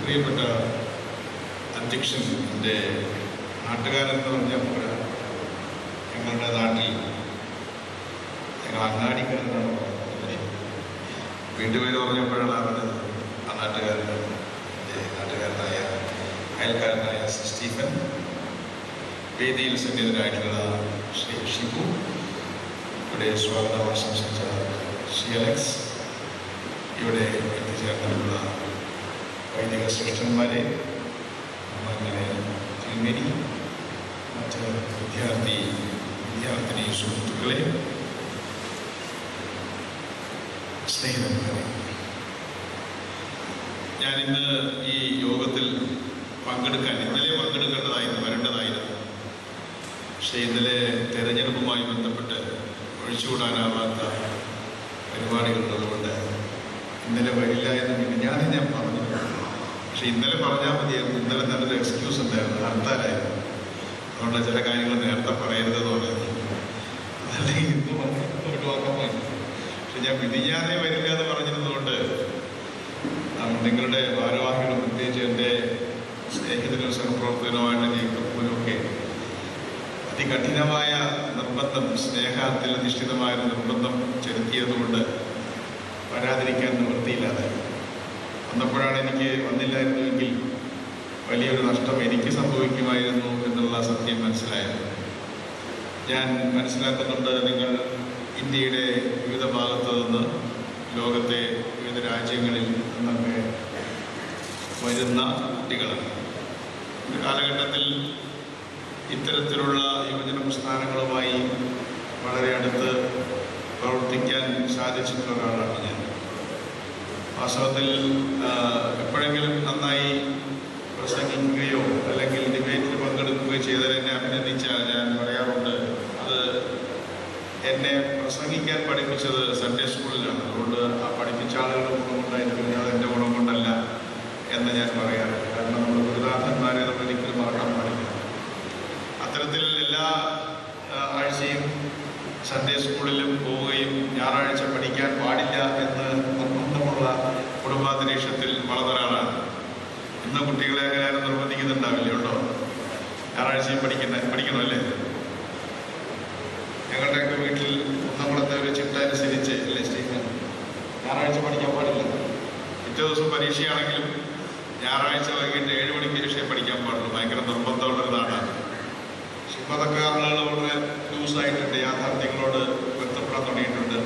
പ്രിയപ്പെട്ട അധ്യക്ഷൻ, എൻ്റെ നാട്ടുകാരെന്ന് പറഞ്ഞാൽ പോരാ, ഞങ്ങളുടെ നാട്ടിൽ ഞങ്ങൾ അങ്ങാടിക്കാരനാണ് വീട്ടുപേര് പറഞ്ഞപ്പോഴാണ് അറിഞ്ഞത് ആ നാട്ടുകാരനായ അയൽക്കാരനായ സ്റ്റീഫൻ, വേദിയിൽ സന്നിഹിതരായിട്ടുള്ള ശ്രീ ഷിബു, ഇവിടെ സ്വാഗതം ആശംസിച്ച ശ്രീ അലക്സ്, ഇവിടെ എത്തിച്ചേർന്നിട്ടുള്ള വൈദിക ശ്രേഷ്ഠന്മാരെ, അങ്ങനെ തിരുമേനി, മറ്റ് വിദ്യാർത്ഥിനി സുഹൃത്തുക്കളെ, സ്നേഹിതന്മാരെ, ഞാനിന്ന് ഈ യോഗത്തിൽ ഇന്നലെ പങ്കെടുക്കേണ്ടതായിരുന്നു, വരേണ്ടതായിരുന്നു. പക്ഷേ ഇന്നലെ തെരഞ്ഞെടുപ്പുമായി ബന്ധപ്പെട്ട് ഒഴിച്ചുകൂടാനാവാത്ത പരിപാടികളുള്ളതുകൊണ്ട് ഇന്നലെ വരില്ല എന്ന് ഞാൻ പറഞ്ഞു. പക്ഷെ ഇന്നലെ പറഞ്ഞാൽ മതിയായിരുന്നു. ഇന്നലെ നല്ലൊരു എക്സ്ക്യൂസ് ഉണ്ടായിരുന്നു, ഹർത്താലായിരുന്നു. അതുകൊണ്ട് ചില കാര്യങ്ങൾ നേരത്തെ പറയരുതെന്ന് പറയുന്നത്, അതല്ലെങ്കിൽ ഇന്ന് ഒഴിവാക്കാൻ പോയി. പക്ഷെ ഞാൻ വിധിയാതെ വരില്ല എന്ന് പറഞ്ഞിരുന്നതുകൊണ്ട് നിങ്ങളുടെ ഭാരവാഹികളും പ്രത്യേകിച്ച് എൻ്റെ സ്നേഹിതരും സഹപ്രവർത്തകനുമായിട്ട് ജയിക്കുമ്പോഴൊക്കെ അതികഠിനമായ നിർബന്ധം, സ്നേഹത്തിൽ അധിഷ്ഠിതമായ നിർബന്ധം ചെലുത്തിയതുകൊണ്ട് വരാതിരിക്കാൻ നിവൃത്തിയില്ലാതെ വന്നപ്പോഴാണ് എനിക്ക് വന്നില്ലായിരുന്നുവെങ്കിൽ വലിയൊരു നഷ്ടം എനിക്ക് സംഭവിക്കുമായിരുന്നു എന്നുള്ള സത്യം മനസ്സിലായത്. ഞാൻ മനസ്സിലാക്കുന്നുണ്ട്, നിങ്ങൾ ഇന്ത്യയുടെ വിവിധ ഭാഗത്തു നിന്ന്, ലോകത്തെ വിവിധ രാജ്യങ്ങളിൽ നിന്നൊക്കെ വരുന്ന കുട്ടികളാണ്. ഒരു കാലഘട്ടത്തിൽ ഇത്തരത്തിലുള്ള യുവജന പ്രസ്ഥാനങ്ങളുമായി വളരെ അടുത്ത് പ്രവർത്തിക്കാൻ സാധിച്ചിട്ടുള്ള ഒരാളാണ് ഞാൻ. വാസ്തവത്തിൽ എപ്പോഴെങ്കിലും നന്നായി പ്രസംഗിക്കുകയോ അല്ലെങ്കിൽ ഡിബേറ്റിൽ പങ്കെടുക്കുകയോ ചെയ്താൽ എന്നെ അഭിനന്ദിച്ചാൽ ഞാൻ പറയാറുണ്ട്, അത് എന്നെ പ്രസംഗിക്കാൻ പഠിപ്പിച്ചത് സൺഡേ സ്കൂളിലാണ്. അതുകൊണ്ട് ആ പഠിപ്പിച്ച ആളുകളുടെ ഗുണം കൊണ്ടായിരിക്കും, അത് എൻ്റെ ഗുണം കൊണ്ടല്ല എന്ന് ഞാൻ പറയാറുണ്ട്. കാരണം നമ്മുടെ ഗുരുനാഥന്മാരെ നമ്മൾ ഒരിക്കലും മറക്കാൻ പാടില്ല. അത്തരത്തിൽ എല്ലാ ആഴ്ചയും സൺഡേ സ്കൂളിലും പോവുകയും ഞായറാഴ്ച പഠിക്കാൻ പാടില്ല എന്ന് നിർബന്ധമുള്ള കുടുംബാന്തരീക്ഷത്തിൽ വളർന്ന ഒരാളാണ്. ഇന്ന് കുട്ടികളെ അങ്ങനെ ആരും നിർബന്ധിക്കുന്നുണ്ടാവില്ല, ഉണ്ടോ? ഞായറാഴ്ചയും പഠിക്കണമല്ലേ? ഞങ്ങളുടെയൊക്കെ വീട്ടിൽ നമ്മളത്തെ ഒരു ചിട്ട അനുസരിച്ച് അല്ലേ സ്റ്റീഫൻ, ഞായറാഴ്ച പഠിക്കാൻ പാടില്ല. പിറ്റേ ദിവസം പരീക്ഷയാണെങ്കിലും ഞായറാഴ്ച വൈകിട്ട് 7 മണിക്ക് ശേഷം പഠിക്കാൻ പാടുള്ളൂ. ഭയങ്കര നിർബന്ധമുള്ളതാണ്. ഇപ്പം അതൊക്കെ ആളുകൾ വളരെ ലൂസായിട്ടുണ്ട്, യാഥാർത്ഥ്യങ്ങളോട് ബന്ധപ്പെടാൻ തുടങ്ങിയിട്ടുണ്ട്.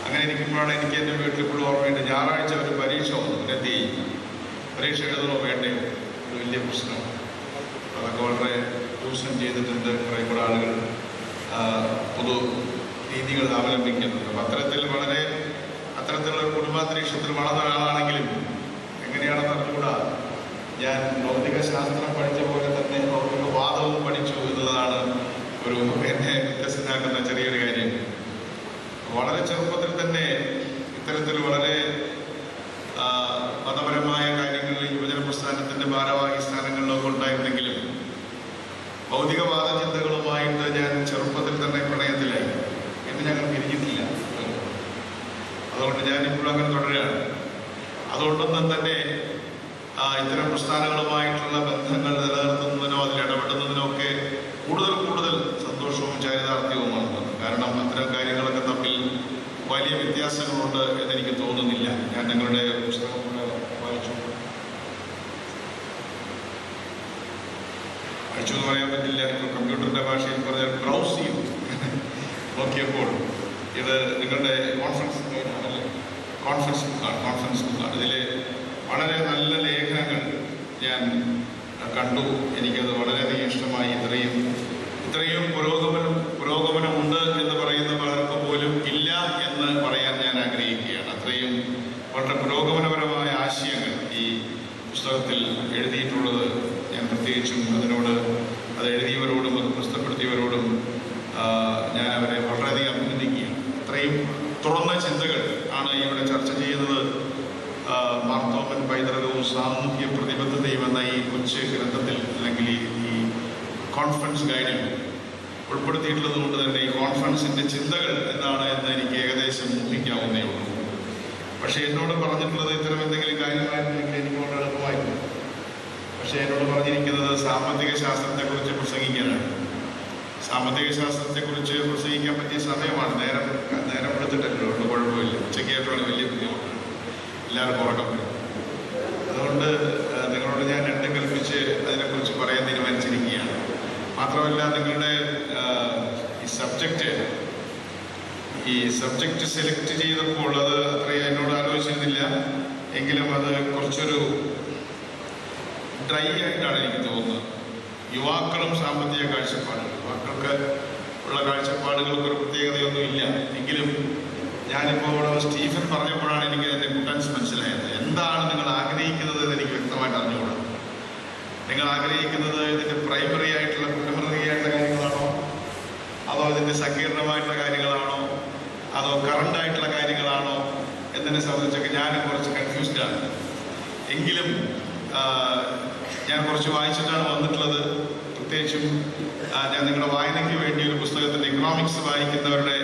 അങ്ങനെ ഇരിക്കുമ്പോഴാണ് എനിക്ക് എൻ്റെ വീട്ടിൽ ഇപ്പോഴും ഓർമ്മയുണ്ട്, ഞായറാഴ്ച ഒരു പരീക്ഷ വന്നു. എന്ത് ചെയ്യും? പരീക്ഷ എഴുതണോ വേണ്ടയോ? ഒരു വലിയ പ്രശ്നം. അതൊക്കെ വളരെ ലൂസൻ ചെയ്തിട്ടുണ്ട്. കുറേ കൂടെ ആളുകൾ പൊതു രീതികൾ അവലംബിക്കുന്നുണ്ട്. അപ്പം അത്തരത്തിലുള്ള ഒരു കുടുംബാന്തരീക്ഷത്തിൽ വളർന്ന ഒരാളാണെങ്കിലും എങ്ങനെയാണെന്ന് അറിഞ്ഞുകൂടാ, ഞാൻ ഭൗതിക ശാസ്ത്രം പഠിച്ച പോലെ തന്നെ ഭൗതികവാദവും പഠിച്ചു എന്നുള്ളതാണ് എന്നെ വ്യത്യസ്തനാക്കുന്ന ചെറിയൊരു കാര്യം. വളരെ ചെറുപ്പത്തിൽ തന്നെ ഇത്തരത്തിൽ വളരെ മതപരമായ കാര്യങ്ങളിൽ യുവജന പ്രസ്ഥാനത്തിൻ്റെ ഭാരവാഹി സ്ഥാനങ്ങളിലൊക്കെ ഉണ്ടായിരുന്നെങ്കിലും ഭൗതികവാദ ചിന്തകളുമായിട്ട് ഞാൻ ചെറുപ്പത്തിൽ തന്നെ പ്രണയത്തിലായി. എന്ന് ഞങ്ങൾ പിരിഞ്ഞിട്ടില്ല. അതുകൊണ്ട് ഞാനിപ്പോഴും അങ്ങനെ തുടരുകയാണ്. അതുകൊണ്ടൊന്നും തന്നെ ഇത്തരം പ്രസ്ഥാനങ്ങളുമായിട്ടുള്ള ബന്ധങ്ങൾ നിലനിർത്തുന്നതിനോ അതിൽ ഇടപെടുന്നതിനോ ഒക്കെ കൂടുതൽ സന്തോഷവും ചാരിതാർത്ഥ്യവുമാണ്. കാരണം അത്തരം കാര്യങ്ങളൊക്കെ തമ്മിൽ വലിയ വ്യത്യാസങ്ങളുണ്ട് എന്നെനിക്ക് തോന്നുന്നില്ല. ഞാൻ ഞങ്ങളുടെ പുസ്തകം വായിച്ചു എന്ന് പറയാൻ പറ്റില്ല, കമ്പ്യൂട്ടറിൻ്റെ ഭാഷയിൽ പറഞ്ഞാൽ ബ്രൗസ് ചെയ്തു നോക്കിയപ്പോൾ ഇത് നിങ്ങളുടെ കോൺഫറൻസ് ബുക്കാണ്. ഇതിൽ വളരെ നല്ല ലേഖനങ്ങൾ ഞാൻ കണ്ടു. എനിക്കത് വളരെയധികം ഇഷ്ടമായി. ഇത്രയും പുരോഗമനമുണ്ട് എന്ന് പറയുന്ന പലർക്ക് പോലും ഇല്ല എന്ന് പറയാൻ ഞാൻ ആഗ്രഹിക്കുകയാണ്. അത്രയും വളരെ പുരോഗമനപരമായ ആശയങ്ങൾ ഈ പുസ്തകത്തിൽ എഴുതിയിട്ടുള്ളത് ഞാൻ പ്രത്യേകിച്ചും അത് എഴുതിയവരോടും അത് പ്രസിദ്ധപ്പെടുത്തിയവരോടും ഞാൻ അവരെ വളരെയധികം അഭിനന്ദിക്കുകയാണ്. അത്രയും തുറന്ന ചിന്തകൾ ആണ് ഇവിടെ ചർച്ച ചെയ്യുന്നത്. മാർത്തോമൻ പൈതൃകവും സാമൂഹ്യ പ്രതിബദ്ധതയും എന്ന ഈ കൊച്ചു ഗ്രന്ഥത്തിൽ അല്ലെങ്കിൽ ഈ കോൺഫറൻസ് ഗൈഡിൽ ഉൾപ്പെടുത്തിയിട്ടുള്ളത് കൊണ്ട് തന്നെ ഈ കോൺഫറൻസിൻ്റെ ചിന്തകൾ എന്താണ് എന്ന് എനിക്ക് ഏകദേശം ഊഹിക്കാവുന്നേ ഉള്ളൂ. പക്ഷെ എന്നോട് പറഞ്ഞിട്ടുള്ളത് ഇത്തരം എന്തെങ്കിലും കാര്യമായിരുന്നെങ്കിൽ എനിക്ക് വളരെ എളുപ്പമായിരുന്നു. പക്ഷെ എന്നോട് പറഞ്ഞിരിക്കുന്നത് സാമ്പത്തിക ശാസ്ത്രത്തെക്കുറിച്ച് പ്രസംഗിക്കാനാണ്. സാമ്പത്തിക ശാസ്ത്രത്തെക്കുറിച്ച് പ്രസംഗിക്കാൻ പറ്റിയ സമയമാണ്. നേരം എടുത്തിട്ടല്ലോ, അതുകൊണ്ട് കുഴപ്പമില്ല. ഉച്ചയ്ക്കായിട്ടുള്ള വലിയ ബുദ്ധിമുട്ടാണ്, എല്ലാവർക്കും ഉറക്കം വരും. അതുകൊണ്ട് നിങ്ങളോട് ഞാൻ രണ്ടും കൽപ്പിച്ച് അതിനെക്കുറിച്ച് പറയാൻ തീരുമാനിച്ചിരിക്കുകയാണ്. മാത്രമല്ല, നിങ്ങളുടെ ഈ സബ്ജക്റ്റ് സെലക്ട് ചെയ്തപ്പോൾ അത് അത്രയും എന്നോട് ആലോചിച്ചിരുന്നില്ല. എങ്കിലും അത് കുറച്ചൊരു ഡ്രൈ ആയിട്ടാണ് എനിക്ക് തോന്നുന്നത്. യുവാക്കളും സാമ്പത്തിക കാഴ്ചപ്പാടുകൾ, യുവാക്കൾക്ക് ഉള്ള കാഴ്ചപ്പാടുകൾക്കൊരു പ്രത്യേകതയൊന്നും ഇല്ല. എങ്കിലും ഞാനിപ്പോൾ ഇവിടെ സ്റ്റീഫൻ പറഞ്ഞപ്പോഴാണ് എനിക്ക് അതിൻ്റെ കുട്ടൻസ് മനസ്സിലായത്. എന്താണ് നിങ്ങൾ ആഗ്രഹിക്കുന്നത് എന്ന് എനിക്ക് വ്യക്തമായിട്ട് അറിഞ്ഞുകൂടാ. നിങ്ങൾ ആഗ്രഹിക്കുന്നത് ഇതിൻ്റെ പ്രൈമറി ആയിട്ടുള്ള കാര്യങ്ങളാണോ, അതോ ഇതിൻ്റെ സങ്കീർണമായിട്ടുള്ള കാര്യങ്ങളാണോ, അതോ കറണ്ട് ആയിട്ടുള്ള കാര്യങ്ങളാണോ എന്നതിനെ സംബന്ധിച്ചൊക്കെ ഞാനും കുറച്ച് കൺഫ്യൂസ്ഡാണ്. എങ്കിലും ഞാൻ കുറച്ച് വായിച്ചിട്ടാണ് വന്നിട്ടുള്ളത്. പ്രത്യേകിച്ചും ഞാൻ നിങ്ങളുടെ വായനയ്ക്ക് വേണ്ടി ഒരു പുസ്തകത്തിൻ്റെ ഇക്കണോമിക്സ് വായിക്കുന്നവരുടെ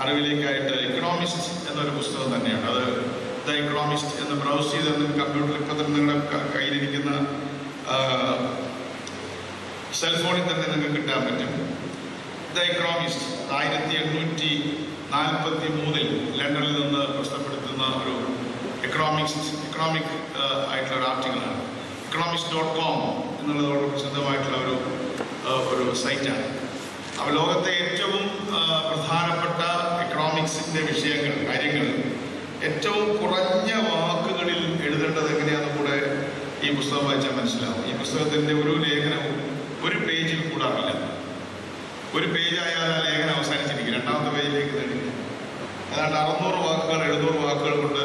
അറിവിലേക്കായിട്ട് ഇക്കണോമിസ്റ്റ് എന്നൊരു പുസ്തകം തന്നെയാണ്. അത് ദ ഇക്കണോമിസ്റ്റ് എന്ന് ബ്രൗസ് ചെയ്ത് കമ്പ്യൂട്ടറിൽ ഇപ്പം തന്നെ നിങ്ങളുടെ കയ്യിലിരിക്കുന്ന സെൽഫോണിൽ തന്നെ നിങ്ങൾക്ക് കിട്ടാൻ പറ്റും. ദ ഇക്കണോമിസ്റ്റ് 1843 ലണ്ടനിൽ നിന്ന് പ്രസിദ്ധപ്പെടുത്തുന്ന ഒരു ഇക്കണോമിക് ആയിട്ടുള്ള ഒരു ആർട്ടിക്കിളാണ്. economist.com എന്നുള്ളതോട് പ്രസിദ്ധമായിട്ടുള്ള ഒരു സൈറ്റാണ്. അപ്പോൾ ലോകത്തെ ഏറ്റവും പ്രധാനപ്പെട്ട എക്കണോമിക്സിൻ്റെ കാര്യങ്ങൾ ഏറ്റവും കുറഞ്ഞ വാക്കുകളിൽ എഴുതേണ്ടത് എങ്ങനെയാണെന്ന് കൂടെ ഈ പുസ്തകം വായിച്ചാൽ മനസ്സിലാവും. ഈ പുസ്തകത്തിൻ്റെ ഒരു ലേഖനവും ഒരു പേജിൽ കൂടാറില്ല. ഒരു പേജായാൽ ആ ലേഖനം അവസാനിച്ചിരിക്കും, രണ്ടാമത്തെ പേജിലേക്ക് നേടില്ല. ഏതാണ്ട് 600 വാക്കുകൾ 700 വാക്കുകൾ കൊണ്ട്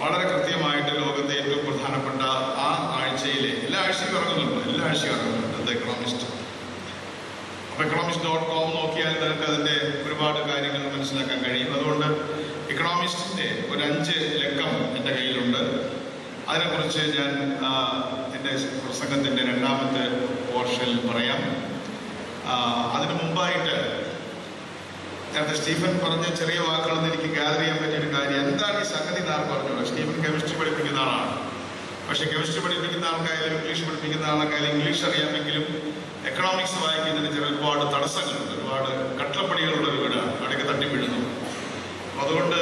വളരെ കൃത്യമായിട്ട് ലോകത്തെ ഏറ്റവും പ്രധാനപ്പെട്ട ആ ആഴ്ചയിലെ എല്ലാ ആഴ്ചയും ഇറങ്ങുന്നുണ്ട് ദ എക്കണോമിസ്റ്റ്. അപ്പോൾ economist.com നോക്കിയാൽ നിങ്ങൾക്ക് അതിൻ്റെ ഒരുപാട് കാര്യങ്ങൾ മനസ്സിലാക്കാൻ കഴിയും. അതുകൊണ്ട് ഇക്കണോമിസ്റ്റിൻ്റെ ഒരു 5 ലക്കം എൻ്റെ കയ്യിലുണ്ട്. അതിനെക്കുറിച്ച് ഞാൻ എൻ്റെ പ്രസംഗത്തിൻ്റെ രണ്ടാമത്തെ പോർഷനിൽ പറയാം. അതിനു മുമ്പായിട്ട് നേരത്തെ സ്റ്റീഫൻ പറഞ്ഞ ചെറിയ വാക്കുകളെന്ന് എനിക്ക് ഗ്യാദർ ചെയ്യാൻ പറ്റിയൊരു കാര്യം, എന്താണ് ഈ സംഗതി എന്നാണ് പറഞ്ഞത്. സ്റ്റീഫൻ കെമിസ്ട്രി പഠിപ്പിക്കുന്ന ആളാണ്. പക്ഷേ കെമിസ്ട്രി പഠിപ്പിക്കുന്ന ആൾക്കായാലും ഇംഗ്ലീഷ് പഠിപ്പിക്കുന്ന ആൾക്കായാലും ഇംഗ്ലീഷ് അറിയാമെങ്കിലും എക്കണോമിക്സ് വായിക്കുന്നതിന് ഒരുപാട് തടസ്സങ്ങളുണ്ട്, ഒരുപാട് കട്ടളപ്പടികളുള്ള ഒരു വീടാണ്, അവിടെയൊക്കെ തട്ടിപ്പിടുന്നു. അതുകൊണ്ട്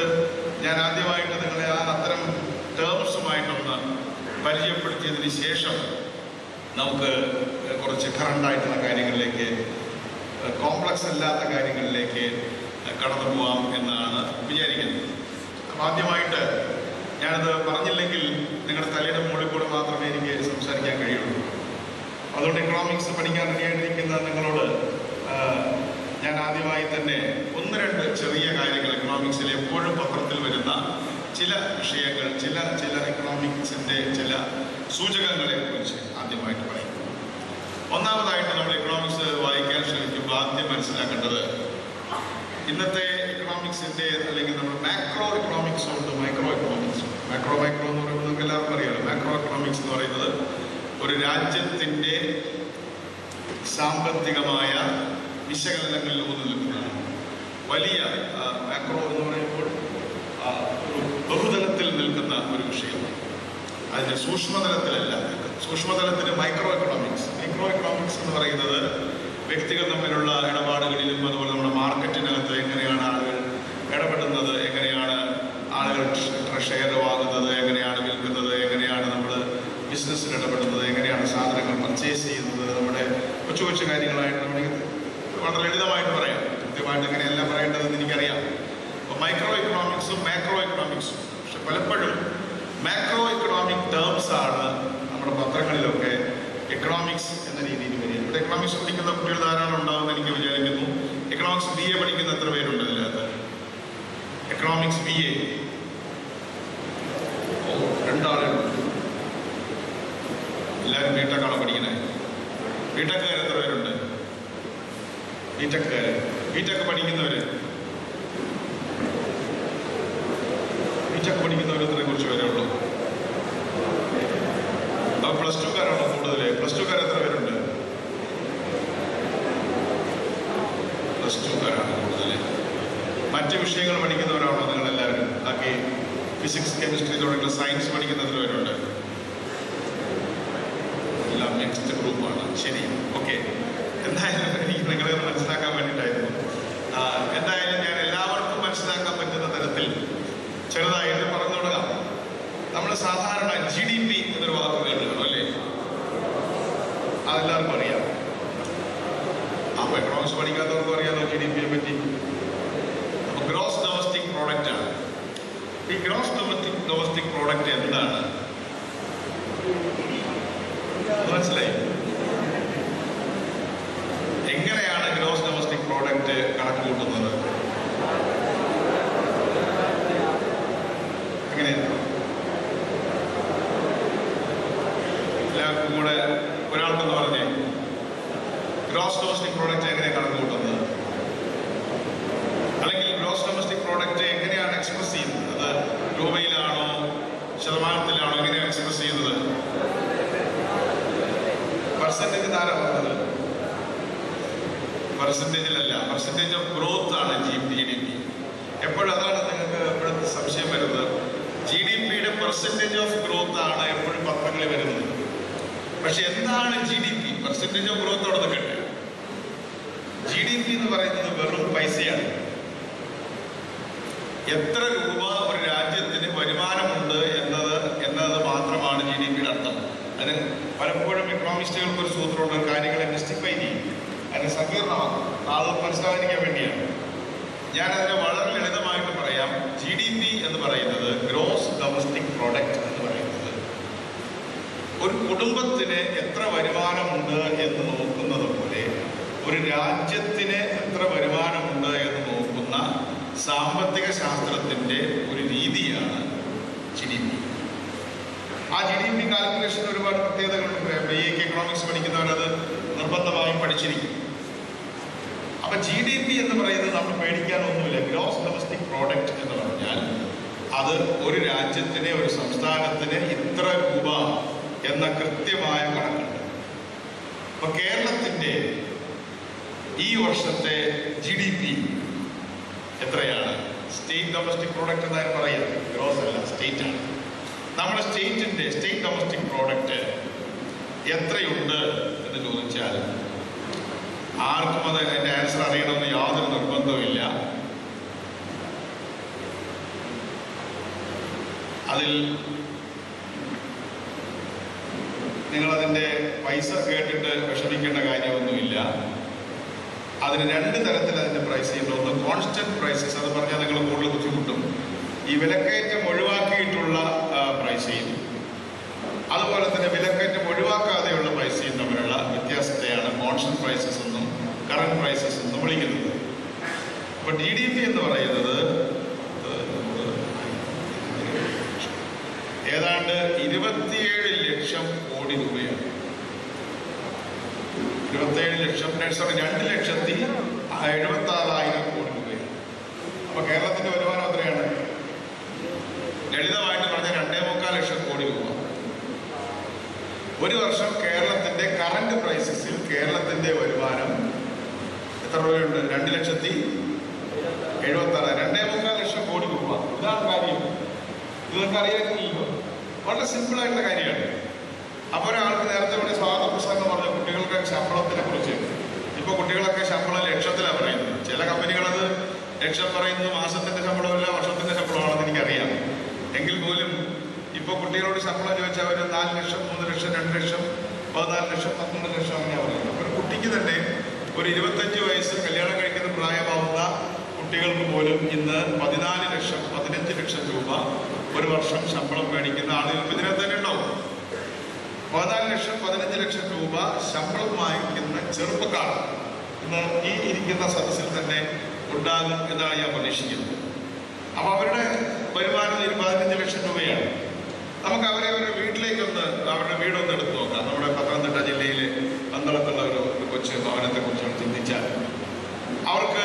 ഞാൻ ആദ്യമായിട്ട് നിങ്ങളെ അത്തരം ടേംസുമായിട്ടൊന്ന് പരിചയപ്പെടുത്തിയതിന് ശേഷം നമുക്ക് കുറച്ച് കറണ്ടായിട്ടുള്ള കാര്യങ്ങളിലേക്ക്, കോംപ്ലക്സ് അല്ലാത്ത കാര്യങ്ങളിലേക്ക് കടന്നു പോകാം എന്നാണ് വിചാരിക്കുന്നത്. അപ്പം ആദ്യമായിട്ട് ഞാനത് പറഞ്ഞില്ലെങ്കിൽ നിങ്ങളുടെ തലയുടെ മുകളിൽ കൂടെ മാത്രമേ എനിക്ക് സംസാരിക്കാൻ കഴിയുള്ളൂ. അതുകൊണ്ട് എക്കണോമിക്സ് പഠിക്കാൻ റെഡിയായിട്ടിരിക്കുന്ന നിങ്ങളോട് ഞാൻ ആദ്യമായി തന്നെ 1-2 ചെറിയ കാര്യങ്ങൾ, എക്കണോമിക്സിൽ എപ്പോഴും പത്രത്തിൽ വരുന്ന ചില വിഷയങ്ങൾ, ചില എക്കണോമിക്സിൻ്റെ ചില സൂചകങ്ങളെ കുറിച്ച് ആദ്യമായിട്ട് പറയും. ഒന്നാമതായിട്ട് നമ്മൾ എക്കണോമിക്സ് വായിക്കാൻ ശ്രമിക്കുമ്പോൾ ആദ്യം മനസ്സിലാക്കേണ്ടത് ഇന്നത്തെ എക്കണോമിക്സിൻ്റെ, അല്ലെങ്കിൽ നമ്മൾ മാക്രോ എക്കണോമിക്സ് ഉണ്ട്, മൈക്രോ എക്കണോമിക്സ് ഉണ്ട്. മാക്രോ എന്ന് പറയുമ്പോൾ നമുക്ക് എല്ലാവർക്കും അറിയാമല്ലോ. മാക്രോ എക്കണോമിക്സ് എന്ന് പറയുന്നത് ഒരു രാജ്യത്തിൻ്റെ സാമ്പത്തികമായ വിശകലനങ്ങളിൽ ഊന്നി നിൽക്കുന്നതാണ്. വലിയ മാക്രോ എന്ന് പറയുമ്പോൾ ഒരു ബഹുതലത്തിൽ നിൽക്കുന്ന ഒരു വിഷയമാണ്. അതിൻ്റെ സൂക്ഷ്മതലത്തിലല്ല. സൂക്ഷ്മതലത്തിന് മൈക്രോ എക്കണോമിക്സ് എന്ന് പറയുന്നത് വ്യക്തികൾ തമ്മിലുള്ള ഇടപാടുകളിലും, അതുപോലെ നമ്മുടെ മാർക്കറ്റിനകത്ത് എങ്ങനെയാണ് ആളുകൾ ഇടപെടുന്നത്, എങ്ങനെയാണ് ആളുകൾ ഷെയർ വാങ്ങുന്നത്, എങ്ങനെയാണ് വിൽക്കുന്നത്, എങ്ങനെയാണ് നമ്മൾ ബിസിനസ്സിൽ ഇടപെടുന്നത്, എങ്ങനെയാണ് സാധനങ്ങൾ പർച്ചേസ് ചെയ്യുന്നത്, നമ്മുടെ കൊച്ചു കൊച്ചു കാര്യങ്ങളായിട്ട് നമ്മൾ വളരെ ലളിതമായിട്ട് പറയാം. കൃത്യമായിട്ട് എങ്ങനെയെല്ലാം പറയേണ്ടതെന്ന് എനിക്കറിയാം. അപ്പോൾ മൈക്രോ എക്കണോമിക്സും മാക്രോ എക്കണോമിക്സും, പക്ഷെ പലപ്പോഴും മാക്രോ എക്കണോമിക് ടേംസ് ആണ് നമ്മുടെ പത്രങ്ങളിലൊക്കെ എക്കണോമിക്സ് എന്ന രീതിയിൽ വരിക. ഇവിടെ എക്കണോമിക്സ് പഠിക്കുന്ന കുട്ടികൾ ധാരാളം ഉണ്ടാകുമെന്ന് എനിക്ക് വിചാരിക്കുന്നു. എക്കണോമിക്സ് BA പഠിക്കുന്ന എത്ര പേരുണ്ട് ഇതിനകത്ത്? എക്കണോമിക്സ് BA 2 ആളുകളുണ്ട്. എല്ലാവരും ബിടെക്കാണോ പഠിക്കുന്നത്? ബിടെക്കുകാർ എത്ര പേരുണ്ട്? ബിടെക് പഠിക്കുന്നവർ എത്രയെ കുറിച്ച് വരെ ഉള്ളൂ? അപ്പോൾ പ്ലസ് ടുക്കാരാണോ കൂടുതൽ? പ്ലസ് ടുക്കാർ എത്ര പേരുണ്ട്? പ്ലസ് ടുക്കാരാണ് കൂടുതൽ. മറ്റ് വിഷയങ്ങൾ പഠിക്കുന്നവരാണോ നിങ്ങളെല്ലാവരും? ബാക്കി ഫിസിക്സ്, കെമിസ്ട്രി തുടങ്ങിയ സയൻസ് പഠിക്കുന്നതിൽ വരുന്നുണ്ട്. എല്ലാം നെക്സ്റ്റ് ഗ്രൂപ്പാണ്. ശരി, ഓക്കെ. എന്തായാലും എനിക്ക് നിങ്ങളെ മനസ്സിലാക്കാൻ വേണ്ടിയിട്ടായിരുന്നു. എന്തായാലും ഞാൻ എല്ലാവർക്കും മനസ്സിലാക്കാൻ പറ്റുന്ന തരത്തിൽ ചെറുതായിട്ട് പറഞ്ഞു തുടങ്ങാം. നമ്മൾ സാധാരണ GDP എന്നൊരു വാക്ക് കേട്ടിട്ടുണ്ടോ അല്ലേ? അതെല്ലാവർക്കും അറിയാം. അപ്പോൾ എക്കണോമിക്സ് പഠിക്കാത്തവർക്കും അറിയാമോ GDPയെ പറ്റി? അപ്പോൾ ഗ്രോസ് ഡൊമസ്റ്റിക് പ്രോഡക്റ്റ് ആണ്. ഈ ഗ്രോസ് ഡൊമസ്റ്റിക് പ്രോഡക്റ്റ് എന്താണ് മനസ്സിലായി? എങ്ങനെയാണ് ഗ്രോസ് ഡൊമസ്റ്റിക് പ്രോഡക്റ്റ് കണക്ക് കൂട്ടുന്നത്? എങ്ങനെയാണ്? എല്ലാവർക്കും കൂടെ ഒരാൾക്കെന്ന് പറഞ്ഞേ, ഗ്രോസ് ഡൊമസ്റ്റിക് പ്രോഡക്റ്റ് എങ്ങനെയാണ് കണക്ക് കൂട്ടുന്നത്? അല്ലെങ്കിൽ ഗ്രോസ് ഡൊമസ്റ്റിക് പ്രോഡക്റ്റ് എങ്ങനെയാണ് എക്സ്പ്രസ് ചെയ്യുന്നത്? അത് രൂപയിലാണോ ശതമാനത്തിലാണോ എങ്ങനെയാണ് എക്സ്പ്രസ് ചെയ്യുന്നത്? പെർസെൻറ്റേജ് താരം പറഞ്ഞത് പെർസെൻറ്റേജിലല്ല, പെർസെൻറ്റേജ് ഓഫ് ഗ്രോത്ത് ആണ് GDP. എപ്പോഴും അതാണ് നിങ്ങൾക്ക് എപ്പോഴും സംശയം വരുന്നത്. GDPയുടെ പെർസെൻറ്റേജ് ഓഫ് ഗ്രോത്ത് ആണ് എപ്പോഴും പത്രങ്ങളിൽ വരുന്നത്. പക്ഷെ എന്താണ് GDP? പെർസെൻറ്റേജ് ഓഫ് ഗ്രോത്ത് അവിടെ നിൽക്കട്ടെ. GDP എന്ന് പറയുന്നത് വെറും പൈസയാണ്. എത്ര രൂപ ഒരു രാജ്യത്തിന് വരുമാനമുണ്ട് എന്നത് മാത്രമാണ് GDPയുടെ അർത്ഥം. അതിന് പലപ്പോഴും എക്കണോമിസ്റ്റുകൾക്ക് ഒരു സൂത്രമുണ്ട്, കാര്യങ്ങളെ മിസ്റ്റിഫൈ ചെയ്യും, അതിന് സങ്കീർണമാക്കും, ആളുകൾ മനസ്സിലാകാതിരിക്കാൻ വേണ്ടിയാണ്. ഞാനതിനെ വളരെ ലളിതമായിട്ട് പറയാം. GDP എന്ന് പറയുന്നത് ഗ്രോസ് ഡൊമസ്റ്റിക് പ്രോഡക്റ്റ് എന്ന് പറയുന്നത് ഒരു കുടുംബത്തിന് എത്ര വരുമാനമുണ്ട് എന്ന് നോക്കുന്നത് പോലെ ഒരു രാജ്യത്തിന് എത്ര വരുമാനമുണ്ട് എന്ന് നോക്കുന്ന സാമ്പത്തിക ശാസ്ത്രത്തിൻ്റെ ഒരു രീതിയാണ് GDP. ആ GDP കാൽക്കുലേഷൻ ഒരുപാട് പ്രത്യേകതകളുണ്ട്. BA എക്കണോമിക്സ് പഠിക്കുന്നവരത് നിർബന്ധമായും പഠിച്ചിരിക്കും. അപ്പൊ GDP എന്ന് പറയുന്നത് നമ്മൾ പേടിക്കാനൊന്നുമില്ല. ഗ്രോസ് ഡൊമസ്റ്റിക് പ്രോഡക്റ്റ് എന്ന് പറഞ്ഞാൽ അത് ഒരു രാജ്യത്തിന്, ഒരു സംസ്ഥാനത്തിന് ഇത്ര രൂപ എന്ന കൃത്യമായ കണക്കുണ്ട്. അപ്പൊ കേരളത്തിന്റെ ഈ വർഷത്തെ GDP എത്രയാണ്? സ്റ്റേറ്റ് ഡൊമസ്റ്റിക് പ്രോഡക്റ്റ് എന്നാണ് പറയുന്നത്, ഗ്രോസ് അല്ല, സ്റ്റേറ്റ് ആണ്. നമ്മുടെ സ്റ്റേറ്റ് ഡൊമസ്റ്റിക് പ്രോഡക്റ്റ് എത്രയുണ്ട് എന്ന് ചോദിച്ചാൽ ആർക്കും അതിൻ്റെ ആൻസർ അറിയണമെന്ന് യാതൊരു നിർബന്ധവുമില്ല. അതിൽ നിങ്ങളതിൻ്റെ പൈസ കേട്ടിട്ട് വിഷമിക്കേണ്ട കാര്യമൊന്നുമില്ല. അതിന് രണ്ട് തരത്തിൽ അതിൻ്റെ പ്രൈസ് ചെയ്യുന്നു. ഒന്ന് കോൺസ്റ്റന്റ് പ്രൈസസ്, അത് പറഞ്ഞാൽ നിങ്ങൾ കൂടുതൽ ബുദ്ധിമുട്ടും. ഈ വിലക്കയറ്റം ഒഴിവാക്കിയിട്ടുള്ള പ്രൈസയും അതുപോലെ തന്നെ വിലക്കയറ്റം ഒഴിവാക്കാതെയുള്ള പൈസയും തമ്മിലുള്ള വ്യത്യാസത്തെയാണ് കോൺസ്റ്റന്റ് പ്രൈസസ് എന്നും കറന്റ് പ്രൈസസ് എന്നും വിളിക്കുന്നത്. അപ്പോൾ GDP എന്ന് പറയുന്നത് ഏതാണ്ട് 27 ലക്ഷം കോടി രൂപയാണ്. 2,76,000 കോടി രൂപയാണ്. അപ്പൊ കേരളത്തിന്റെ വരുമാനം എത്രയാണ്? ലളിതമായിട്ട് പറഞ്ഞാൽ 2.25 ലക്ഷം കോടി രൂപ. ഒരു വർഷം കേരളത്തിന്റെ കറന്റ് പ്രൈസസിൽ കേരളത്തിന്റെ വരുമാനം എത്ര രൂപയുണ്ട്? 2,76,000, 2.25 ലക്ഷം കോടി രൂപ. ഇതാണ് കാര്യം. നിങ്ങൾക്ക് അറിയാമെങ്കിലോ? വളരെ സിമ്പിൾ ആയിട്ടുള്ള കാര്യമാണ്. അപ്പോൾ ഒരാൾക്ക് നേരത്തെ ഇവിടെ സ്വാഗത പ്രസംഗം പറഞ്ഞ കുട്ടികൾക്ക് ശമ്പളത്തിനെ കുറിച്ച്. ഇപ്പോൾ കുട്ടികളൊക്കെ ശമ്പളം ലക്ഷത്തിലാണ് പറയുന്നത്. ചില കമ്പനികളത് ലക്ഷം പറയുന്നത് മാസത്തിന്റെ ശമ്പളമല്ല, വർഷത്തിന്റെ ശമ്പളമാണെന്ന് എനിക്കറിയാം. എങ്കിൽ പോലും ഇപ്പോൾ കുട്ടികളോട് ശമ്പളം ചോദിച്ചാൽ അവർ 4 ലക്ഷം, 3 ലക്ഷം, 2 ലക്ഷം, 14 ലക്ഷം, 12 ലക്ഷം അങ്ങനെയാണ് പറയുന്നത്. ഒരു കുട്ടിക്ക് തന്നെ ഒരു 25 വയസ്സ് കല്യാണം കഴിക്കുന്ന പ്രായമാവുന്ന കുട്ടികൾക്ക് പോലും ഇന്ന് 14 ലക്ഷം, 15 ലക്ഷം രൂപ ഒരു വർഷം ശമ്പളം മേടിക്കുന്ന ആളുകൾക്ക് ഇതിനകത്ത് തന്നെ ഉണ്ടാവും. 14 ലക്ഷം, 15 ലക്ഷം രൂപ ശമ്പളം വാങ്ങിക്കുന്ന ചെറുപ്പക്കാർ ഇന്ന് ഈ ഇരിക്കുന്ന സദസ്സിൽ തന്നെ ഉണ്ടാകും എന്നാണ് ഞാൻ പ്രതീക്ഷിക്കുന്നത്. അപ്പോൾ അവരുടെ വരുമാനം 15 ലക്ഷം രൂപയാണ്. നമുക്ക് അവരവരുടെ വീട്ടിലേക്കൊന്ന്, അവരുടെ വീടൊന്ന് എടുത്തു നോക്കാം. നമ്മുടെ പത്തനംതിട്ട ജില്ലയിലെ പന്തളത്തുള്ള ഒരു കൊച്ചു ഭവനത്തെ കുറിച്ചാണ് ചിന്തിച്ചാൽ അവർക്ക്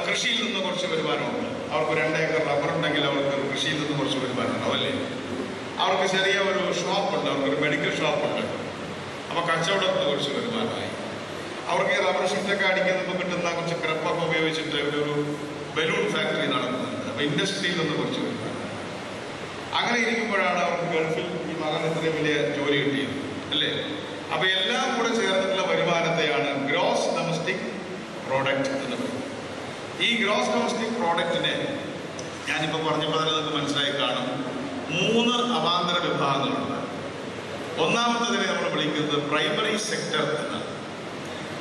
കൃഷിയിൽ നിന്ന് കുറച്ച് വരുമാനമുണ്ട്. അവർക്ക് 2 ഏക്കർ റബ്ബറുണ്ടെങ്കിൽ അവർക്ക് കൃഷിയിൽ നിന്ന് കുറച്ച് വരുമാനം ഉണ്ടാവും അല്ലേ? അവർക്ക് ചെറിയ ഒരു ഷോപ്പുണ്ട്, അവർക്കൊരു മെഡിക്കൽ ഷോപ്പുണ്ട്. അപ്പോൾ കച്ചവടത്തിന് കുറച്ച് വരുമാനമായി. അവർക്ക് ഈ റബ്ബർ ഷീറ്റൊക്കെ അടിക്കുന്നപ്പോൾ കിട്ടുന്ന കുറച്ച് ക്രെപ്പൊക്കെ ഉപയോഗിച്ചിട്ട് ഒരു ബലൂൺ ഫാക്ടറി നടത്തുന്നുണ്ട്. അപ്പോൾ ഇൻഡസ്ട്രിയിൽ നിന്ന് കുറച്ച് വരുമാനം. അങ്ങനെ ഇരിക്കുമ്പോഴാണ് അവർക്ക് ഗൾഫിൽ ഈ മകൻ ഇത്രയും വലിയ ജോലി കിട്ടിയത് അല്ലേ? അപ്പൊ എല്ലാം കൂടെ ചേർന്നിട്ടുള്ള വരുമാനത്തെയാണ് ഗ്രോസ് ഡൊമസ്റ്റിക് പ്രോഡക്റ്റ് എന്ന് പറയുന്നത്. ഈ ഗ്രോസ് ഡൊമസ്റ്റിക് പ്രോഡക്റ്റിനെ ഞാനിപ്പോൾ പറഞ്ഞപ്പോൾ തന്നെ നിങ്ങൾക്ക് മനസ്സിലായി കാണും, 3 അവാന്തര വിഭാഗങ്ങളുണ്ട്. ഒന്നാമത്തതിനെ നമ്മൾ വിളിക്കുന്നത് പ്രൈമറി സെക്ടർ എന്നാണ്.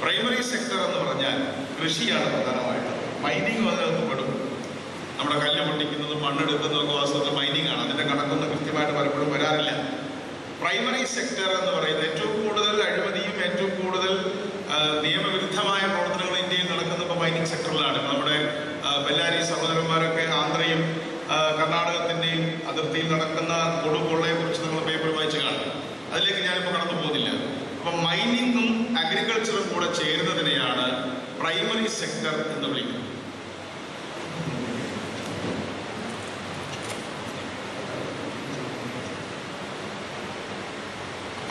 പ്രൈമറി സെക്ടർ എന്ന് പറഞ്ഞാൽ കൃഷിയാണ് പ്രധാനമായിട്ടും. മൈനിങ് അതിനകത്ത് പെടും. നമ്മുടെ കല്ല് പൊട്ടിക്കുന്നതും മണ്ണെടുക്കുന്നതൊക്കെ വാസ്തവത്തിൽ മൈനിങ് ആണ്. അതിൻ്റെ കണക്കൊന്നും കൃത്യമായിട്ട് പലപ്പോഴും വരാറില്ല. പ്രൈമറി സെക്ടർ എന്ന് പറയുന്നത് ഏറ്റവും കൂടുതൽ അഴിമതിയും ഏറ്റവും കൂടുതൽ നിയമവിരുദ്ധമായ പ്രവർത്തനങ്ങൾ ഇന്ത്യയിൽ നടക്കുന്നത് ഇപ്പോൾ മൈനിങ് സെക്ടറിലാണ്. നമ്മുടെ ബെല്ലാരി സഹോദരന്മാരൊക്കെ ആന്ധ്രയും കർണാടകത്തിൻ്റെയും അതിർത്തിയിൽ നടക്കുന്ന കൊടുകൊള്ളയെ കുറിച്ച് നമ്മൾ പേപ്പർ വായിച്ച് കാണും. അതിലേക്ക് ഞാനിപ്പോൾ കടന്നു പോകുന്നില്ല. അപ്പം മൈനിങ്ങും അഗ്രികൾച്ചറും കൂടെ ചേരുന്നതിനെയാണ് പ്രൈമറി സെക്ടർ എന്ന് വിളിക്കുന്നത്.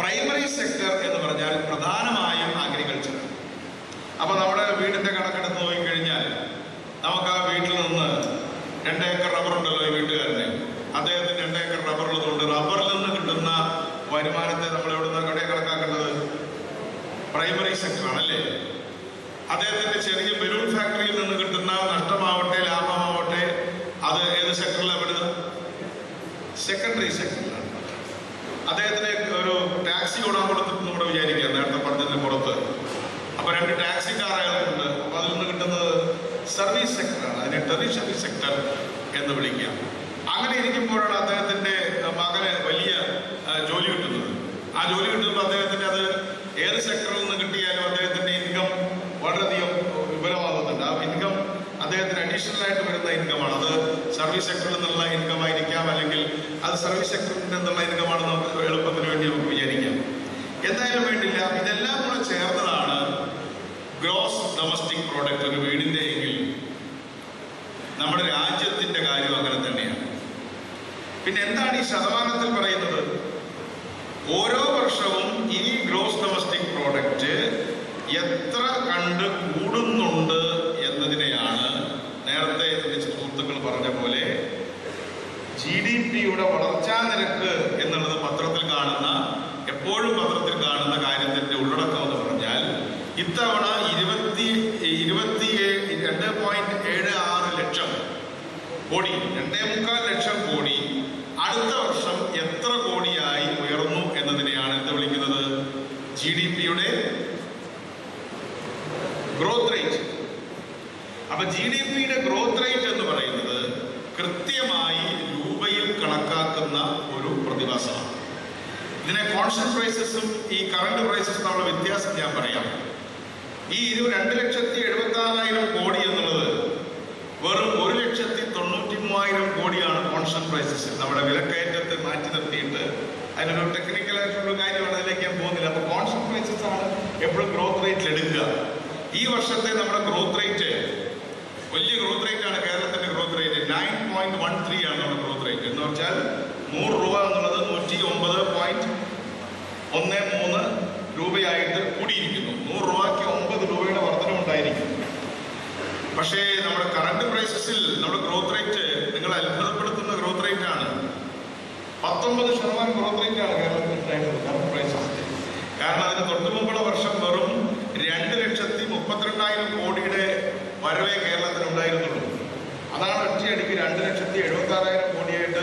പ്രൈമറി സെക്ടർ എന്ന് പറഞ്ഞാൽ പ്രധാനമായും അഗ്രികൾച്ചർ. അപ്പൊ നമ്മുടെ വീടിന്റെ കണക്കെടുത്ത് നോക്കിക്കഴിഞ്ഞാൽ നമുക്ക് ആ വീട്ടിൽ നിന്ന് 2 ഏക്കർ റബ്ബർ ഉണ്ടല്ലോ ഈ വീട്ടുകാരന്. അദ്ദേഹത്തിന് 2 ഏക്കർ റബ്ബർ ഉള്ളതുകൊണ്ട് റബ്ബറിൽ നിന്ന് കിട്ടുന്ന വരുമാനത്തെ നമ്മൾ എവിടെ കണക്കാക്കേണ്ടത്? പ്രൈമറി സെക്ടർ ആണല്ലേ. അദ്ദേഹത്തിന്റെ ചെറിയ ബലൂൺ ഫാക്ടറിയിൽ നിന്ന് കിട്ടുന്ന നഷ്ടമാവട്ടെ ലാഭമാവട്ടെ അത് ഏത് സെക്ടറിലാണ് പെടുക? സെക്കൻഡറി സെക്ടറിലാണ്. അദ്ദേഹത്തിന് ഒരു ടാക്സി ഓടാൻ കൊടുത്തിട്ട് കൂടെ വിചാരിക്കുക, നേരത്തെ പറഞ്ഞതിന് പുറത്ത്. അപ്പൊ 2 ടാക്സിക്കാർ അയാൾക്കുണ്ട്. അപ്പൊ അതിൽ നിന്ന് കിട്ടുന്നത് സർവീസ് സെക്ടറാണ്. അതിനെ ടെറിഷറി സെക്ടർ എന്ന് വിളിക്കുക. അങ്ങനെ ഇരിക്കുമ്പോഴാണ് അദ്ദേഹത്തിന്റെ മകന് വലിയ ജോലി കിട്ടുന്നത്. ആ ജോലി കിട്ടുമ്പോൾ അദ്ദേഹത്തിന് അത് ഏത് സെക്ടറിൽ നിന്ന് കിട്ടിയാലും അദ്ദേഹത്തിന്റെ ഇൻകം വളരെയധികം വിപുലമാകുന്നുണ്ട്. ആ ഇൻകം അദ്ദേഹത്തിന് അഡീഷണൽ ആയിട്ട് വരുന്ന ഇൻകമാണ്. അത് സർവീസ് സെക്ടറിൽ നിന്നുള്ള ഇൻകം ആയിരിക്കാം, അല്ലെങ്കിൽ അത് സർവീസ് സെക്ടറിൽ നിന്നുള്ള ഇൻകമാണെന്ന് നമുക്ക് എളുപ്പത്തിന് വേണ്ടി നമുക്ക് വിചാരിക്കാം. എന്തായാലും വേണ്ടില്ല, ഇതെല്ലാം കൂടെ ചേർന്നതാണ് ഗ്രോസ് ഡൊമസ്റ്റിക് പ്രോഡക്റ്റ് ഒരു വീടിന്റെ എങ്കിൽ നമ്മുടെ രാജ്യത്തിന്റെ കാര്യം അങ്ങനെ തന്നെയാണ്. പിന്നെ എന്താണ് ഈ ശതമാനത്തിൽ പറയുന്നത്? ഓരോ വർഷവും ഈ ഗ്രോസ് ഡൊമസ്റ്റിക് പ്രോഡക്റ്റ് എത്ര കണ്ട് കൂടുന്നുണ്ട് എന്നതിനെയാണ് നേരത്തെ എന്റെ സുഹൃത്തുക്കൾ പറഞ്ഞ പോലെ GDP-യുടെ വളർച്ചാ നിരക്ക് എന്നുള്ളത് പത്രത്തിൽ കാണുന്ന, എപ്പോഴും പത്രത്തിൽ കാണുന്ന കാര്യത്തിന്റെ ഉള്ളടക്കം എന്ന് പറഞ്ഞാൽ ഇത്തവണ 2.76 ലക്ഷം കോടി, 2.25 ലക്ഷം കോടി അടുത്ത വർഷം എത്ര കോടിയായി ഉയർന്നു എന്നതിനെയാണ് എന്ത് വിളിക്കുന്നത്? GDP-യുടെ ഗ്രോത്ത് റേറ്റ്. അപ്പൊ GDP-യുടെ ഗ്രോത്ത് റേറ്റ് എന്ന് പറയുന്നത് കൃത്യമായി രൂപയിൽ കണക്കാക്കുന്ന ഒരു പ്രതിഭാസമാണ്. ഇതിനെ കോൺസ്റ്റന്റ് പ്രൈസസും ഈ കറണ്ട് പ്രൈസസും തമ്മിലുള്ള വ്യത്യാസം ഞാൻ പറയാം. ഈ 2,76,000 കോടി എന്നുള്ളത് വെറും 1,93,000 കോടിയാണ് കോൺസ്റ്റന്റ് പ്രൈസസ്. നമ്മുടെ വിലക്കയറ്റത്തെ മാറ്റി നിർത്തിയിട്ട് അതിനൊരു ടെക്നിക്കലായിട്ടുള്ള കാര്യമാണ്, അതിലേക്ക് ഞാൻ പോകുന്നില്ല. അപ്പൊ കോൺസ്റ്റന്റ് പ്രൈസസ് ആണ് എപ്പോഴും ഗ്രോത്ത് റേറ്റിൽ എടുക്കുക. ഈ വർഷത്തെ നമ്മുടെ ഗ്രോത്ത് റേറ്റ് വലിയ ഗ്രോത്ത് റേറ്റ് ആണ്. കേരളത്തിന്റെ ഗ്രോത്ത് റേറ്റ് 9.13 ആണ് നമ്മുടെ ഗ്രോത്ത് റേറ്റ്. എന്ന് വെച്ചാൽ 100 രൂപ എന്നുള്ളത് 109.13 രൂപയായിട്ട് കൂടിയിരിക്കുന്നു. 100 രൂപയ്ക്ക് 9 രൂപയുടെ വർധനമുണ്ടായിരിക്കുന്നു. പക്ഷേ നമ്മുടെ കറണ്ട് പ്രൈസസിൽ നമ്മുടെ ഗ്രോത്ത് റേറ്റ് നിങ്ങൾ അത്ഭുതപ്പെടുത്തുന്ന ഗ്രോത്ത് റേറ്റ് ആണ്. 19% ഗ്രോത്ത് റേറ്റ് ആണ് കേരളത്തിൽ ഉണ്ടായിരുന്നത് കറണ്ട് പ്രൈസസ്. കാരണം അതിന് തൊട്ടു മുമ്പുള്ള വർഷം വെറും 2,32,000 കോടിയുടെ വരവേ കേരളത്തിൽ ഉണ്ടായിരുന്നുള്ളൂ. അതാണ് ഒറ്റയടിക്ക് 2,76,000 കോടിയായിട്ട്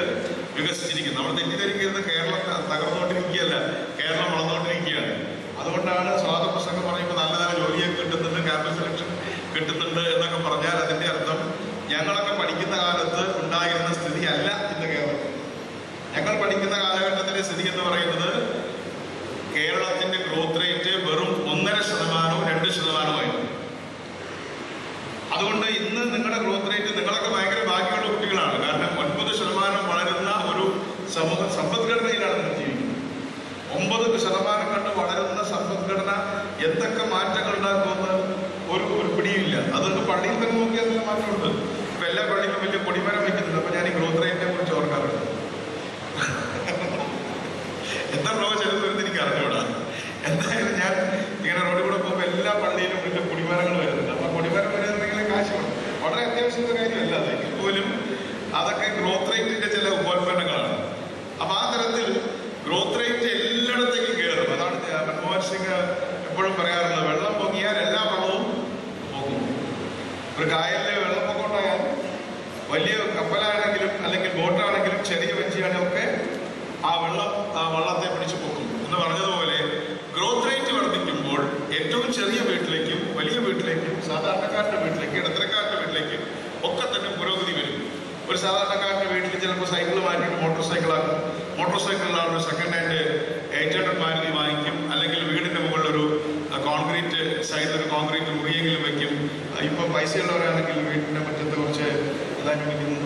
വികസിച്ചിരിക്കുന്നത്. നമ്മൾ തെറ്റിദ്ധരിക്കുന്നത് കേരളം തകർന്നുകൊണ്ടിരിക്കുകയല്ല, കേരളം വളർന്നുകൊണ്ടിരിക്കുകയാണ്. അതുകൊണ്ടാണ് സ്വാഗത പ്രസംഗം പറയുമ്പോൾ നല്ല നല്ല ജോലിയൊക്കെ കിട്ടുന്നുണ്ട്, ക്യാമ്പസ് സെലക്ഷൻ കിട്ടുന്നുണ്ട് എന്നൊക്കെ പറഞ്ഞാൽ അതിന്റെ അർത്ഥം ഞങ്ങളൊക്കെ പഠിക്കുന്ന കാലത്ത് ഉണ്ടായിരുന്ന സ്ഥിതി അല്ല ഇന്ന് കേരളത്തിൽ. ഞങ്ങൾ പഠിക്കുന്ന കാലഘട്ടത്തിലെ സ്ഥിതി എന്ന് പറയുന്നത് കേരളത്തിന്റെ ഗ്രോത്ത് റേറ്റ് വെറും 1.5%, 2%. അതുകൊണ്ട് ഇന്ന് നിങ്ങളുടെ ഗ്രോത്ത് റേറ്റ്, നിങ്ങളൊക്കെ ഭയങ്കര ഭാഗ്യമുള്ള കുട്ടികളാണ്. കാരണം 9% വളരുന്ന ഒരു സമ്പദ്ഘടനയിലാണ് നിങ്ങൾ ജീവിക്കുന്നത്. 9% കണ്ട് വളരുന്ന സമ്പദ്ഘടന എന്തൊക്കെ മാറ്റങ്ങൾ ഉണ്ടാക്കുമെന്ന് ഒരു പിടിയില്ല. അതൊന്ന് പള്ളിയിൽ തന്നെ നോക്കിയാൽ നല്ല മാറ്റമുണ്ട്. ഇപ്പൊ എല്ലാ പള്ളിയിലും വലിയ കൊടിമരം വയ്ക്കുന്നുണ്ട്. അപ്പൊ ഞാൻ ഈ ഗ്രോത്ത് റേറ്റിനെ കുറിച്ച് ഓർക്കാറുണ്ട്. എത്ര രൂപ ചെലുത്തുന്നത് എനിക്ക് അറിഞ്ഞൂടാ. എന്തായാലും ഞാൻ ഇങ്ങനെ റോഡിൽ കൂടെ പോകുമ്പോൾ എല്ലാ പള്ളിയിലും വലിയ കൊടിമരങ്ങൾ വരുന്നുണ്ട്. അപ്പൊ കൊടിമരം വരുന്നുണ്ടെങ്കിൽ കാശ് വേണം. വളരെ അത്യാവശ്യമുള്ള കാര്യമല്ല അതെങ്കിൽ പോലും അതൊക്കെ ഗ്രോത്ത് റേറ്റിന്റെ ചില ഉപോൽപ്പന്നങ്ങളാണ്. ഒരു കായലിലെ വെള്ളപ്പൊക്കമുണ്ടായാൽ വലിയ കപ്പലാണെങ്കിലും അല്ലെങ്കിൽ ബോട്ടാണെങ്കിലും ചെറിയ വഞ്ചിയാണെങ്കിലും ഒക്കെ ആ വള്ളത്തെ പിടിച്ചു പോകും എന്ന് പറഞ്ഞതുപോലെ ഗ്രോത്ത് റേറ്റ് വർദ്ധിക്കുമ്പോൾ ഏറ്റവും ചെറിയ വീട്ടിലേക്കും വലിയ വീട്ടിലേക്കും സാധാരണക്കാരുടെ വീട്ടിലേക്കും ഇടത്തരക്കാരുടെ വീട്ടിലേക്കും ഒക്കെ തന്നെ പുരോഗതി വരും. ഒരു സാധാരണക്കാരുടെ വീട്ടിൽ ചിലപ്പോൾ സൈക്കിൾ മാറ്റിയിട്ട് മോട്ടോർ സൈക്കിളിലാണ് ഒരു സെക്കൻഡ് ഹാൻഡ് 800 മാരുതി വാങ്ങിക്കും. അല്ലെങ്കിൽ വീടിന്റെ മുകളിൽ ഒരു കോൺക്രീറ്റ് സൈഡിലൊരു കോൺക്രീറ്റ് മുറിയെങ്കിലും വെക്കും. ഇപ്പം പൈസയുള്ളവരാണെങ്കിൽ വീടിന്റെ മുറ്റത്ത് കുറച്ച് ഇതാക്കി വയ്ക്കുന്നത്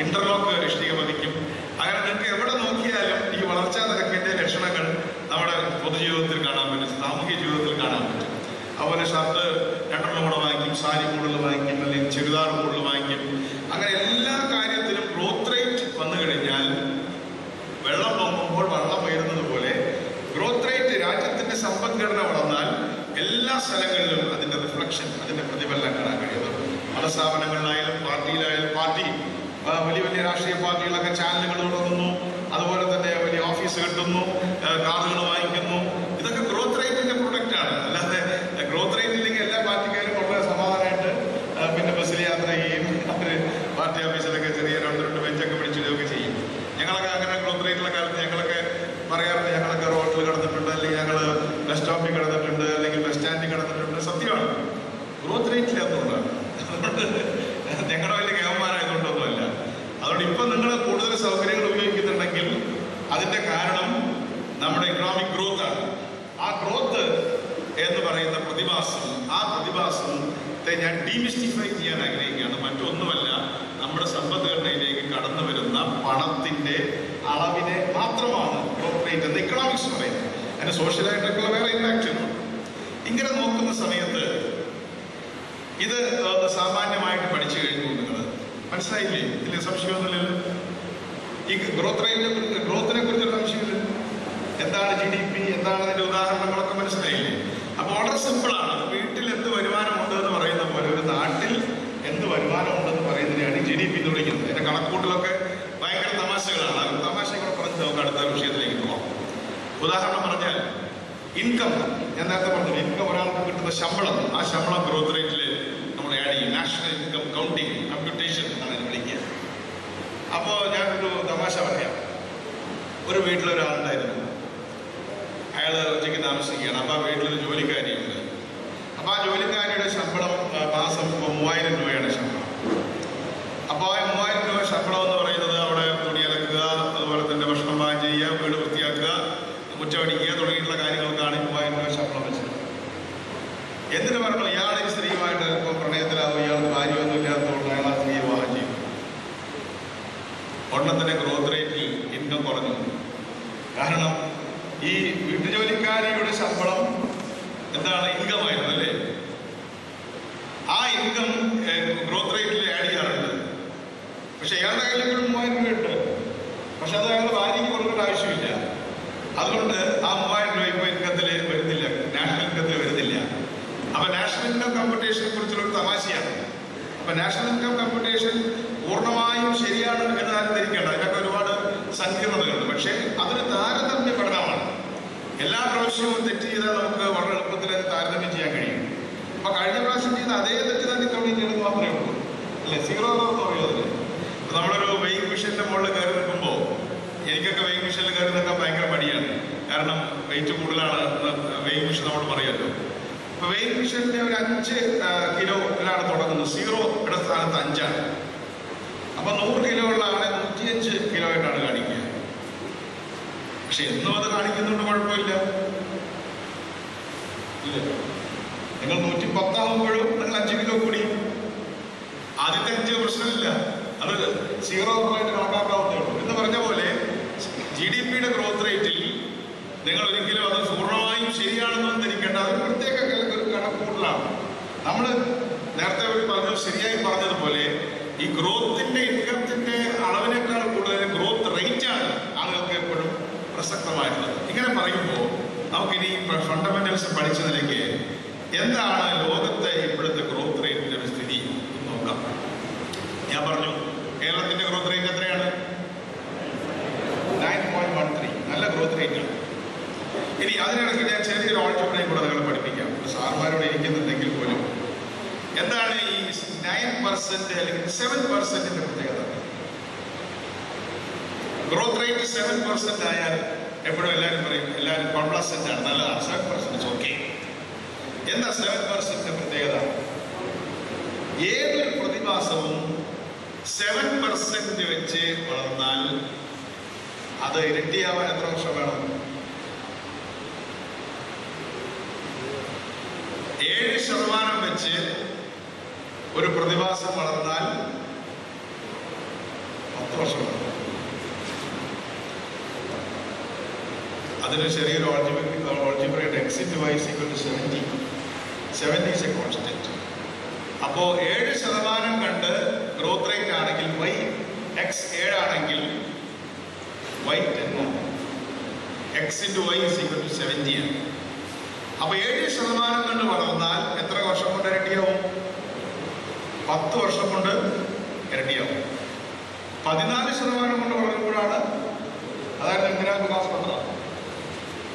ഇന്റർലോക്ക് ഇഷ്ടിക പതിക്കും. അങ്ങനെ നിങ്ങൾക്ക് എവിടെ നോക്കിയാലും ഈ വളർച്ചാ നിരക്കിന്റെ ലക്ഷണങ്ങൾ നമ്മുടെ പൊതുജീവിതത്തിൽ കാണാൻ പറ്റും, സാമൂഹിക ജീവിതത്തിൽ കാണാൻ പറ്റും. അതുപോലെ ഷർട്ട് 2 കൂടെ വാങ്ങിക്കും, സാരി കൂടുതൽ വാങ്ങിക്കും, അല്ലെങ്കിൽ ചുരിദാർ കൂടുതൽ വാങ്ങിക്കും. അങ്ങനെ എല്ലാ കാര്യത്തിലും ഗ്രോത്ത് റേറ്റ് വന്നു കഴിഞ്ഞാൽ വെള്ളം പൊങ്ങുമ്പോൾ വെള്ളം ഉയരുന്നത് പോലെ ഗ്രോത്ത് റേറ്റ് രാജ്യത്തിന്റെ സമ്പദ്ഘടന വളർന്നാൽ എല്ലാ സ്ഥലങ്ങളിലും അതിന്റെ റിഫ്ലക്ഷൻ, അതിന്റെ പ്രതിഫലനം കാണാൻ കഴിയുന്നത്. മതസ്ഥാപനങ്ങളിലായാലും പാർട്ടിയിലായാലും വലിയ വലിയ രാഷ്ട്രീയ പാർട്ടികളൊക്കെ ചാനലുകൾ തുടങ്ങുന്നു, അതുപോലെ തന്നെ വലിയ ഓഫീസ് കിട്ടുന്നു, കാറുകൾ വാങ്ങിക്കുന്നു. ഇതൊക്കെ ഗ്രോത്ത് റേറ്റിന്റെ പ്രൊഡക്റ്റ് ആണ്. അല്ലാതെ ഗ്രോത്ത് റേറ്റ് ഇല്ലെങ്കിൽ എല്ലാ പാർട്ടിക്കാരും വളരെ സമാധാനമായിട്ട് പിന്നെ ബസ്സിൽ യാത്ര ചെയ്യും. അവര് പാർട്ടി ഓഫീസിലൊക്കെ ചെറിയ 2 ബെഞ്ചൊക്കെ പിടിച്ചിടുകയൊക്കെ ചെയ്യും. ഞങ്ങളൊക്കെ അങ്ങനെ ഗ്രോത്ത് റേറ്റുള്ള കാലത്ത് ഞങ്ങളൊക്കെ പറയാറുണ്ട്, ഞങ്ങളൊക്കെ റോഡിൽ കിടന്നിട്ടുണ്ട്, അല്ലെങ്കിൽ ഞങ്ങൾ ബസ് സ്റ്റോപ്പിൽ കിടന്നിട്ടുണ്ട്, അല്ലെങ്കിൽ ബസ് സ്റ്റാൻഡിൽ കിടന്നിട്ടുണ്ട്. സത്യമാണ്, ഗ്രോത്ത് റേറ്റിൽ അതുകൊണ്ടാണ്. അതുകൊണ്ട് ഞങ്ങളുടെ വലിയ കേവന്മാരായതുകൊണ്ടൊന്നുമല്ല. അതുകൊണ്ട് ഇപ്പം നിങ്ങൾ കൂടുതൽ സൗകര്യങ്ങൾ ഉപയോഗിക്കുന്നുണ്ടെങ്കിൽ അതിന്റെ കാരണം നമ്മുടെ ഇക്കണോമിക് ഗ്രോത്ത് ആണ്. ആ ഗ്രോത്ത് എന്ന് പറയുന്ന ആ പ്രതിഭാസത്തെ ഞാൻ ഡീമിസ്റ്റിഫൈ ചെയ്യാൻ ആഗ്രഹിക്കുകയാണ്. മറ്റൊന്നുമല്ല, നമ്മുടെ സമ്പദ്ഘടനയിലേക്ക് കടന്നു വരുന്ന പണത്തിന്റെ അളവിനെ മാത്രമാണ് ഗ്രോത്ത് റേറ്റ് എന്ന് ഇക്കണോമിക്സ് പറയുന്നത്. അതിന് സോഷ്യലായിട്ടൊക്കെ വേറെ ഇമ്പാക്റ്റ് ഉണ്ട്. ഇങ്ങനെ നോക്കുന്ന സമയത്ത് ഇത് സാമാന്യമായിട്ട് പഠിച്ചു കഴിഞ്ഞു. നിങ്ങൾ മനസ്സിലായില്ലേ? ഇതിൽ സംശയമൊന്നുമില്ലല്ലോ. ഈ ഗ്രോത്തിനെ കുറിച്ചൊരു സംശയമില്ല. എന്താണ് GDP, എന്താണ് അതിന്റെ ഉദാഹരണങ്ങളൊക്കെ മനസ്സിലായില്ലേ? അപ്പൊ വളരെ സിമ്പിളാണ്. വീട്ടിൽ എന്ത് വരുമാനം ഉണ്ട് എന്ന് പറയുന്ന പോലെ ഒരു നാട്ടിൽ എന്ത് വരുമാനം ഉണ്ടെന്ന് പറയുന്നതിനാണ് GDP എന്ന് വിളിക്കുന്നത്. അതിന്റെ കണക്കൂട്ടിലൊക്കെ ഭയങ്കര തമാശകളാണ്. ആ തമാശകളെ പറഞ്ഞ് നമുക്ക് അടുത്ത വിഷയത്തിലേക്ക് പോകാം. ഉദാഹരണം പറഞ്ഞാൽ ഇൻകം, ഞാൻ നേരത്തെ പറഞ്ഞു, ഇൻകം ഒരാൾക്ക് കിട്ടുന്ന ശമ്പളം, ആ ശമ്പളം ഗ്രോത്ത് റേറ്റിൽ നമ്മൾ ആഡ് ചെയ്യും. നാഷണൽ ഇൻകം കൗണ്ടിങ് കമ്പ്യൂട്ടേഷൻ എന്നാണ് അതിന് വിളിക്കുക. അപ്പോൾ ഞാനൊരു തമാശ പറയാം. ഒരു വീട്ടിലൊരാളുണ്ടായിരുന്നു, അയാൾ ഒറ്റയ്ക്ക് താമസിക്കുകയാണ്. അപ്പോൾ ആ വീട്ടിലൊരു ജോലിക്കാരിയുണ്ട്. അപ്പോൾ ആ ജോലിക്കാരിയുടെ ശമ്പളം മാസം 3000 രൂപയാണ് ശമ്പളം. അപ്പോൾ ആ 3000 രൂപ ശമ്പളം എന്ന് പറയുന്നത് അവിടെ തുണി അലക്കുക, അതുപോലെ തന്നെ ഭക്ഷണം പാകം ചെയ്യുക, വീട് വൃത്തിയാക്കുക, മുറ്റമടിക്കുക തുടങ്ങിയിട്ടുള്ള കാര്യങ്ങൾക്കാണ് 3000 രൂപ ശമ്പളം വെച്ചത്. എന്തിനു പറഞ്ഞു? ഇയാൾ ഈ സ്ത്രീയുമായിട്ട് ഇപ്പം പ്രണയത്തിലാവും, ഇയാൾക്ക് ഭാര്യമൊന്നും ഇല്ലാത്തതുകൊണ്ട് അയാൾ ആ സ്ത്രീയെ വിവാഹം ചെയ്യും. ഉടനെ തന്നെ ഗ്രോത്ത് റേറ്റിൽ ഇൻകം കുറഞ്ഞു. കാരണം ഈ വീട്ടുജോലിക്കാരിയുടെ ശമ്പളം എന്താണ്? ഇൻകമായിരുന്നു അല്ലേ? ആ ഇൻകം ഗ്രോത്ത് റേറ്റിൽ ആഡ് ചെയ്യാറുണ്ട്. പക്ഷെ അയാളുടെ കയ്യിൽ ഇപ്പോഴും 3000 രൂപ ഉണ്ട്. പക്ഷെ അത് അയാൾ ഭാര്യയ്ക്ക് കൊടുക്കേണ്ട ആവശ്യമില്ല. അതുകൊണ്ട് ആ 3000 രൂപ ഇപ്പോൾ ഇൻകത്തിൽ വരുന്നില്ല, നാഷണൽ ഇൻകത്തിൽ വരുന്നില്ല. അപ്പൊ നാഷണൽ ഇൻകം കമ്പ്യൂട്ടേഷനെ കുറിച്ചുള്ള തമാശയാണ്. അപ്പൊ നാഷണൽ ഇൻകം കമ്പ്യൂട്ടേഷൻ പൂർണ്ണമായും ശരിയാണ് എന്ന് ആരും ധരിക്കേണ്ട. അതിനൊക്കെ ഒരുപാട് സങ്കീർണതകളുണ്ട്. പക്ഷേ അതൊരു താരതമ്യ പഠനമാണ്. എല്ലാ പ്രാവശ്യവും തെറ്റ് ചെയ്താൽ നമുക്ക് വളരെ എളുപ്പത്തിൽ അത് താരതമ്യം ചെയ്യാൻ കഴിയും. അപ്പൊ കഴിഞ്ഞ പ്രാവശ്യം ചെയ്ത അതേ തെറ്റ് തന്നെ ഇത്തവണ ചെയ്യണമെന്ന് മാത്രമേ ഉള്ളൂ, അല്ലെ? 0 എന്ന് പറയുന്നത്. നമ്മളൊരു വെയിങ് മെഷീന്റെ മുകളിൽ കയറി നിൽക്കുമ്പോൾ, എനിക്കൊക്കെ വെയിങ് മെഷീനിൽ കയറി നിൽക്കാൻ ഭയങ്കര മടിയാണ്. കാരണം വെയിറ്റ് കൂടുതലാണ് വെയിങ് മെഷീൻ നമ്മൾ പറയുമല്ലോ. അപ്പൊ വെയിങ് മെഷീനിന്റെ ഒരു 5 കിലോയിലാണ് തുടങ്ങുന്നത്. 0യുടെ സ്ഥാനത്ത് 5ആണ്. അപ്പൊ 100 കിലോ ഉള്ള ആളെ 105 കിലോ ആയിട്ടാണ് കാണിക്കുക. പക്ഷെ എന്നും അത് കാണിക്കുന്നുണ്ട്, കുഴപ്പമില്ല. ഇല്ല, നിങ്ങൾ 110 ആകുമ്പോഴും നിങ്ങൾ 5 കിലോ കൂടി. ആദ്യത്തെ 5 പ്രശ്നമില്ല, അത് 0 ആയിട്ട് കണക്കാക്കാവുന്നേ ഉള്ളൂ. എന്ന് പറഞ്ഞ പോലെ GDPയുടെ ഗ്രോത്ത് റേറ്റിൽ നിങ്ങൾ ഒരിക്കലും അത് പൂർണ്ണമായും ശരിയാണെന്നും ധരിക്കേണ്ട. അത് പ്രത്യേക ഒരു കണക്കൂട്ടലാണ്. നമ്മൾ നേരത്തെ ശരിയായി പറഞ്ഞതുപോലെ ഈ ഗ്രോത്തിന്റെ ഇൻകത്തിന്റെ അളവിനേക്കാൾ കൂടുതൽ ഗ്രോത്ത് റേറ്റ് ആണ് ആളുകൾക്ക് എപ്പോഴും പ്രസക്തമായിട്ടുള്ളത്. ഇങ്ങനെ പറയുമ്പോൾ നമുക്കിനി ഫണ്ടമെന്റൽസ് പഠിച്ച നിലയ്ക്ക് എന്താണ് ലോകത്തെ ഇപ്പോഴത്തെ ഗ്രോത്ത് റേറ്റിന്റെ ഒരു സ്ഥിതി നോക്കാം. ഞാൻ പറഞ്ഞു കേരളത്തിന്റെ ഗ്രോത്ത് റേറ്റ് എത്രയാണ്? 9.13. നല്ല ഗ്രോത്ത് റേറ്റ് ആണ്. ഇനി അതിനിടയ്ക്ക് ഞാൻ ചെറിയൊരു ഓൾജിബ്രയും കൂടെ നിങ്ങളെ പഠിപ്പിക്കാം. സാർമാരോട് ഇരിക്കുന്നുണ്ടെങ്കിൽ പോലും എന്താണ് ഈ 9% അല്ലെങ്കിൽ 7% പ്രത്യേകത. ഗ്രോത്ത് റേറ്റ് 7% ആയാൽ എപ്പോഴും എല്ലാവരും പറയും എല്ലാവരും കോംപ്ലസന്റ് ആണ്, നല്ലതാണ്. 7% ഓക്കെ. എന്താ 7% പ്രത്യേകത? ഏതൊരു പ്രതിഭാസവും 7% വെച്ച് വളർന്നാൽ അത് ഇരട്ടിയാവാൻ എത്ര വർഷം വേണം? 7% വെച്ച് ഒരു പ്രതിഭാസം വളർന്നാൽ 10 വർഷം വേണം. അതിന് ചെറിയൊരു ഓൾജിബ്രയുടെ x into y is equal to 70. 70 is a constant. അപ്പോൾ 7% കണ്ട് ഗ്രോത്ത് റേറ്റ് ആണെങ്കിൽ x 7 ആണെങ്കിൽ y 10 ആണ്. x into y is equal to 70 ആണ്. അപ്പോൾ 7% കണ്ട് വളർന്നാൽ എത്ര വർഷം കൊണ്ട് ഇരട്ടിയാവും? 10 വർഷം കൊണ്ട് ഇരട്ടിയാവും. 14% കൊണ്ട് വളരുമ്പോഴാണ്, അതായത് ഇന്ദിരാ വികാസ് പത്ര,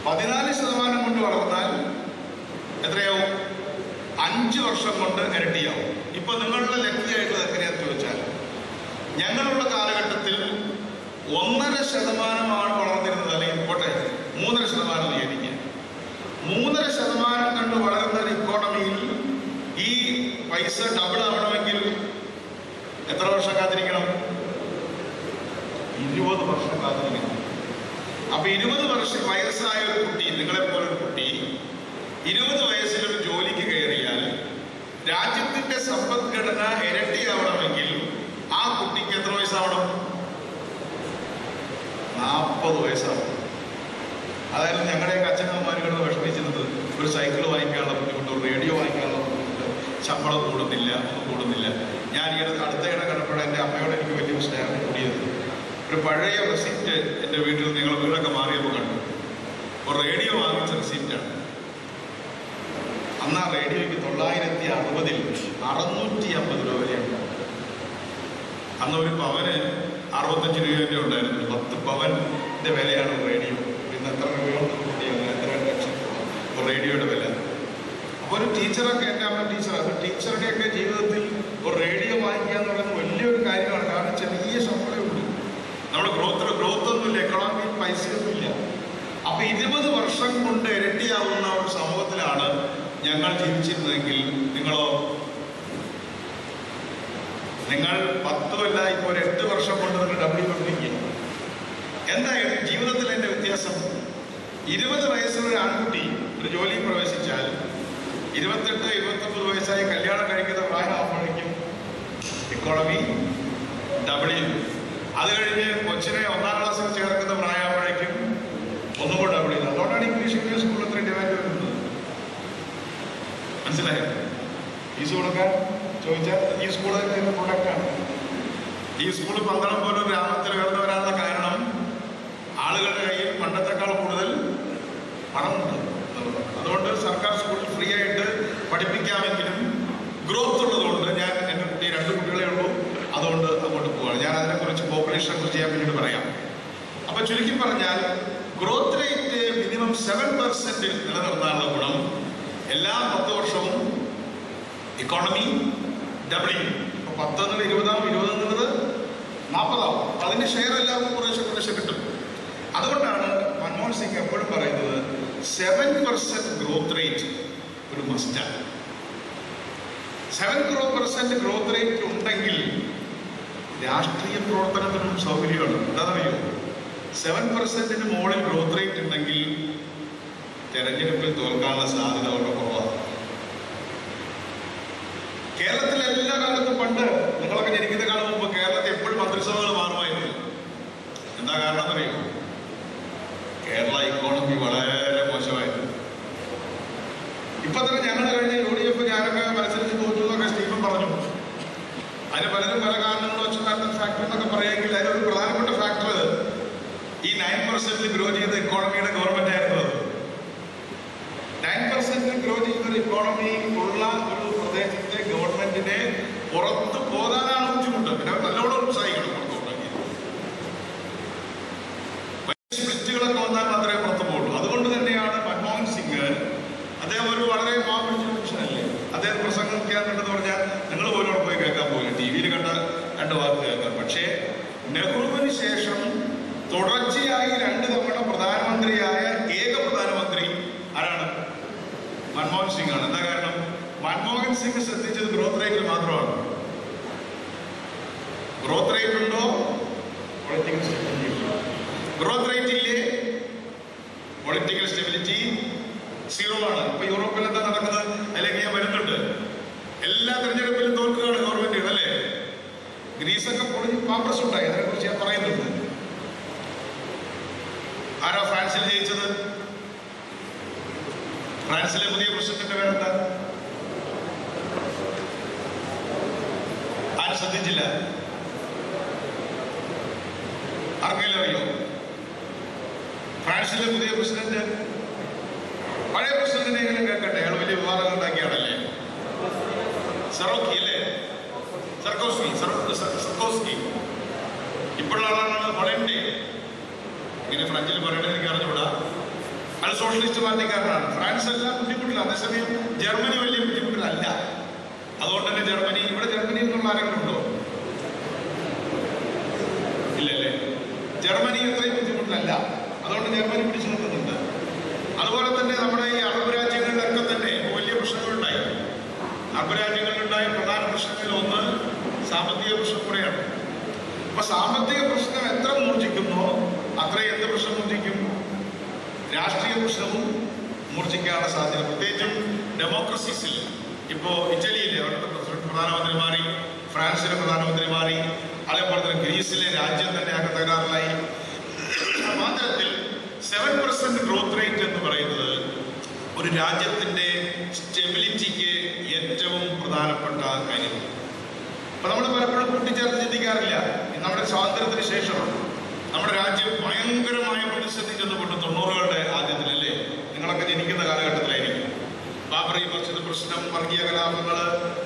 14% കൊണ്ട് വളർന്നാൽ എത്രയാവും? 5 വർഷം കൊണ്ട് ഇരട്ടിയാവും. ഇപ്പൊ നിങ്ങളുടെ ലക്ഷ്യമായിട്ടുള്ളത് എങ്ങനെയാന്ന് ചോദിച്ചാൽ, ഞങ്ങളുള്ള കാലഘട്ടത്തിൽ 1.5% വളർന്നിരുന്നത്, അല്ലെങ്കിൽ പോട്ടെ 3.5% വിചാരിക്കുക. 3.5% കണ്ട് വളരുന്ന ഒരു ഇക്കോണമിയിൽ ഈ പൈസ ഡബിൾ ആവണമെങ്കിൽ എത്ര വർഷം കാത്തിരിക്കണം? 20 വർഷം കാത്തിരിക്കണം. അപ്പൊ 20 വർഷം വയസ്സായ ഒരു കുട്ടി, നിങ്ങളെപ്പോലെ ഒരു കുട്ടി 20 വയസ്സിൽ ഒരു ജോലിക്ക് കയറിയാൽ രാജ്യത്തിന്റെ സമ്പദ്ഘടന ഇരട്ടിയാവണമെങ്കിൽ ആ കുട്ടിക്ക് എത്ര വയസ്സാവണം? 40 വയസ്സാവണം. അതായത് ഞങ്ങളുടെയൊക്കെ അച്ഛനമ്മമാരുകളെ വിഷമിച്ചിരുന്നത് ഒരു സൈക്കിൾ വാങ്ങിക്കാനുള്ള ബുദ്ധിമുട്ട്, ഒരു റേഡിയോ വാങ്ങിക്കാനുള്ള ബുദ്ധിമുട്ട്, ശമ്പളം കൂടുന്നില്ല, ഒന്നും കൂടുന്നില്ല. ഞാൻ ഈ അടുത്തയിടെ കണ്ടപ്പോഴേ എൻ്റെ അമ്മയോട് എനിക്ക് വലിയ സ്നേഹം കൂടിയത്, ഒരു പഴയ റെസിപ്റ്റ് എൻ്റെ വീട്ടിൽ, നിങ്ങൾ വീടൊക്കെ മാറിയപ്പോൾ കണ്ടു, ഒരു റേഡിയോ വാങ്ങിച്ച റെസിപ്റ്റാണ്. അന്ന് ആ റേഡിയോയ്ക്ക് 960 650 രൂപ വരെയുണ്ട്. അന്ന് ഒരു പവന് 65 രൂപ ഉണ്ടായിരുന്നു. 10 പവൻ്റെ വിലയാണ് ഒരു റേഡിയോ. ഇന്ന് എത്ര രൂപയുണ്ട് കുട്ടിയാണ്, എത്ര ലക്ഷം ഒരു റേഡിയോയുടെ വില. അപ്പോൾ ഒരു ടീച്ചറൊക്കെ, എൻ്റെ അമ്മ ടീച്ചറാണ്, അപ്പോൾ ടീച്ചറുടെയൊക്കെ ജീവിതത്തിൽ ഒരു റേഡിയോ വാങ്ങിക്കുക എന്ന് പറയുന്നത് വലിയൊരു കാര്യമാണ്. കാരണം ചെറിയ ശമ്പളമേ ഉള്ളൂ, നമ്മുടെ ഗ്രോത്ത് ഒന്നുമില്ല, എക്കണോമിയിൽ പൈസയൊന്നുമില്ല. അപ്പൊ 20 വർഷം കൊണ്ട് ഇരട്ടിയാവുന്ന ഒരു സമൂഹത്തിലാണ് ഞങ്ങൾ ജീവിച്ചിരുന്നതെങ്കിൽ നിങ്ങൾ 10 അല്ല, ഇപ്പോൾ 8 വർഷം കൊണ്ട് നിങ്ങൾ ഡബിൾ കൊണ്ടിരിക്കുക. എന്താ ജീവിതത്തിൽ എൻ്റെ വ്യത്യാസം? 20 വയസ്സുള്ള ഒരു ആൺകുട്ടി ഒരു ജോലിയിൽ പ്രവേശിച്ചാൽ 28, 29 വയസ്സായി കല്യാണം കഴിക്കുന്ന പ്രായമാകുമ്പോഴേക്കും ഇക്കോണമി ഡബിൾ ചെയ്യും. അത് കഴിഞ്ഞ് കൊച്ചിനെ 1ാം ക്ലാസ്സിൽ ചേർക്കുന്ന പ്രായമാകുമ്പോഴേക്കും ഒന്നും കൂടെ ഡബിൾ ചെയ്തു. അതുകൊണ്ടാണ് ഇംഗ്ലീഷ് മീഡിയം സ്കൂളിൽ അത്രയും ഡിമാൻഡ് വരുന്നത്. മനസ്സിലായോ? ഫീസ് കൊടുക്കാൻ ചോദിച്ചാൽ ഈ സ്കൂളിൽ പ്രൊഡക്റ്റാണ്. ഈ സ്കൂൾ പന്തളം പോലെ ഗ്രാമത്തിൽ ഉയർന്നു വരാനുള്ള കാരണം ആളുകളുടെ കയ്യിൽ പണ്ടത്തെക്കാൾ കൂടുതൽ പണമുണ്ട്. അതുകൊണ്ട് സർക്കാർ സ്കൂളിൽ ഫ്രീ ആയിട്ട് പഠിപ്പിക്കാമെങ്കിലും ഗ്രോത്ത് ഉള്ളതുകൊണ്ട് ഞാൻ എൻ്റെ കുട്ടി 2 കുട്ടികളെ ഉള്ളൂ, അതുകൊണ്ട് അങ്ങോട്ട് പോവുകയാണ്. ഞാൻ അതിനെക്കുറിച്ച് പോപ്പുലേഷനെ കുറിച്ച് ഞാൻ പിന്നീട് പറയാം. അപ്പൊ ചുരുക്കി പറഞ്ഞാൽ ഗ്രോത്ത് റേറ്റ് മിനിമം 7% നിലനിർത്താനുള്ള ഗുണം എല്ലാ 10 വർഷവും ഇക്കോണമി ഡബിൾ ചെയ്യും. അപ്പൊ 10 എന്നുള്ളത് 20 ആവും, 20 എന്നുള്ളത് 40 ആവും. അതിന്റെ ഷെയർ എല്ലാവർക്കും കുറേശ്ശെ കിട്ടും. അതുകൊണ്ടാണ് മൻമോഹൻ സിംഗ് എപ്പോഴും പറയുന്നത് 7% ഗ്രോത്ത് റേറ്റ് ഒരു മസ്റ്റാണ്. 7% ഗ്രോത്ത് റേറ്റ് ഉണ്ടെങ്കിൽ രാഷ്ട്രീയ പ്രവർത്തനത്തിനും സൗകര്യമാണ്. എന്താണെന്നറിയോ? 7% മുകളിൽ ഗ്രോത്ത് റേറ്റ് ഉണ്ടെങ്കിൽ തെരഞ്ഞെടുപ്പിൽ തോൽക്കാനുള്ള സാധ്യത വളരെ കുറവാണ്. കേരളത്തിൽ എല്ലാ കാലത്തും പണ്ട് നിങ്ങളൊക്കെ ജനിക്കുന്ന കാലം മുമ്പ് കേരളത്തിൽ എപ്പോഴും മന്ത്രിസഭകൾ മാറുമായിരുന്നു. എന്താ കാരണം എന്നറിയോ? കേരള ഇക്കോണമി വളരെ മോശമായിരുന്നു. ഇപ്പൊ തന്നെ ഞങ്ങൾ കഴിഞ്ഞ UDF ഞാനൊക്കെ മത്സരിച്ച് തോറ്റു എന്നൊക്കെ സ്റ്റീഫൻ പറഞ്ഞു. അതിന് പലരും പല കാരണങ്ങൾ വെച്ചിട്ടാണ് ഫാക്ടർ എന്നൊക്കെ പറയുമെങ്കിൽ അതിനൊരു പ്രധാനപ്പെട്ട ഫാക്ടർ ഈ 9% ഗ്രോ ചെയ്ത ഇക്കോണമിയുടെ ഗവൺമെന്റ് ആയിരുന്നു. 9% ഗ്രോ ചെയ്യുന്ന ഒരു ഇക്കോണമി ഉള്ള ഒരു പ്രദേശത്തെ ഗവൺമെന്റിനെ പുറത്ത് പോകാനാണ് ബുദ്ധിമുട്ട്. പിന്നെ നല്ലോണം ഉത്സാഹിക്കണം പുറത്തുണ്ടെങ്കിൽ. സ്പ്ലിറ്റുകളൊക്കെ വന്നാൽ മാത്രമേ പുറത്തു പോകുള്ളൂ. അതുകൊണ്ട് തന്നെയാണ് മൻമോഹൻ സിംഗ്, അദ്ദേഹം ഒരു വളരെ മാപിടിച്ച മനുഷ്യനല്ലേ, അദ്ദേഹം പ്രസംഗിക്കാറുണ്ടെന്ന് പറഞ്ഞാൽ നിങ്ങൾ പോലും വാക്ക് കേൾക്കാം. പക്ഷേ നെഹ്റുവിന് ശേഷം തുടർച്ചയായി 2 തവണ പ്രധാനമന്ത്രിയായ ഏക പ്രധാനമന്ത്രി ആരാണ്? മൻമോഹൻ സിംഗ് ആണ്. എന്താ കാരണം? മൻമോഹൻ സിംഗ് ശ്രദ്ധിച്ചത് ഗ്രോത്ത് റേറ്റിൽ മാത്രമാണ്. ഗ്രോത്ത് റേറ്റ് ഉണ്ടോ, പൊളിറ്റിക്കൽ സ്റ്റെബിലിറ്റി ഉണ്ടോ? ഗ്രോത്ത് റേറ്റ് ഇല്ലേ, പൊളിറ്റിക്കൽ സ്റ്റെബിലിറ്റി 0 ആണ്. ഇപ്പൊ യൂറോപ്പിൽ എന്താ നടക്കുന്നത്? അല്ലെങ്കിൽ ഞാൻ വരുന്നുണ്ട്, എല്ലാ തെരഞ്ഞെടുപ്പിലും തോൽക്കുകയാണ് ഗവൺമെന്റ്, അല്ലേ? ഗ്രീസൊക്കെ പൊളിഞ്ഞ് പാമ്പസ് ഉണ്ടായി, അതിനെ കുറിച്ച് ഞാൻ പറയുന്നുണ്ട്. ആരാ ഫ്രാൻസിൽ ജയിച്ചത്? ഫ്രാൻസിലെ പുതിയ പ്രസിഡന്റിന്റെ പേരെന്താ? ആരും ശ്രദ്ധിച്ചില്ല? ആർക്കെങ്കിലും അറിയോ? ഫ്രാൻസിലെ പുതിയ പ്രസിഡന്റ്, പഴയ പ്രസിഡന്റിനെ എങ്ങനെ കേൾക്കട്ടെ, അയാൾ വലിയ വിവാദങ്ങൾ ഉണ്ടാക്കിയാണല്ലേ. സെറോക്കി അല്ലേ? സർക്കോസ്കി. ഇപ്പോഴുള്ള ആളാണ് ഹൊളൻഡ്. ഇങ്ങനെ ഫ്രഞ്ചിൽ പറയണത് എനിക്ക് അറിഞ്ഞുകൂടാ. അയാൾ സോഷ്യലിസ്റ്റ് പാർട്ടിക്കാരനാണ്. ഫ്രാൻസ് എല്ലാം ബുദ്ധിമുട്ടില്ല, അതേസമയം ജർമ്മനി വലിയ ബുദ്ധിമുട്ടിലല്ല. അതുകൊണ്ട് തന്നെ ജർമ്മനി, ഇവിടെ ജർമ്മനിയിൽ നിന്നുള്ള ആരെങ്കിലും ഉണ്ടോ? ഇല്ലല്ലേ. ജർമ്മനി അത്രയും ബുദ്ധിമുട്ടിലല്ല, അതുകൊണ്ട് ജർമ്മനി പിടിച്ചു നിൽക്കുന്നുണ്ട്. അതുപോലെ തന്നെ നമ്മുടെ ഈ അറബ് രാജ്യങ്ങളിലൊക്കെ തന്നെ വലിയ പ്രശ്നങ്ങളുണ്ടായി. അറബ് രാജ്യങ്ങളിലുണ്ടായ പ്രധാന പ്രശ്നങ്ങളിൽ ഒന്ന് സാമ്പത്തിക പ്രശ്നം കൂടെയാണ്. അപ്പൊ സാമ്പത്തിക പ്രശ്നം എത്ര മൂർച്ഛിക്കുന്നോ അത്രയും എന്ത് പ്രശ്നം മൂർച്ഛിക്കും? രാഷ്ട്രീയ പ്രശ്നവും മൂർച്ഛിക്കാനുള്ള സാധ്യത. പ്രത്യേകിച്ചും ഡെമോക്രസീസിൽ. ഇപ്പോ ഇറ്റലിയിലെ അവിടുത്തെ പ്രധാനമന്ത്രി മാറി, ഫ്രാൻസിലെ പ്രധാനമന്ത്രി മാറി, അതേപോലെ തന്നെ ഗ്രീസിലെ രാജ്യം തന്നെ ആകെ തകരാറിലായി. സമാന്തരത്തിൽ 7% ഗ്രോത്ത് റേറ്റ് എന്ന് പറയുന്നത് ഒരു രാജ്യത്തിന്റെ സ്റ്റെബിലിറ്റിക്ക് ഏറ്റവും പ്രധാനപ്പെട്ട കാര്യമാണ്. അപ്പൊ നമ്മൾ പലപ്പോഴും കൂട്ടിച്ചേർത്ത് ചിന്തിക്കാറില്ല. നമ്മുടെ സ്വാതന്ത്ര്യത്തിന് ശേഷം നമ്മുടെ രാജ്യം ഭയങ്കരമായ പ്രതിസന്ധി ചെന്നുകൊണ്ട് 90കളുടെ ആദ്യത്തിലല്ലേ, നിങ്ങളൊക്കെ ജനിക്കുന്ന കാലഘട്ടത്തിലായിരിക്കും. ബാബറി മസ്ജിദ് പ്രശ്നം, വർഗീയ കലാപങ്ങള്,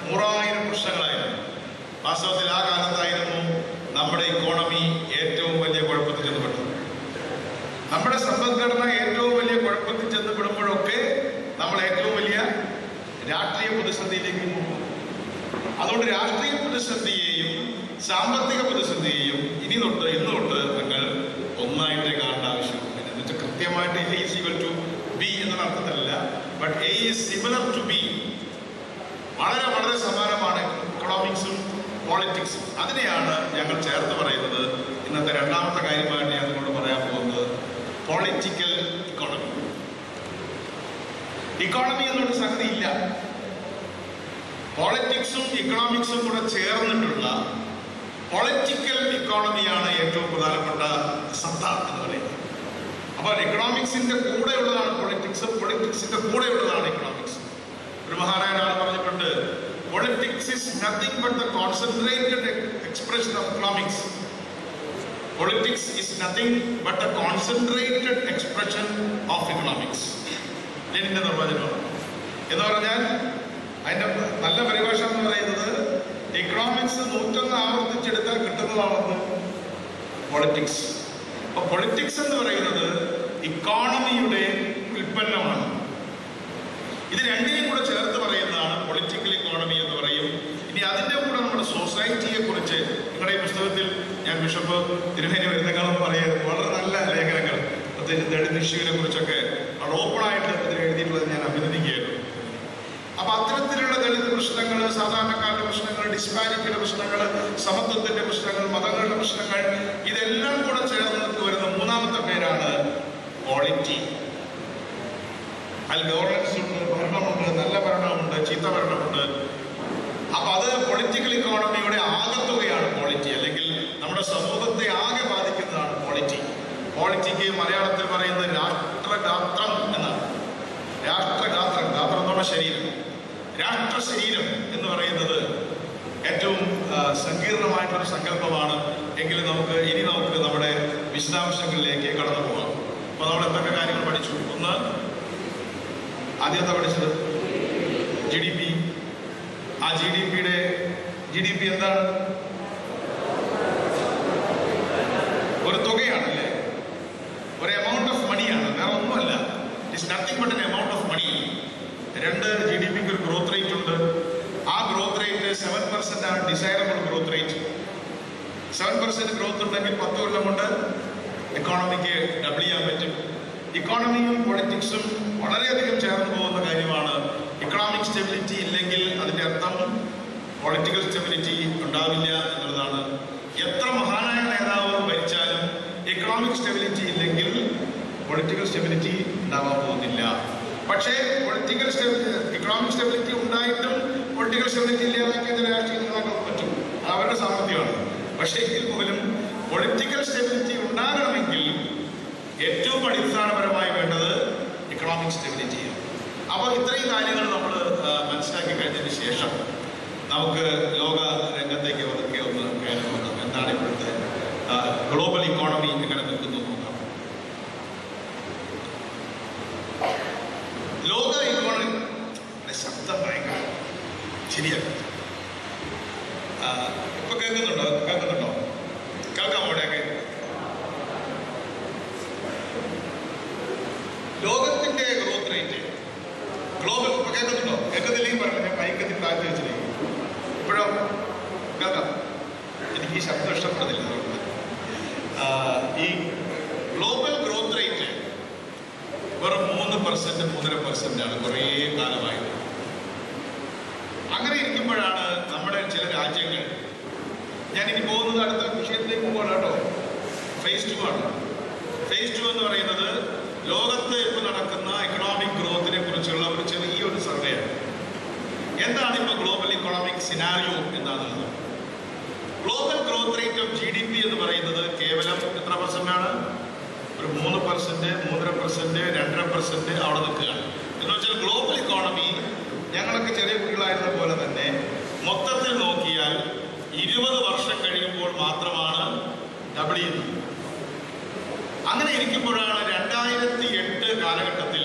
100,000 പ്രശ്നങ്ങളായിരുന്നു. വാസ്തവത്തിൽ ആ കാലത്തായിരുന്നു നമ്മുടെ ഇക്കോണമി ഏറ്റവും വലിയ കുഴപ്പത്തിൽ ചെന്നപ്പെട്ടത്. നമ്മുടെ സമ്പദ്ഘടന ഏറ്റവും വലിയ കുഴപ്പത്തിൽ ചെന്നപ്പെടുമ്പോഴൊക്കെ നമ്മൾ ഏറ്റവും വലിയ രാഷ്ട്രീയ പ്രതിസന്ധിയിലേക്ക് പോകും. അതുകൊണ്ട് രാഷ്ട്രീയ പ്രതിസന്ധിയെയും സാമ്പത്തിക പ്രതിസന്ധിയെയും ഇന്ന് തൊട്ട് നിങ്ങൾ ഒന്നായിട്ട് കാണേണ്ട ആവശ്യമുണ്ട്. എന്ന് വെച്ചാൽ കൃത്യമായിട്ട് A is equal to B എന്നുള്ള അർത്ഥത്തിലല്ല, but A is similar to B. വളരെ വളരെ സമാനമാണ് ഇക്കണോമിക്സും പോളിറ്റിക്സും. അതിനെയാണ് ഞങ്ങൾ ചേർത്ത് പറയുന്നത്. ഇന്നത്തെ രണ്ടാമത്തെ കാര്യമായിട്ട് ഞാൻ നിങ്ങളോട് പറയാൻ പോകുന്നത് പൊളിറ്റിക്കൽ ഇക്കോണമി. ഇക്കോണമി എന്നൊരു സംഗതി ഇല്ല. പോളിറ്റിക്സും ഇക്കണോമിക്സും കൂടെ ചേർന്നിട്ടുള്ള പൊളിറ്റിക്കൽ ഇക്കോണമിയാണ് ഏറ്റവും പ്രധാനപ്പെട്ട സത്ത എന്ന് പറയുന്നത്. അപ്പോൾ എക്കണോമിക്സിന്റെ കൂടെയുള്ളതാണ് പൊളിറ്റിക്സ്, പൊളിറ്റിക്സിന്റെ കൂടെയുള്ളതാണ് ഇക്കണോമിക്സ്. ഒരു മഹാനായ ആൾ പറഞ്ഞിട്ടുണ്ട്, politics is nothing but the concentrated expression of economics. Politics is nothing but the concentrated expression of economics. ലെനിന്റെ നിർവചനമാണ്. എന്ന് പറഞ്ഞാൽ അതിന്റെ നല്ല പരിഭാഷ എന്ന് പറയുന്നത് എക്കണോമിക്സ് 101 ആവർത്തിച്ചെടുത്താൽ കിട്ടുന്നതാണെന്ന് പൊളിറ്റിക്സ്. അപ്പൊ പൊളിറ്റിക്സ് എന്ന് പറയുന്നത് ഇക്കോണമിയുടെ ഉൽപ്പന്നമാണ്. ഇത് രണ്ടിനെയും കൂടെ ചേർത്ത് പറയുന്നതാണ് പൊളിറ്റിക്കൽ ഇക്കോണമി എന്ന് പറയും. ഇനി അതിന്റെ കൂടെ നമ്മുടെ സൊസൈറ്റിയെ കുറിച്ച് നിങ്ങളുടെ ഈ പുസ്തകത്തിൽ ഞാൻ ബിഷപ്പ് തിരുമേനി വരുന്നേക്കാളും പറയുന്നത് വളരെ നല്ല ലേഖനങ്ങൾ, പ്രത്യേകിച്ച് ദളിത് ഇഷ്യൂവിനെ കുറിച്ചൊക്കെ വളരെ ഓപ്പണായിട്ട് ഇതിൽ എഴുതിയിട്ടുള്ളത് ഞാൻ അഭിനന്ദിക്കുകയായിരുന്നു. അപ്പൊ അത്തരത്തിലുള്ള ദളിത് പ്രശ്നങ്ങൾ, സാധാരണക്കാരുടെ പ്രശ്നങ്ങൾ, ഡിസ്പാരിറ്റിയുടെ പ്രശ്നങ്ങൾ, സമത്വത്തിന്റെ പ്രശ്നങ്ങൾ, മതങ്ങളുടെ പ്രശ്നങ്ങൾ, ഇതെല്ലാം കൂടെ ചേർന്ന് വരുന്ന മൂന്നാമത്തെ പേരാണ് ക്വാളിറ്റി. അതിൽ ഗവർണൻസ് ഉണ്ട്, ഭരണമുണ്ട്, നല്ല ഭരണമുണ്ട്, ചീത്ത ഭരണമുണ്ട്. അപ്പൊ അത് പൊളിറ്റിക്കൽ ഇക്കോണമിയുടെ ആകത്തുകയാണ് ക്വാളിറ്റി. അല്ലെങ്കിൽ നമ്മുടെ സമൂഹത്തെ ആകെ ബാധിക്കുന്നതാണ് ക്വാളിറ്റി. ക്വാളിറ്റിക്ക് മലയാളത്തിൽ പറയുന്നത് രാഷ്ട്രഗാത്രം എന്നാണ്. രാഷ്ട്രഗാത്രം, ഗാത്രം എന്ന് പറഞ്ഞ ശരീരം. രാഷ്ട്ര ശരീരം എന്ന് പറയുന്നത് ഏറ്റവും സങ്കീർണമായിട്ടൊരു സങ്കല്പമാണ്. എങ്കിലും ഇനി നമുക്ക് നമ്മുടെ വിശദാംശങ്ങളിലേക്ക് കടന്നു പോകാം. അപ്പൊ നമ്മൾ എന്തൊക്കെ കാര്യങ്ങൾ പഠിച്ചു? ഒന്ന്, ആദ്യത്തെ പഠിച്ചത് GDP. ആ GDP എന്താണ്? ഒരു തുകയാണല്ലേ, ഒരു എമൗണ്ട് ഓഫ് മണിയാണ്, വേറെ ഒന്നുമല്ല. It's nothing but an amount of money. 2, GDPക്ക് ഒരു ഗ്രോത്ത് റേറ്റ് ഉണ്ട്. ആ ഗ്രോത്ത് റേറ്റ് 7% ആണ് ഡിസൈറബിൾ ഗ്രോത്ത് റേറ്റ്. 7% ഗ്രോത്ത് ഉണ്ടെങ്കിൽ 10 കൊല്ലം കൊണ്ട് എക്കോണമിക്ക് ഡബിൾ ചെയ്യാൻ പറ്റും. ഇക്കോണമിയും പൊളിറ്റിക്സും വളരെയധികം ചേർന്ന് പോകുന്ന കാര്യമാണ്. ഇക്കണോമിക് സ്റ്റെബിലിറ്റി ഇല്ലെങ്കിൽ അതിൻ്റെ അർത്ഥം പൊളിറ്റിക്കൽ സ്റ്റെബിലിറ്റി ഉണ്ടാവില്ല എന്നുള്ളതാണ്. എത്ര മഹാനായ നേതാവ് ഭരിച്ചാലും ഇക്കണോമിക് സ്റ്റെബിലിറ്റി ഇല്ലെങ്കിൽ പൊളിറ്റിക്കൽ സ്റ്റെബിലിറ്റി ഉണ്ടാവാൻ പോകുന്നില്ല. പക്ഷേ ഇക്കണോമിക് സ്റ്റെബിലിറ്റി ഉണ്ടായിട്ടും പൊളിറ്റിക്കൽ സ്റ്റെബിലിറ്റി ഇല്ലാതാക്കിയത് രാഷ്ട്രീയ നേതാക്കൾക്ക് പറ്റും. അത് അവരുടെ സാമർഥ്യമാണ്. പക്ഷേ എങ്കിൽ പോലും പൊളിറ്റിക്കൽ സ്റ്റെബിലിറ്റി ഉണ്ടാകണമെങ്കിൽ ഏറ്റവും അടിസ്ഥാനപരമായി വേണ്ടത് ഇക്കണോമിക് സ്റ്റെബിലിറ്റിയാണ്. അപ്പോൾ ഇത്രയും കാര്യങ്ങൾ നമ്മൾ മനസ്സിലാക്കി കഴിഞ്ഞതിന് ശേഷം നമുക്ക് ലോക രംഗത്തേക്ക് ഒതുക്കെ ഒന്ന് കയറി നോക്കാം. എന്താണ് ഇപ്പോഴത്തെ ഗ്ലോബൽ ഇക്കോണമി എങ്ങനെ നിൽക്കുന്നു നോക്കാം. ലോക ഇക്കോണമി ശബ്ദം ഭയങ്കര ശരിയാണ്. ഇപ്പൊ കേൾക്കുന്നുണ്ടോ? കേൾക്കാം അവിടെയൊക്കെ. ലോകത്തിന്റെ ഗ്രോത്ത് റേറ്റ് ഗ്ലോബൽ ഇപ്പൊ കേൾക്കുന്നുണ്ടോ? കേൾക്കുന്നില്ലെങ്കിൽ പറഞ്ഞു. ഞാൻ മൈക്കത്തിൽ താഴ്ത്തി വെച്ചില്ലേ. ഇപ്പോഴോ കേൾക്കാം. എനിക്ക് ഈ ശബ്ദം ഇഷ്ടപ്പെടുന്നില്ല. ഈ ഗ്ലോബൽ ഗ്രോത്ത് റേറ്റ് വെറും 3%, 3.5% കുറേ കാലമായിട്ട്. അങ്ങനെ ഇരിക്കുമ്പോഴാണ് നമ്മുടെ ചില രാജ്യങ്ങൾ, ഞാനിനി പോകുന്നത് അടുത്ത വിഷയത്തിലേക്ക് പോകണം കേട്ടോ, ഫേസ് 2 ആണ്. ഫേസ് 2 എന്ന് പറയുന്നത് ലോകത്ത് ഇപ്പോൾ നടക്കുന്ന എക്കണോമിക് ഗ്രോത്തിനെ കുറിച്ചുള്ള ഒരു ചെറിയൊരു സർവേയാണ്. എന്താണ് ഇപ്പോൾ ഗ്ലോബൽ ഇക്കണോമിക് സിനാരിയോ എന്നാണുള്ളത്? Global growth rate of GDP എന്ന് പറയുന്നത് കേവലം എത്ര പെർസെന്റാണ്? ഒരു 3%, 3.5%, 2.5% അവിടെ നിൽക്കുകയാണ്. എന്ന് വെച്ചാൽ ഗ്ലോബൽ ഇക്കോണമി ഞങ്ങളൊക്കെ ചെറിയ കുട്ടികളായിരുന്ന പോലെ തന്നെ മൊത്തത്തിൽ നോക്കിയാൽ 20 വർഷം കഴിയുമ്പോൾ മാത്രമാണ് ഡബിൾ ചെയ്യുന്നത്. അങ്ങനെ ഇരിക്കുമ്പോഴാണ് 2008 കാലഘട്ടത്തിൽ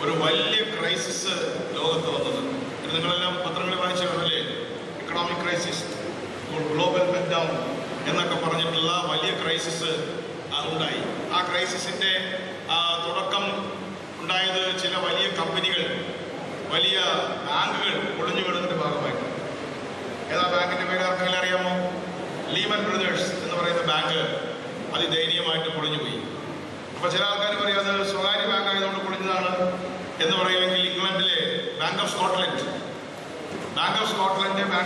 ഒരു വലിയ ക്രൈസിസ് ലോകത്ത് വന്നത്. നിങ്ങളെല്ലാം പത്രങ്ങളിൽ വായിച്ചു കാണല്ലേ? ഇക്കണോമിക് ക്രൈസിസ്, ഗ്ലോബൽ മെൽറ്റ്ഡൗൺ എന്നൊക്കെ പറഞ്ഞിട്ടുള്ള വലിയ ക്രൈസിസ് ഉണ്ടായി. ആ ക്രൈസിസിന്റെ തുടക്കം ഉണ്ടായത് ചില വലിയ കമ്പനികൾ, വലിയ ബാങ്കുകൾ പൊളിഞ്ഞു വീണതിന്റെ ഭാഗമായിട്ട്. ഏതാ ബാങ്കിന്റെ പേര് ആർക്കെങ്കിലും അറിയാമോ? ലീമൻ ബ്രദേഴ്സ് എന്ന് പറയുന്ന ബാങ്ക് അതിദയനീയമായിട്ട് പൊളിഞ്ഞുപോയി. അപ്പൊ ചില ആൾക്കാർ പറയും അത് സ്വകാര്യ ബാങ്ക് ആയതുകൊണ്ട് പൊളിഞ്ഞതാണ് എന്ന് പറയുമെങ്കിൽ ഇംഗ്ലണ്ടിലെ bank of Scotland, bank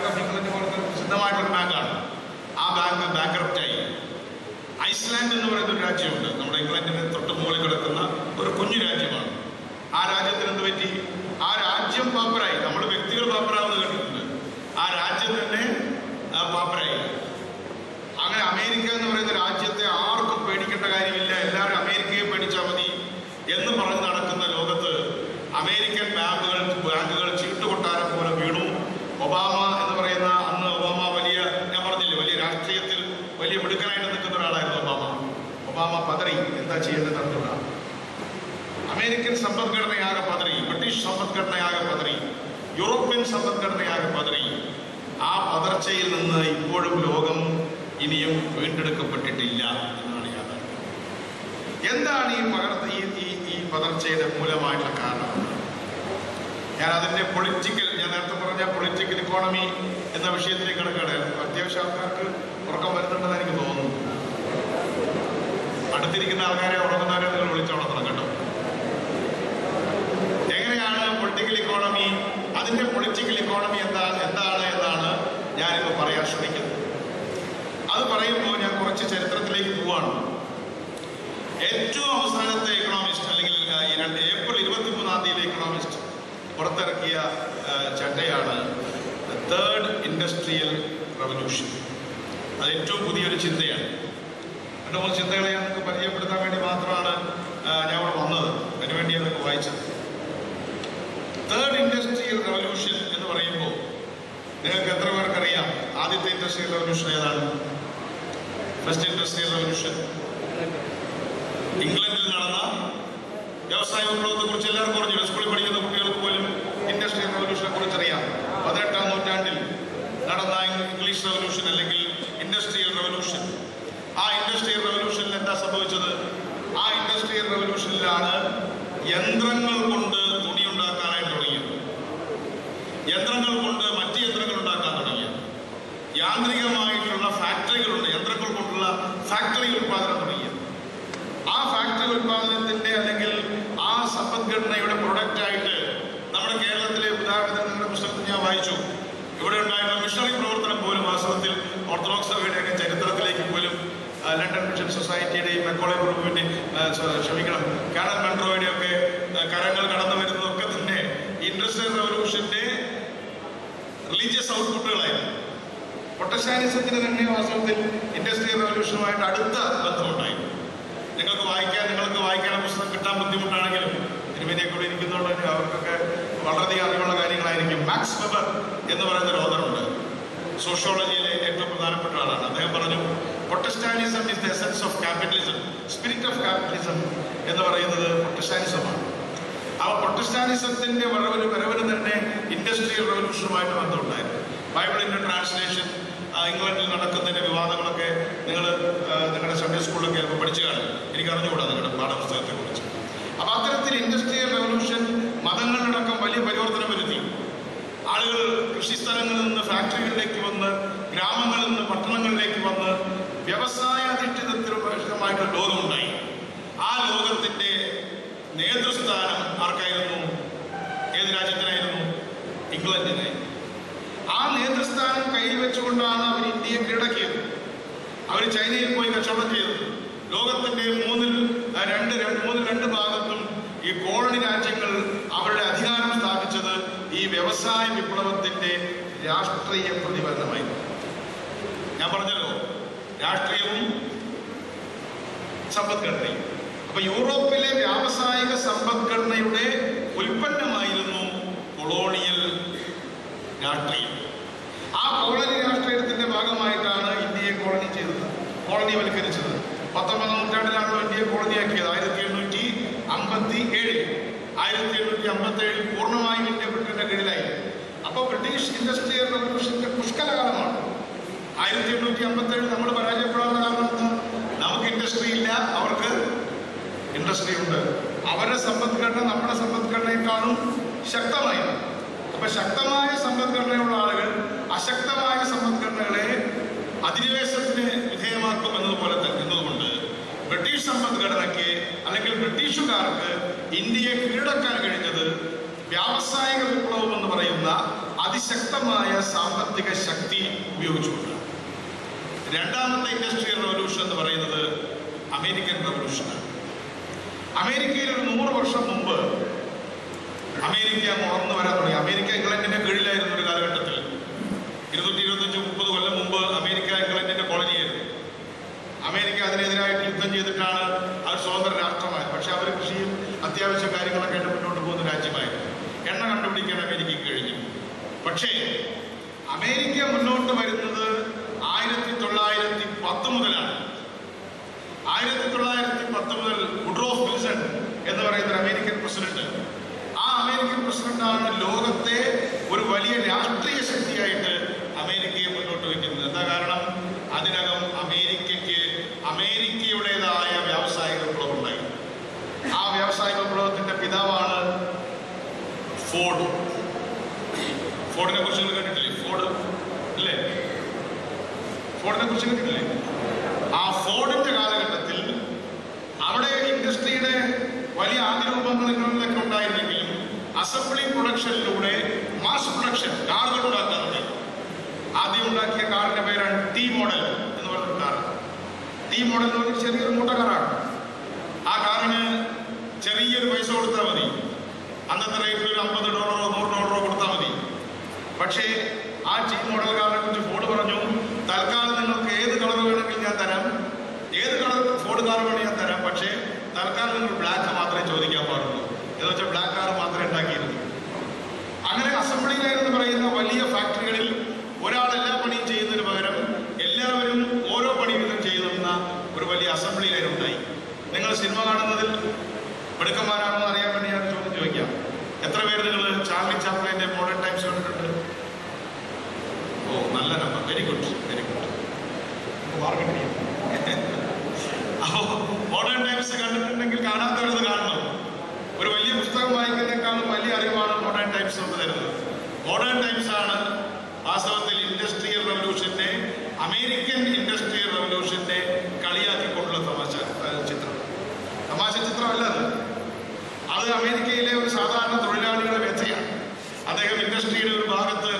of England പോലത്തെ പ്രസിദ്ധമായിട്ടുള്ള ബാങ്കാണ്. ആ ബാങ്ക് ബാങ്ക്രപ്റ്റായി. ഐസ്ലാൻഡ് എന്ന് പറയുന്ന ഒരു രാജ്യമുണ്ട്, നമ്മുടെ ഇംഗ്ലണ്ടിന് തൊട്ട് മുകളിൽ കിടക്കുന്ന ഒരു കുഞ്ഞു രാജ്യമാണ്. ആ രാജ്യത്തിന് എന്ത് പറ്റി? ആ രാജ്യം പാപ്പരായി. നമ്മൾ വ്യക്തികൾ പാപ്പരാകുന്നത് കേട്ടിട്ടുണ്ട്. ആ രാജ്യം തന്നെ പാപ്പരായി. അങ്ങനെ അമേരിക്ക എന്ന് പറയുന്ന രാജ്യത്തെ ആർക്കും പേടിക്കേണ്ട കാര്യമില്ല, എല്ലാവരും അമേരിക്കയെ പേടിച്ചാൽ മതി എന്ന് പറഞ്ഞ് നടക്കുന്ന ലോകത്ത് അമേരിക്കൻ ബാങ്കുകൾ ചീട്ടുകൊട്ടാരം പോലെ വീണു. ഒബാമ എന്ന് പറയുന്ന, അന്ന് ഒബാമ വലിയ, ഞാൻ പറഞ്ഞില്ലേ, വലിയ രാഷ്ട്രീയത്തിൽ വലിയ മിടുക്കനായിട്ട് നിൽക്കുന്ന ഒരാളായിരുന്നു ഒബാമ പതറി. എന്താ ചെയ്യേണ്ടത് അറിഞ്ഞൂടാ. അമേരിക്കൻ സമ്പദ്ഘടനയാകെ പതറി, ബ്രിട്ടീഷ് സമ്പദ്ഘടനയാകെ പതറി, യൂറോപ്യൻ സമ്പദ്ഘടനയാകെ പതറി. ആ പതർച്ചയിൽ നിന്ന് ഇപ്പോഴും ലോകം ഇനിയും വീണ്ടെടുക്കപ്പെട്ടിട്ടില്ല എന്നാണ് യാഥാർത്ഥ്യം. എന്താണ് ഈ പതർച്ചയുടെ മൂലമായിട്ടുള്ള കാരണം? ഞാൻ അതിന്റെ ഞാൻ നേരത്തെ പറഞ്ഞ പൊളിറ്റിക്കൽ ഇക്കോണമി എന്ന വിഷയത്തിലേക്ക് കിടക്കുകയാണ്. അത്യാവശ്യം ആൾക്കാർക്ക് ഉറക്കം വരുന്നുണ്ടെന്ന് എനിക്ക് തോന്നുന്നു. അടുത്തിരിക്കുന്ന ആൾക്കാരെ ഉറങ്ങുന്നവരെ നിങ്ങൾ വിളിച്ചുണർത്തണം കേട്ടോ. എങ്ങനെയാണ് പൊളിറ്റിക്കൽ ഇക്കോണമി, അതിന്റെ പൊളിറ്റിക്കൽ ഇക്കോണമി എന്താണ് എന്നാണ് ഞാനിപ്പോൾ പറയാൻ ശ്രമിക്കുന്നത്. അത് പറയുമ്പോൾ ഞാൻ കുറച്ച് ചരിത്രത്തിലേക്ക് പോവാണ്. ഏറ്റവും അവസാനത്തെ ഇക്കണോമിസ്റ്റ്, അല്ലെങ്കിൽ ഏപ്രിൽ 23-ാം തീയതി ഇക്കണോമിസ്റ്റ് പുറത്തിറക്കിയ ചട്ടയാണ് തേർഡ് ഇൻഡസ്ട്രിയൽ റവല്യൂഷൻ. അത് ഏറ്റവും പുതിയൊരു ചിന്തയാണ്. 2-3 ചിന്തകളെ നമുക്ക് പരിചയപ്പെടുത്താൻ വേണ്ടി മാത്രമാണ് ഞാൻ ഇവിടെ വന്നത്. അതിനുവേണ്ടി അതൊക്കെ വായിച്ചത്. തേർഡ് ഇൻഡസ്ട്രിയൽ റവല്യൂഷൻ എന്ന് പറയുമ്പോൾ നിങ്ങൾക്ക് എത്ര പേർക്കറിയാം ആദ്യത്തെ ഇൻഡസ്ട്രിയൽ റവല്യൂഷൻ ഏതാണ്? ഫസ്റ്റ് ഇൻഡസ്ട്രിയൽ റവല്യൂഷൻ ഇംഗ്ലണ്ടിൽ നടന്ന വ്യവസായ വിപ്ലവത്തെ കുറിച്ച് എല്ലാവർക്കും അറിഞ്ഞു. സ്കൂളിൽ പഠിക്കുന്ന കുട്ടികൾക്ക് പോലും ഇൻഡസ്ട്രിയൽ റവല്യൂഷനെ കുറിച്ച് അറിയാം. 18-ാം നൂറ്റാണ്ടിൽ നടന്ന ഇംഗ്ലീഷ് റവല്യൂഷൻ അല്ലെങ്കിൽ ഇൻഡസ്ട്രിയൽ റവല്യൂഷൻ. ആ ഇൻഡസ്ട്രിയൽ റവല്യൂഷനിൽ എന്താ സംഭവിച്ചത്? ആ ഇൻഡസ്ട്രിയൽ റവല്യൂഷനിലാണ് യന്ത്രങ്ങൾ കൊണ്ട് തുണി ഉണ്ടാക്കാനായിട്ട് തുടങ്ങിയത്, യന്ത്രങ്ങൾ കൊണ്ട് മറ്റ് യന്ത്രങ്ങൾ ഉണ്ടാക്കാൻ തുടങ്ങിയത്, യാന്ത്രികമായിട്ടുള്ള ഉൽപ്പാദനം തുടങ്ങിയത്. ആ ഫാക്ടറി ഉൽപ്പാദനത്തിന്റെ അല്ലെങ്കിൽ ആ സമ്പദ്ഘടനയുടെ പ്രൊഡക്റ്റായിട്ട് നമ്മുടെ കേരളത്തിലെ ഉദാഹരണത്തിന് നിങ്ങളുടെ പുസ്തകത്തിൽ ഞാൻ വായിച്ചു, ഇവിടെ ഉണ്ടായിരുന്ന മിഷണറി പ്രവർത്തനം പോലും വാസ്തവത്തിൽ ഓർത്തഡോക്സ് സഭയുടെയൊക്കെ ചരിത്രത്തിലേക്ക് പോലും ലണ്ടൻ മിഷൻ സൊസൈറ്റിയുടെയും മെക്കോളെ ഗ്രൂപ്പിന്റെയും കാനൽ മെൻട്രോയുടെയും ഒക്കെ കരങ്ങൾ കടന്നു വരുന്നതൊക്കെ തന്നെ ഇൻഡസ്ട്രിയൽ റവല്യൂഷന്റെ റിലീജിയസ് ഔട്ട്പുട്ടുകളായിരുന്നു. പ്രൊട്ടസ്റ്റാന്റിസത്തിന് തന്നെ വാസ്തവത്തിൽ ഇൻഡസ്ട്രിയൽ റവല്യൂഷനുമായിട്ട് അടുത്ത ബന്ധമുണ്ടായിരുന്നു. നിങ്ങൾക്ക് വായിക്കാൻ പുസ്തകം കിട്ടാൻ ബുദ്ധിമുട്ടാണെങ്കിലും തിരുമേനിയെ കൂടെ ഇരിക്കുന്നതുകൊണ്ട് തന്നെ അവർക്കൊക്കെ വളരെയധികം അറിവുള്ള കാര്യങ്ങളായിരിക്കും. മാക്സ് വെബർ എന്ന് പറയുന്ന ഒരു ഓഥറുണ്ട്, സോഷ്യോളജിയിലെ ഏറ്റവും പ്രധാനപ്പെട്ട ആളാണ്. അദ്ദേഹം പറഞ്ഞു, Protestantism is the essence of capitalism, spirit of capitalism എന്ന് പറയുന്നത് പ്രൊട്ടസ്റ്റാന്റിസമാണ്. ആ പ്രൊട്ടസ്റ്റാന്റിസത്തിന്റെ വരവിന് തന്നെ ഇൻഡസ്ട്രിയൽ റവല്യൂഷനുമായിട്ട് ബന്ധമുണ്ടായിരുന്നു. ബൈബിളിന്റെ ട്രാൻസ്ലേഷൻ ഇംഗ്ലണ്ടിൽ നടക്കുന്നതിന്റെ വിവാദങ്ങളൊക്കെ നിങ്ങൾ നിങ്ങളുടെ സൺഡേ സ്കൂളിലൊക്കെ ചിലപ്പോൾ പഠിച്ചു കാണും. എനിക്ക് അറിഞ്ഞുകൂടാ നിങ്ങളുടെ പാഠപുസ്തകത്തെ കുറിച്ച്. അപ്പൊ അത്തരത്തിൽ ഇൻഡസ്ട്രിയൽ റവല്യൂഷൻ മതങ്ങളിലടക്കം വലിയ പരിവർത്തനം വരുത്തി. ആളുകൾ കൃഷിസ്ഥലങ്ങളിൽ നിന്ന് ഫാക്ടറികളിലേക്ക് വന്ന്, ഗ്രാമങ്ങളിൽ നിന്ന് പട്ടണങ്ങളിലേക്ക് വന്ന് വ്യവസായ അധിഷ്ഠിതമായിട്ട് ലോകമുണ്ടായി. ആ ലോകത്തിന്റെ നേതൃസ്ഥാനം ആർക്കായിരുന്നു? ഏത് രാജ്യത്തിനായിരുന്നു? ഇംഗ്ലണ്ടിനായി. ആ നേതൃസ്ഥാനം കയ്യിൽ വെച്ചുകൊണ്ടാണ് അവർ ഇന്ത്യയെ കീഴടക്കിയത്. അവർ ചൈനയിൽ പോയി കച്ചവടം ചെയ്തത്. ലോകത്തിന്റെ മൂന്നിൽ രണ്ട് ഭാഗത്തും ഈ കോളനി രാജ്യങ്ങൾ അവരുടെ അധികാരം സ്ഥാപിച്ചത് ഈ വ്യവസായ വിപ്ലവത്തിന്റെ രാഷ്ട്രീയ പ്രതിഫലനമായി. ഞാൻ പറഞ്ഞല്ലോ, രാഷ്ട്രീയവും സമ്പദ്ഘടനയും. അപ്പൊ യൂറോപ്പിലെ വ്യാവസായിക സമ്പദ്ഘടനയുടെ ഉൽപ്പന്നമായിരുന്നു കൊളോണിയൽ രാഷ്ട്രീയം. ആ കോളനി രാഷ്ട്രീയത്തിന്റെ ഭാഗമായിട്ടാണ് ഇന്ത്യയെ കോളനിവൽക്കരിച്ചത്. 19ാം നൂറ്റാണ്ടിലാണല്ലോ ഇന്ത്യയെ കോളനിയാക്കിയത്. 1757 1757 പൂർണ്ണമായും ഇന്ത്യ ബ്രിട്ടന്റെ കീഴിലായി. അപ്പോൾ ബ്രിട്ടീഷ് ഇൻഡസ്ട്രിയൽ റവല്യൂഷന്റെ പുഷ്കലകാലമാണ്. 1857 നമ്മൾ പരാജയപ്പെടാനുള്ള കാരണം നമുക്ക് ഇൻഡസ്ട്രി ഇല്ല, അവർക്ക് ഇൻഡസ്ട്രി ഉണ്ട്. അവരുടെ സമ്പദ്ഘടന നമ്മുടെ സമ്പദ്ഘടനയെക്കാളും ശക്തമായിരുന്നു. അപ്പൊ ശക്തമായ സമ്പദ്ഘടനയുള്ള ആളുകൾ അശക്തമായ സമ്പദ്ഘടനകളെ അധിനിവേശത്തിന് വിധേയമാക്കും എന്നതുകൊണ്ട് ബ്രിട്ടീഷ് സമ്പദ്ഘടനയ്ക്ക് അല്ലെങ്കിൽ ബ്രിട്ടീഷുകാർക്ക് ഇന്ത്യയെ കീഴടക്കാൻ കഴിഞ്ഞത് വ്യാവസായിക വിപ്ലവം എന്ന് പറയുന്ന അതിശക്തമായ സാമ്പത്തിക ശക്തി ഉപയോഗിച്ചുകൊണ്ട്. രണ്ടാമത്തെ ഇൻഡസ്ട്രിയൽ റവല്യൂഷൻ എന്ന് പറയുന്നത് അമേരിക്കൻ റവല്യൂഷനാണ്. അമേരിക്കയിൽ ഒരു 100 വർഷം മുമ്പ് അമേരിക്ക വളർന്നു വരാൻ തുടങ്ങി. അമേരിക്ക ഇംഗ്ലണ്ടിന്റെ കീഴിലായിരുന്നു ഒരു കാലഘട്ടത്തിൽ. 225-30 കൊല്ലം മുമ്പ് അമേരിക്ക ഇംഗ്ലണ്ടിന്റെ കോളനിയായിരുന്നു. അമേരിക്ക അതിനെതിരായിട്ട് യുദ്ധം ചെയ്തിട്ടാണ് അവർ സ്വതന്ത്ര രാഷ്ട്രമായത്. പക്ഷെ അവർ കൃഷിയും അത്യാവശ്യ കാര്യങ്ങളൊക്കെ ആയിട്ട് മുന്നോട്ട് പോകുന്ന രാജ്യമായിരുന്നു. എണ്ണ കണ്ടുപിടിക്കാൻ അമേരിക്കയ്ക്ക് കഴിഞ്ഞു. പക്ഷേ അമേരിക്ക മുന്നോട്ട് വരുന്നത് 1910 മുതലാണ്. 1910 മുതൽ വുഡ്രോഫ് വിൽസൺ എന്ന് പറയുന്ന ഒരു അമേരിക്കൻ പ്രസിഡന്റ്, ആ അമേരിക്കൻ പ്രസിഡന്റാണ് ലോകത്തെ ഒരു വലിയ രാഷ്ട്രീയ ശക്തിയായിട്ട് അമേരിക്കയെ മുന്നോട്ട് വയ്ക്കുന്നത്. എന്താ കാരണം? അതിനകം അമേരിക്കയുടേതായ വ്യാവസായിക വിപ്ലവം ഉണ്ടായി. ആ വ്യാവസായിക വിപ്ലവത്തിന്റെ പിതാവാണ് ഫോർഡ്. ഫോർഡിനെ കുറിച്ച് കേട്ടിട്ടില്ലേ? ഫോർഡിനെ കുറിച്ച് കേട്ടിട്ടില്ലേ? ആ ഫോർഡിന്റെ കാലഘട്ടത്തിൽ അവിടെ ഇൻഡസ്ട്രിയുടെ വലിയ ആദിരൂപങ്ങളിലൊക്കെ ഉണ്ടായിരുന്നെങ്കിലും അസംബ്ലി പ്രൊഡക്ഷനിലൂടെ മാസ് പ്രൊഡക്ഷൻ കാറുകൾ ഉണ്ടാക്കാറുണ്ട്. ആദ്യം ഉണ്ടാക്കിയ കാറിന്റെ പേരാണ് ടി മോഡൽ എന്ന് പറഞ്ഞൊരു കാർ. ടി മോഡൽ എന്ന് പറഞ്ഞാൽ ചെറിയൊരു മോട്ടോർ കാറാണ്. ആ കാറിന് ചെറിയൊരു പൈസ കൊടുത്താൽ മതി. അന്നത്തെ റേറ്റിൽ ഒരു $50 $100 കൊടുത്താൽ മതി. പക്ഷേ ആ ടി മോഡൽ കാറിനെ കുറിച്ച് ഫോർഡ് പറഞ്ഞു, തൽക്കാലം നിങ്ങൾക്ക് ഏത് കളർ വേണമെങ്കിൽ ഞാൻ തരാം, ഏത് കളർ ഫോർഡ് കാർ വേണമെങ്കിൽ ഞാൻ തരാം. പക്ഷേ തൽക്കാലം നിങ്ങൾ ബ്ലാക്ക് മാത്രമേ ചോദിക്കാൻ പാടുള്ളൂ എന്ന് വെച്ചാൽ ബ്ലാക്ക് കാർ മാത്രമേ ഉണ്ടാക്കിയിരുന്നു. അങ്ങനെ അസംബ്ലി ലൈൻ എന്ന് പറയുന്ന വലിയ ഫാക്ടറികളിൽ ഒരാൾ എല്ലാ പണിയും ചെയ്യുന്നതിന് പകരം എല്ലാവരും ഓരോ പണി വീതം ചെയ്യുന്ന ഒരു വലിയ അസംബ്ലി ലൈൻ ഉണ്ടായി. നിങ്ങൾ സിനിമ കാണുന്നതിൽ മിടുക്കന്മാരാണെന്ന് അറിയാൻ വേണ്ടി ഞാൻ ചോദിക്കാം. എത്ര പേര് നിങ്ങൾ ചാർലി ചാപ്ലിന്റെ മോഡേൺ ടൈംസ് കണ്ടിട്ടുണ്ട്? ഓ, നല്ല നമ്പർ. Very good. അപ്പോ മോഡേൺ ടൈംസ് കണ്ടിട്ടുണ്ടെങ്കിൽ കാണാത്തവരത് കാണണം. ഒരു വലിയ പുസ്തകം വായിക്കുന്നതിനേക്കാളും വലിയ അറിവാണ് മോഡേൺ ടൈംസ് നമുക്ക് തരുന്നത്. മോഡേൺ ടൈംസ് ആണ് വാസ്തവത്തിൽ ഇൻഡസ്ട്രിയൽ റവല്യൂഷന്റെ, അമേരിക്കൻ ഇൻഡസ്ട്രിയൽ റവല്യൂഷന്റെ കളിയാക്കിക്കൊണ്ടുള്ള തമാശ ചിത്രമല്ല അത് അമേരിക്കയിലെ ഒരു സാധാരണ തൊഴിലാളിയുടെ വ്യഥയാണ്. അദ്ദേഹം ഇൻഡസ്ട്രിയുടെ ഒരു ഭാഗത്ത്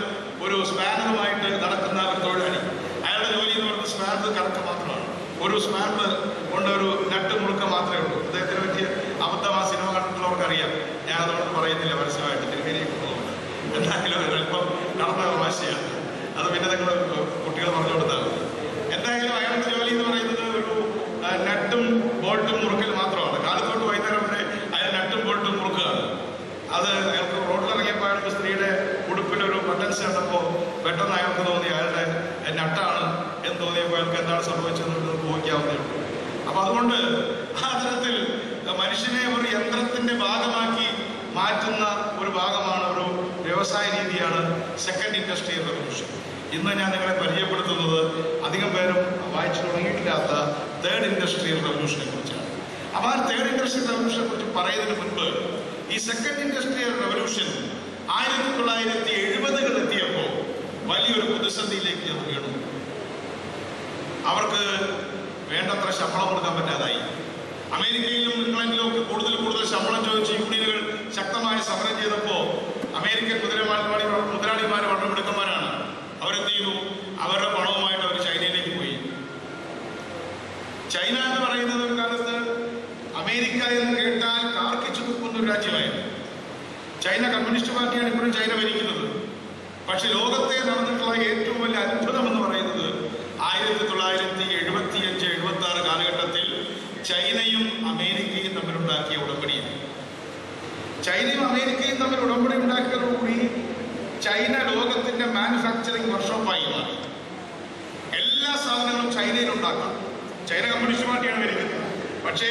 ഒരു സ്പാനറുമായിട്ട് നടക്കുന്ന ഒരു തൊഴിലാളി. അയാളുടെ ജോലി എന്ന് പറയുന്നത് സ്പാനർ കറക്റ്റ് മാത്രമാണ്. ഒരു സ്പാനർ കൊണ്ട് ഒരു നട്ട് മുറുക്ക മാത്രമേ ഉള്ളൂ. അദ്ദേഹത്തിന് പറ്റിയ അബദ്ധം ആ സിനിമ കണ്ടിട്ടുള്ളവർക്ക് അറിയാം. ഞാനതോട് പറയുന്നില്ല പരസ്യമായിട്ട്, തിരുമേനിയൊക്കെ പോകുന്നുണ്ട്. എന്തായാലും ഒരല്പം നടന്ന തമാശയാണ്. അത് പിന്നെ നിങ്ങൾ കുട്ടികൾ പറഞ്ഞു കൊടുത്താൽ. എന്തായാലും അയാളുടെ ജോലി എന്ന് പറയുന്നത് ഒരു നട്ടും ബോൾട്ടും മുറുക്കൽ മാത്രമാണ്. കാലത്തോട്ട് വൈകുന്നേരം വരെ അയാൾ നട്ടും ബോൾട്ടും മുറുക്കുകയാണ്. അത് അയാൾക്ക് റോഡിലിറങ്ങിയപ്പോൾ അയാൾക്ക് സ്ത്രീയുടെ ഉടുപ്പിലൊരു ബട്ടൺസ് കണ്ടപ്പോൾ പെട്ടെന്ന് അയാൾക്ക് തോന്നി അയാളുടെ നട്ടാണ് എന്ന് തോന്നിയപ്പോൾ അയാൾക്ക് എന്താണ് സംഭവിച്ചതെന്ന് ഊഹിക്കാവുന്നേ ഉള്ളൂ. അപ്പൊ അതുകൊണ്ട് ആ തരത്തിൽ മനുഷ്യനെ ഒരു യന്ത്രത്തിന്റെ ഭാഗമാക്കി മാറ്റുന്ന ഒരു ഭാഗമാണ്, ഒരു വ്യവസായ രീതിയാണ് സെക്കൻഡ് ഇൻഡസ്ട്രിയൽ റവല്യൂഷൻ. ഇന്ന് ഞാൻ നിങ്ങളെ പരിചയപ്പെടുത്തുന്നത് അധികം പേരും വായിച്ചു തുടങ്ങിയിട്ടില്ലാത്ത തേർഡ് ഇൻഡസ്ട്രിയൽ റവല്യൂഷനെ കുറിച്ചാണ്. അപ്പോൾ ആ തേർഡ് ഇൻഡസ്ട്രിയൽ റവല്യൂഷനെ കുറിച്ച് പറയുന്നതിന് മുൻപ് ഈ സെക്കൻഡ് ഇൻഡസ്ട്രിയൽ റവല്യൂഷൻ 1970 എത്തിയപ്പോൾ വലിയൊരു പ്രതിസന്ധിയിലേക്ക് അത് വീണു. അവർക്ക് വേണ്ടത്ര ശമ്പളം കൊടുക്കാൻ പറ്റാതായി. അമേരിക്കയിലും ഇംഗ്ലണ്ടിലും ഒക്കെ കൂടുതൽ ശമ്പളം ചോദിച്ച് യൂണിയനുകൾ ശക്തമായി സമരം ചെയ്തപ്പോൾ അമേരിക്കൻ മുതലാളിമാർ വളരെ മിടുക്കന്മാരാണ്. അവരെന്ത് ചെയ്തു? അവരുടെ പണവുമായിട്ട് അവർ ചൈനയിലേക്ക് പോയി. ചൈന എന്ന് പറയുന്നത് ഒരു കാലത്ത് അമേരിക്ക എന്ന് കേട്ടാൽ കാർക്കിച്ചു നിൽക്കുന്ന ഒരു രാജ്യമായിരുന്നു. ചൈന കമ്മ്യൂണിസ്റ്റ് പാർട്ടിയാണ് ഇപ്പോഴും ചൈന ഭരിക്കുന്നത്. പക്ഷെ ലോകത്തെ നടന്നിട്ടുള്ള ഏറ്റവും വലിയ അത്ഭുതം എന്ന് പറയുന്നത് 1975-76 കാലഘട്ടത്തിൽ ചൈനയും അമേരിക്കയും തമ്മിലുണ്ടാക്കിയ ഉടമ്പടിയാണ്. ചൈനയും അമേരിക്കയും തമ്മിൽ ഉടമ്പടി ഉണ്ടാക്കിയതോടുകൂടി ചൈന ലോകത്തിന്റെ മാനുഫാക്ചറിംഗ് വർക്ക്ഷോപ്പായി മാറി. എല്ലാ സാധനങ്ങളും ചൈനയിൽ ഉണ്ടാക്കാം. ചൈന കമ്മ്യൂണിസ്റ്റ് പാർട്ടിയാണ് ഭരിക്കുന്നത്. പക്ഷേ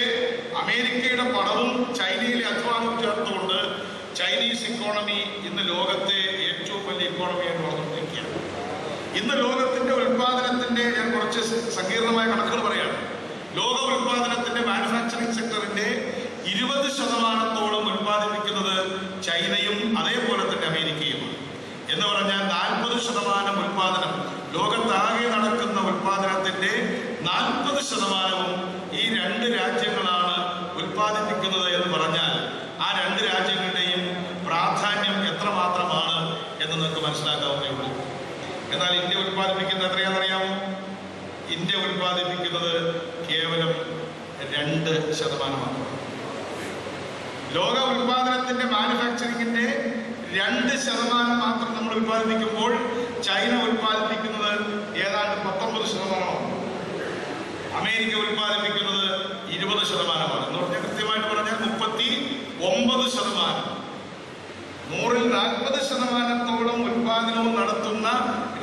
അമേരിക്കയുടെ പണവും ചൈനയിലെ അധ്വാനവും ചേർത്തുകൊണ്ട് ചൈനീസ് ഇക്കോണമി ഇന്ന് ലോകത്തെ ഏറ്റവും വലിയ ഇക്കോണമിയായിട്ട് വളർന്നുകൊണ്ടിരിക്കുകയാണ്. ഇന്ന് ലോകത്തിന്റെ ഉൽപാദനത്തിന്റെ, ഞാൻ കുറച്ച് സങ്കീർണമായ കണക്കുകൾ പറയാണ്, ലോക ഉൽപാദനത്തിന്റെ മാനുഫാക്ചറിംഗ് സെക്ടറിന്റെ 20% ഉൽപ്പാദിപ്പിക്കുന്നത് ചൈനയും അതേപോലെ തന്നെ അമേരിക്കയുമാണ്. എന്ന് പറഞ്ഞാൽ 40% ഉൽപാദനം, ലോകത്താകെ നടക്കുന്ന ഉൽപാദനത്തിന്റെ 40%വും ഈ രണ്ട് രാജ്യങ്ങളാണ് ഉൽപ്പാദിപ്പിക്കുന്നത് എന്ന് പറഞ്ഞാൽ ആ രണ്ട് രാജ്യങ്ങളുടെയും പ്രാധാന്യം എത്രമാത്രമാണ് എന്ന് നിങ്ങൾക്ക് മനസ്സിലാക്കാവുന്നേ ഉള്ളൂ. എന്നാൽ ഇന്ത്യ ഉൽപ്പാദിപ്പിക്കുന്നത് എത്രയാണെന്നറിയാമോ? ഇന്ത്യ ഉൽപ്പാദിപ്പിക്കുന്നത് കേവലം 2% മാത്രമാണ്. ലോക ഉൽപാദനത്തിന്റെ മാനുഫാക്ചറിംഗിന്റെ 2% മാത്രം നമ്മൾ ഉൽപ്പാദിപ്പിക്കുമ്പോൾ ചൈന ഉൽപ്പാദിപ്പിക്കുന്നത് ഏതാണ്ട് 19%. അമേരിക്ക ഉൽപ്പാദിപ്പിക്കുന്നത് 20%. എന്ന് പറഞ്ഞാൽ കൃത്യമായിട്ട് പറഞ്ഞാൽ 39%. 100-ൽ 40%-ഓളം ഉൽപാദനവും നടത്തുന്ന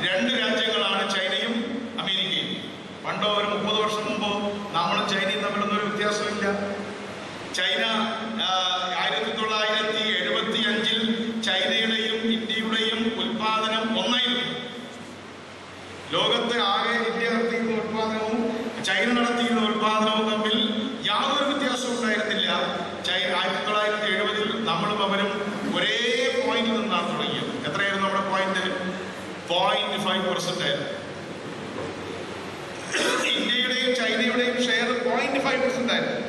രണ്ട് രാജ്യങ്ങളാണ് ചൈനയും അമേരിക്കയും. പണ്ടോ ഒരു 30 വർഷം മുമ്പോ നമ്മളും ചൈനയും തമ്മിലൊന്നും ഒരു വ്യത്യാസമില്ല. ചൈന 1975-ൽ ചൈനയുടെയും ഇന്ത്യയുടെയും ഉൽപാദനം ഒന്നായിരുന്നു. ലോകത്തെ ആകെ ഇന്ത്യ നടത്തിയിരുന്ന ഉൽപാദനവും ചൈന നടത്തിയിരുന്ന ഉൽപാദനവും തമ്മിൽ യാതൊരു വ്യത്യാസവും ഉണ്ടായിരുന്നില്ല. 1970-ൽ നമ്മളും അവരും ഒരേ പോയിന്റിൽ നിന്നാണ് തുടങ്ങിയത്. എത്രയായിരുന്നു നമ്മുടെ പോയിന്റ്? 0.5% ആയിരുന്നു. ഇന്ത്യയുടെയും ചൈനയുടെയും ഷെയർ 0.5% ആയിരുന്നു.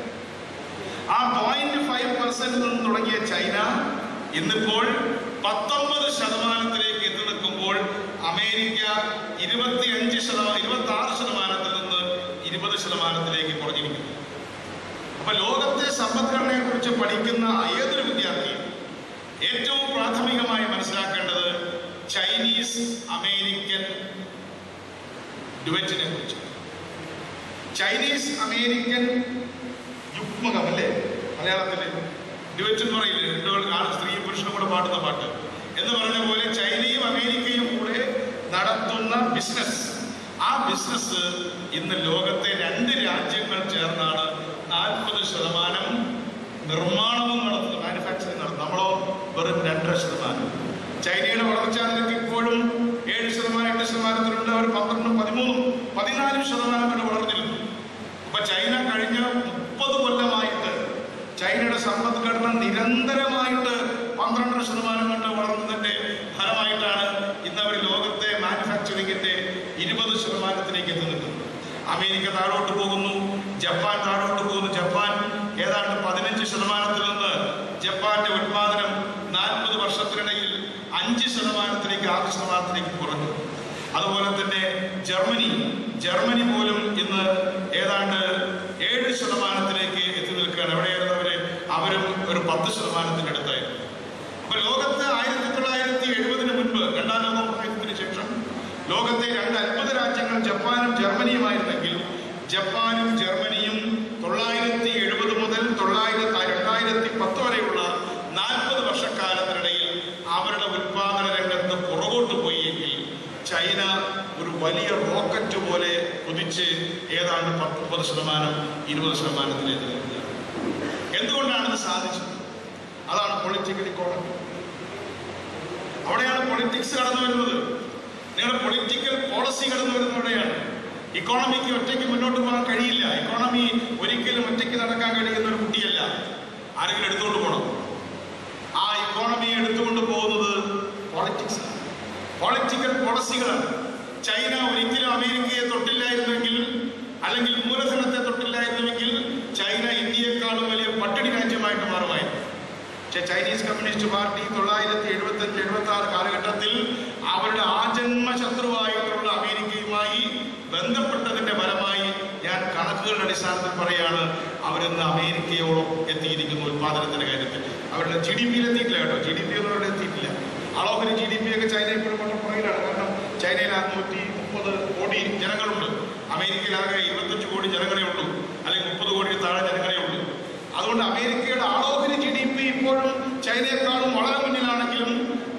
ആ 0.5% നിന്ന് തുടങ്ങിയ ചൈന ഇന്നിപ്പോൾ 19%-ലേക്ക് എത്തി നിൽക്കുമ്പോൾ അമേരിക്ക 26%-ൽ നിന്ന് 20%-ലേക്ക് കുറഞ്ഞിരിക്കുന്നു. അപ്പൊ ലോകത്തെ സമ്പദ്ഘടനയെ കുറിച്ച് പഠിക്കുന്ന ഏതൊരു വിദ്യാർത്ഥിയും ഏറ്റവും പ്രാഥമികമായി മനസ്സിലാക്കേണ്ടത് ചൈനീസ് അമേരിക്കൻ ഡുവറ്റിനെ കുറിച്ച്. ചൈനീസ് അമേരിക്കൻ യുഗ്മകം അല്ലേ മലയാളത്തില് ഡുവറ്റ് എന്ന് പറയില്ലേ, സ്ത്രീയും പുരുഷനും കൂടെ പാടുന്ന പാട്ട് എന്ന് പറഞ്ഞ പോലെ ചൈനയും അമേരിക്കയും കൂടെ നടത്തുന്ന ബിസിനസ്, ആ ബിസിനസ് ഇന്ന് ലോകത്തെ രണ്ട് രാജ്യങ്ങൾ ചേർന്നാണ് 40% നിർമ്മാണവും നടത്തുന്നത്, മാനുഫാക്ചറിങ് നടത്തുന്നത്. നമ്മളോ വെറും 2%. ചൈനയുടെ വളർച്ചാ നിരക്ക് ഇപ്പോഴും 7%-8%-ത്തിലുണ്ട്. അവർ 12-13-14% വരെ വളർന്നിരുന്നു. അപ്പൊ ചൈന കഴിഞ്ഞ 30 കൊല്ലമായിട്ട് ചൈനയുടെ സമ്പദ്ഘടന നിരന്തരമായിട്ട് 12% കൊണ്ട് വളർന്നതിന്റെ ഫലമായിട്ടാണ് ഇന്ന് അവർ ലോകത്തെ മാനുഫാക്ചറിങ്ങിന്റെ 20%-ലേക്ക് എത്തി നിൽക്കുന്നത്. അമേരിക്ക താഴോട്ട് പോകുന്നു, ജപ്പാൻ താഴോട്ട് പോകുന്നു. ജപ്പാൻ ഏതാണ്ട് ജർമ്മനി പോലും ഇന്ന് ഏതാണ്ട് 7% എത്തി നിൽക്കുകയാണ്. എവിടെയായിരുന്നു അവരും ഒരു 10% അടുത്തായിരുന്നു. അപ്പൊ ലോകത്ത് 1970 മുൻപ്, രണ്ടാം ലോക മഹായുദ്ധത്തിന് ശേഷം ലോകത്തെ 2 അത്ഭുത രാജ്യങ്ങൾ ജപ്പാനും ജർമ്മനിയുമായിരുന്നെങ്കിൽ ജപ്പാനും ജർമ്മനിയും 1970 മുതൽ 2010 വരെയുള്ള 40 വർഷക്കാലത്തിനിടയിൽ അവരുടെ ഉൽപാദന രംഗത്ത് പുറകോട്ട് പോയി എങ്കിൽ ചൈന ഒരു വലിയ റോക്കറ്റ് പോലെ കുതിച്ച് ഏതാണ്ട് 19%, 20%-ലേക്ക് നിൽക്കുക. എന്തുകൊണ്ടാണ് ഇത് സാധിച്ചത്? അതാണ് പൊളിറ്റിക്കൽ ഇക്കോണമി. അവിടെയാണ് പൊളിറ്റിക്സ് കടന്നു വരുന്നത്. നിങ്ങളുടെ പൊളിറ്റിക്കൽ പോളിസി കടന്നു വരുന്നത് അവിടെയാണ്. ഇക്കോണമിക്ക് ഒറ്റയ്ക്ക് മുന്നോട്ട് പോകാൻ കഴിയില്ല. ഇക്കോണമി ഒരിക്കലും ഒറ്റയ്ക്ക് നടക്കാൻ കഴിയുന്ന ഒരു കുട്ടിയല്ല. ആരെങ്കിലും എടുത്തുകൊണ്ട് പോകണം. ആ ഇക്കോണമി എടുത്തുകൊണ്ട് പോകുന്നത് പോളിറ്റിക്സ് ആണ്, പൊളിറ്റിക്കൽ പോളിസികളാണ്. ചൈന ഒരിക്കലും അമേരിക്കയെ തൊട്ടില്ലായിരുന്നെങ്കിൽ, അല്ലെങ്കിൽ മൂലധനത്തെ തൊട്ടില്ലായിരുന്നുവെങ്കിൽ ചൈന ഇന്ത്യയെക്കാളും വലിയ പട്ടിണി രാജ്യമായിട്ട് മാറുമായിരുന്നു. പക്ഷെ ചൈനീസ് കമ്മ്യൂണിസ്റ്റ് പാർട്ടി 1975-76 കാലഘട്ടത്തിൽ അവരുടെ ആജന്മ ശത്രുവായിട്ടുള്ള അമേരിക്കയുമായി ബന്ധപ്പെട്ടതിന്റെ ഫലമായി ഞാൻ കണക്കുകളുടെ അടിസ്ഥാനത്തിൽ പറയാണ്, അവരിന്ന് അമേരിക്കയോളം എത്തിയിരിക്കുന്നു ഉത്പാദനത്തിന്റെ കാര്യത്തിൽ. അവരുടെ GDP എത്തിയിട്ടില്ല കേട്ടോ, GDP ഒന്നും അവരുടെ എത്തിയിട്ടില്ല. അളോഹരി GDP ഒക്കെ ചൈന ഇപ്പോഴും വളരെ പുറകിലാണ്. കാരണം ചൈനയിൽ 130 കോടി ജനങ്ങളുണ്ട്, അമേരിക്കയിലാകെ 25 കോടി ജനങ്ങളെ ഉള്ളൂ, അല്ലെങ്കിൽ 30 കോടി താഴെ ജനങ്ങളെ ഉള്ളൂ. അതുകൊണ്ട് അമേരിക്കയുടെ ആളോഹരി GDP ഇപ്പോഴും ചൈനയെക്കാളും വളരെ മുന്നിലാണെങ്കിലും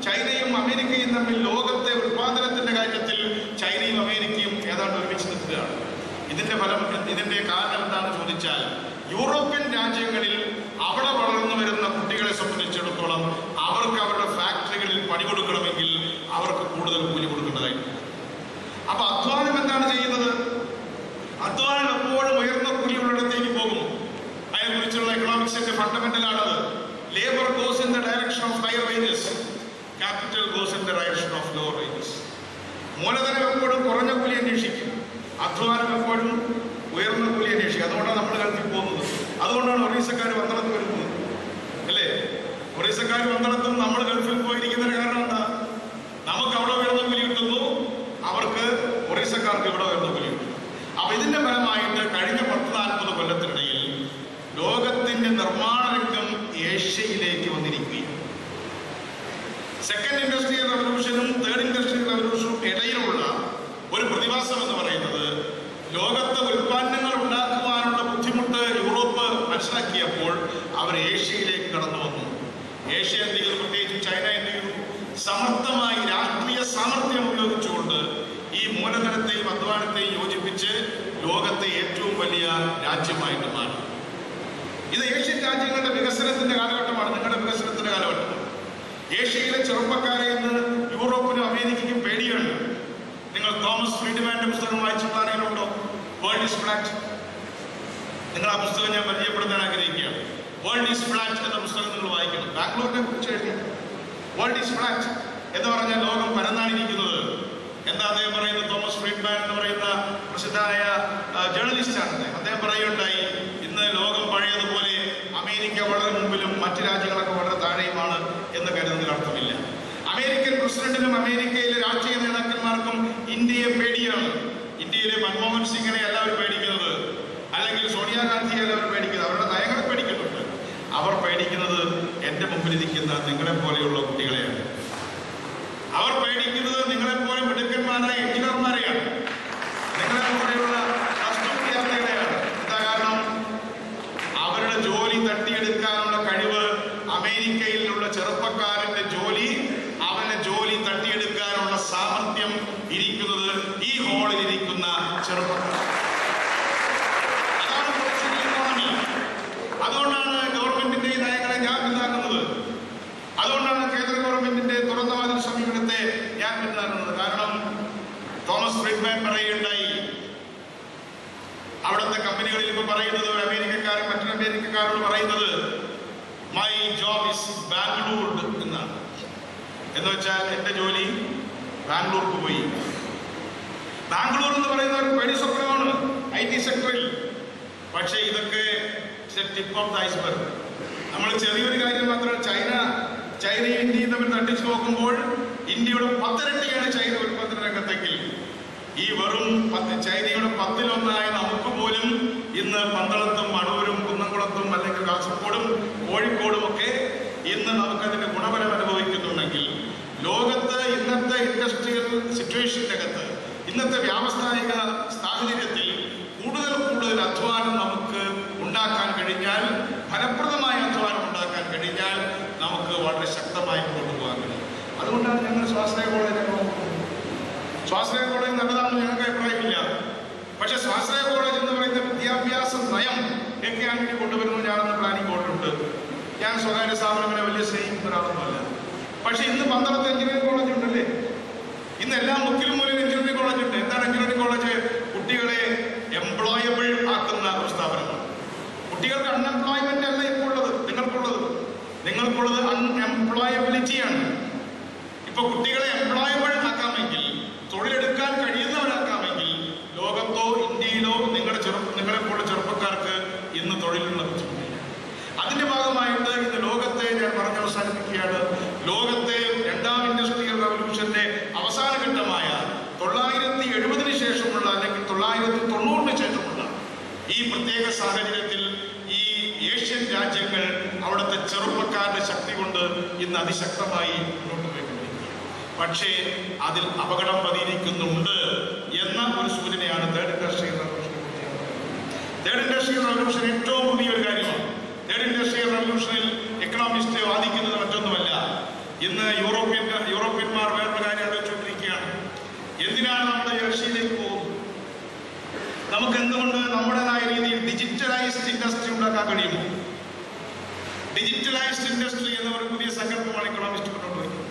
ചൈനയും അമേരിക്കയും തമ്മിൽ ലോകത്തെ ഉത്പാദനത്തിന്റെ കാര്യത്തിൽ ചൈനയും അമേരിക്കയും ഏതാണ്ട് ഒരുമിച്ച് നിൽക്കുകയാണ്. ഇതിന്റെ കാരണം എന്താണെന്ന് ചോദിച്ചാൽ, യൂറോപ്യൻ രാജ്യങ്ങളിൽ അവിടെ വളർന്നു വരുന്ന കുട്ടികളെ സംബന്ധിച്ചിടത്തോളം അവർക്ക് അവരുടെ ഫാക്ടറികളിൽ പണി കൊടുക്കണമെങ്കിൽ അവർക്ക് കൂടുതൽ കൂലി കൊടുക്കേണ്ടതായിട്ട്. അപ്പൊ അധ്വാനം എന്താണ് ചെയ്യുന്നത്? അധ്വാനം എപ്പോഴും ഉയർന്ന കൂലിയുള്ളിടത്തേക്ക് പോകും. അതിനെക്കുറിച്ചുള്ള എക്കണോമിക്സിന്റെ ഫണ്ടമെന്റൽ ആണത്. Labour goes in the direction of higher wages, capital goes in the direction of lower wages. മൂലധനം എപ്പോഴും കുറഞ്ഞ കൂലി അന്വേഷിക്കും, അധ്വാനം എപ്പോഴും ഉയർന്ന കൂലി അന്വേഷിക്കും. അതുകൊണ്ടാണ് നമ്മൾ ഗൾഫിൽ പോകുന്നത്. അതുകൊണ്ടാണ് ഒറീസക്കാർ വന്തളത്ത് വരുന്നത്, അല്ലേ? ഒറീസക്കാർ വന്തളത്തും നമ്മൾ ഗൾഫിൽ പോയിരിക്കുന്നതിന് കാരണം എന്താ? നമുക്ക് അവിടെ ഉയർന്ന കൂലി കിട്ടുന്നു, അവർക്ക് ഒറീസക്കാർക്ക് ഇവിടെ ഉയർന്ന കൂലി കിട്ടുന്നു. അപ്പൊ ഇതിന്റെ ഫലമായിട്ട് കഴിഞ്ഞ 10-40 കൊല്ലത്തിനിടയിൽ ലോകത്തിന്റെ നിർമ്മാണ രംഗം ഏഷ്യയിലേക്ക് വന്നിരിക്കുകയും സെക്കൻഡ് ഇൻഡസ്ട്രിയൽ റവല്യൂഷനും തേർഡ് ഇൻഡസ്ട്രിയൽ റവല്യൂഷനും ഇടയിലുള്ള ഒരു പ്രതിഭാസം എന്ന് പറയുന്നത്, ലോകത്തെ ഉൽപ്പന്നങ്ങൾ ഉണ്ടാക്കുവാനുള്ള ബുദ്ധിമുട്ട് യൂറോപ്പ് മനസ്സിലാക്കിയപ്പോൾ അവർ ഏഷ്യയിലേക്ക് കടന്നു വന്നു. ഏഷ്യ എന്ത് ചെയ്തു? പ്രത്യേകിച്ചും ചൈന എന്ത് ചെയ്തു? സമർത്ഥമായി രാഷ്ട്രീയ സാമർഥ്യം ഉപയോഗിച്ചുകൊണ്ട് ഈ മൂലധനത്തെയും അധ്വാനത്തെയും യോജിപ്പിച്ച് ലോകത്തെ ഏറ്റവും വലിയ രാജ്യമായിട്ട് മാറി. ഇത് ഏഷ്യൻ രാജ്യങ്ങളുടെ വികസനത്തിന്റെ കാലഘട്ടമാണ്, നിങ്ങളുടെ വികസനത്തിന്റെ കാലഘട്ടം. ഏഷ്യയിലെ ചെറുപ്പക്കാരെ ഇന്ന് യൂറോപ്പിനും അമേരിക്കയ്ക്കും പേടിയാണ്. നിങ്ങൾ തോമസ് ഫ്രീഡ്മാന്റെ പുസ്തകം വായിച്ചിട്ടുണ്ടോ? World is flat. നിങ്ങൾ ആ പുസ്തകം ഞാൻ പരിചയപ്പെടുത്താൻ ആഗ്രഹിക്കുകയാണ്. വേൾഡ് ഈസ് ഫ്ലാറ്റ് എന്ന പുസ്തകം നിങ്ങൾ വായിക്കണം. ബാംഗ്ലൂരിനെ കുറിച്ച് എഴുതി. വേൾഡ് ഈസ് ഫ്ലാറ്റ് എന്ന് പറഞ്ഞാൽ ലോകം പരന്നാണിരിക്കുന്നത്. എന്താ അദ്ദേഹം പറയുന്നത്? തോമസ് ഫ്രീഡ്മാൻ എന്ന് പറയുന്ന പ്രസിദ്ധനായ ജേർണലിസ്റ്റാണ്. അദ്ദേഹം പറയുകയുണ്ടായി, ഇന്ന് ലോകം പഴയതുപോലെ അമേരിക്ക വളരെ മുമ്പിലും മറ്റു രാജ്യങ്ങളൊക്കെ വളരെ താഴെയുമാണ് എന്ന് കരുതുന്നതിൽ അർത്ഥമില്ല. അമേരിക്കൻ പ്രസിഡന്റിനും അമേരിക്കയിലെ രാഷ്ട്രീയ നേതാക്കന്മാർക്കും ഇന്ത്യയെ പേടിയാണ്. ഇന്ത്യയിലെ മൻമോഹൻ സിംഗിനെ എല്ലാവരും പേടിക്കുന്നത്, അല്ലെങ്കിൽ സോണിയാഗാന്ധിയെ എല്ലാവരും പേടിക്കുന്നത്, അവരുടെ നയങ്ങളെ പേടിക്കുന്നുണ്ട്. അവർ പേടിക്കുന്നത് എൻ്റെ മുമ്പിലിരിക്കുന്ന നിങ്ങളെ പോലെയുള്ള കുട്ടികളെയാണ്. അവർ പേടിക്കുന്നത് നിങ്ങളെപ്പോലെ മിടുക്കന്മാരായ എഞ്ചിനീയർമാരെയാണ്, നിങ്ങളെപ്പോലെയുള്ള വിദ്യാർത്ഥികളെയാണ്. എന്താ കാരണം? അവരുടെ ജോലി തട്ടിയെടുക്കാനുള്ള കഴിവ്, അമേരിക്കയിലുള്ള ചെറുപ്പക്കാരന്റെ ജോലി, അവന്റെ ജോലി തട്ടിയെടുക്കാനുള്ള സാമർഥ്യം ഇരിക്കുന്നത് ഈ ഹാളിൽ ഇരിക്കുന്ന ചെറുപ്പക്കാർ. അതാണ് പൊളിറ്റിക്കൽ ഇക്കോണമി. അതുകൊണ്ടാണ് ഗവൺമെന്റിന്റെ ഈ നയങ്ങളെ ഞാൻ പിന്താങ്ങുന്നത്. അതുകൊണ്ടാണ് കേന്ദ്ര ഗവൺമെന്റിന്റെ തുറന്ന വാതിൽ സമീപനത്തെ ഞാൻ പിന്താങ്ങുന്നത്. കാരണം തോമസ് ഫ്രീഡ്മാൻ പറയുകയുണ്ടായി, അവിടുത്തെ കമ്പനികളിൽ ഇപ്പൊ പറയുന്നത്, ഒരു അമേരിക്കക്കാരൻ മറ്റൊരു അമേരിക്കക്കാരോട് പറയുന്നത് മൈ ജോബ് ഇസ് ബാംഗ്ലൂർ എന്നാണ്. എന്ന് വെച്ചാൽ എന്റെ ജോലി ബാംഗ്ലൂർക്ക് പോയി. ബാംഗ്ലൂർ എന്ന് പറയുന്ന ഒരു പേടി സ്വപ്നമാണ് IT സെക്ടറിൽ. പക്ഷേ ഇതൊക്കെ ടിപ്പ് ഓഫ് ദ ഐസ്ബർഗ്. നമ്മൾ ചെറിയൊരു കാര്യം മാത്രമല്ല, ചൈനയും ഇന്ത്യയും തമ്മിൽ തട്ടിച്ചു നോക്കുമ്പോൾ ഇന്ത്യയുടെ 10 ഇരട്ടിയാണ് ചൈന ഉൽപ്പന്ന രംഗത്തെങ്കിൽ ഈ വെറും ചൈനയുടെ 10-1 നമുക്ക് പോലും ഇന്ന് പന്തളത്തും അടൂരും കുന്നംകുളത്തും അല്ലെങ്കിൽ കാസർഗോഡും കോഴിക്കോടും ഒക്കെ ഇന്ന് നമുക്കതിന്റെ ഗുണഫലം അനുഭവിക്കുന്നുണ്ടെങ്കിൽ ലോകത്ത് ഇന്നത്തെ ഇൻഡസ്ട്രിയൽ സിറ്റുവേഷൻ്റെ അകത്ത് ഇന്നത്തെ വ്യാവസായിക സാഹചര്യത്തിൽ കൂടുതൽ അധ്വാനം നമുക്ക് ഉണ്ടാക്കാൻ കഴിഞ്ഞാൽ, ഫലപ്രദമായ അധ്വാനം ഉണ്ടാക്കാൻ കഴിഞ്ഞാൽ നമുക്ക് വളരെ ശക്തമായി കൊണ്ടുപോകാൻ കഴിയും. അതുകൊണ്ടാണ് ഞങ്ങൾ സ്വാശ്രയ കോളേജിനെ നോക്കുന്നത്. സ്വാശ്രയ കോളേജ് നല്ലതാണെന്ന് ഞങ്ങൾക്ക് അഭിപ്രായമില്ല. പക്ഷെ സ്വാശ്രയ കോളേജ് എന്ന് പറയുന്ന വിദ്യാഭ്യാസ നയം ഒക്കെയാണ് ഇനി കൊണ്ടുവരുന്നത്. ഞാനൊന്ന് പ്ലാനിംഗ് ബോർഡിലുണ്ട്. ഞാൻ സ്വകാര്യ സ്ഥാപനങ്ങളെ വലിയ സ്നേഹിക്കുന്ന ഒരാളൊന്നുമല്ല. പക്ഷെ ഇന്ന് പന്തളത്ത് എഞ്ചിനീയറിംഗ് കോളേജ് ഉണ്ടല്ലേ? ഇന്ന് എല്ലാ മുക്കിലും മൂലം എഞ്ചിനീയറിംഗ് കോളേജ് ഉണ്ട്. എന്താണ് എഞ്ചിനീയറിംഗ് കോളേജ്? കുട്ടികളെ എംപ്ലോയബിൾ ആക്കുന്ന ഒരു സ്ഥാപനമാണ്. കുട്ടികൾക്ക് അൺഎംപ്ലോയ്മെന്റ് അല്ല ഇപ്പോൾ ഉള്ളത്, നിങ്ങൾക്കുള്ളത് അൺഎംപ്ലോയബിലിറ്റിയാണ്. ഇപ്പൊ കുട്ടികളെ എംപ്ലോയബിൾ ആക്കാമെങ്കിൽ, തൊഴിലെടുക്കാൻ കഴിയുന്നവരാക്കാമെങ്കിൽ ലോകത്തോ ഇന്ത്യയിലോ നിങ്ങളെ പോലുള്ള ചെറുപ്പക്കാർക്ക് ഇന്ന് തൊഴിലുള്ള ബുദ്ധിമുട്ടില്ല. അതിന്റെ ഭാഗമായിട്ട് ഇന്ന് ലോകത്തെ ഞാൻ പറഞ്ഞ് അവസാനിപ്പിക്കുകയാണ്. ലോകത്തെ 2ാം ഇൻഡസ്ട്രിയൽ റവല്യൂഷന്റെ അവസാന ഘട്ടമായ 970 ശേഷമുള്ള അല്ലെങ്കിൽ 990 ശേഷമുള്ള ഈ പ്രത്യേക സാഹചര്യത്തിൽ ഈ ഏഷ്യൻ രാജ്യങ്ങൾ അവിടുത്തെ ചെറുപ്പക്കാരുടെ ശക്തി കൊണ്ട് ഇന്ന് അതിശക്തമായി മുന്നോട്ട് പോയിക്കൊണ്ടിരിക്കുക. പക്ഷേ അതിൽ അപകടം പതിയിരിക്കുന്നുണ്ട് എന്ന ഒരു സൂചനയാണ് 3rd ഇൻഡസ്ട്രിയൽ റവല്യൂഷനെ കുറിച്ച്. 3rd ഇൻഡസ്ട്രിയൽ റവല്യൂഷൻ ഏറ്റവും പുതിയൊരു കാര്യമാണ്. 3rd ഇൻഡസ്ട്രിയൽ റവല്യൂഷനിൽ എക്കണോമിസ്റ്റ് വാദിക്കുന്നത് മറ്റൊന്നുമല്ല. ഇന്ന് യൂറോപ്യന്മാർ വേറൊരു കാര്യം ആലോചിച്ചുകൊണ്ടിരിക്കുകയാണ്. എന്തിനാണ് നമ്മൾ റഷ്യയിലേക്ക് പോകുന്നത്? നമുക്ക് എന്തുകൊണ്ട് നമ്മുടേതായ രീതിയിൽ ഡിജിറ്റലൈസ്ഡ് ഇൻഡസ്ട്രി ഉണ്ടാക്കാൻ കഴിയുമോ? ഡിജിറ്റലൈസ്ഡ് ഇൻഡസ്ട്രി എന്ന ഒരു പുതിയ സങ്കല്പമാണ് എക്കണോമിസ്റ്റ് കൊണ്ടുവരുന്നത്.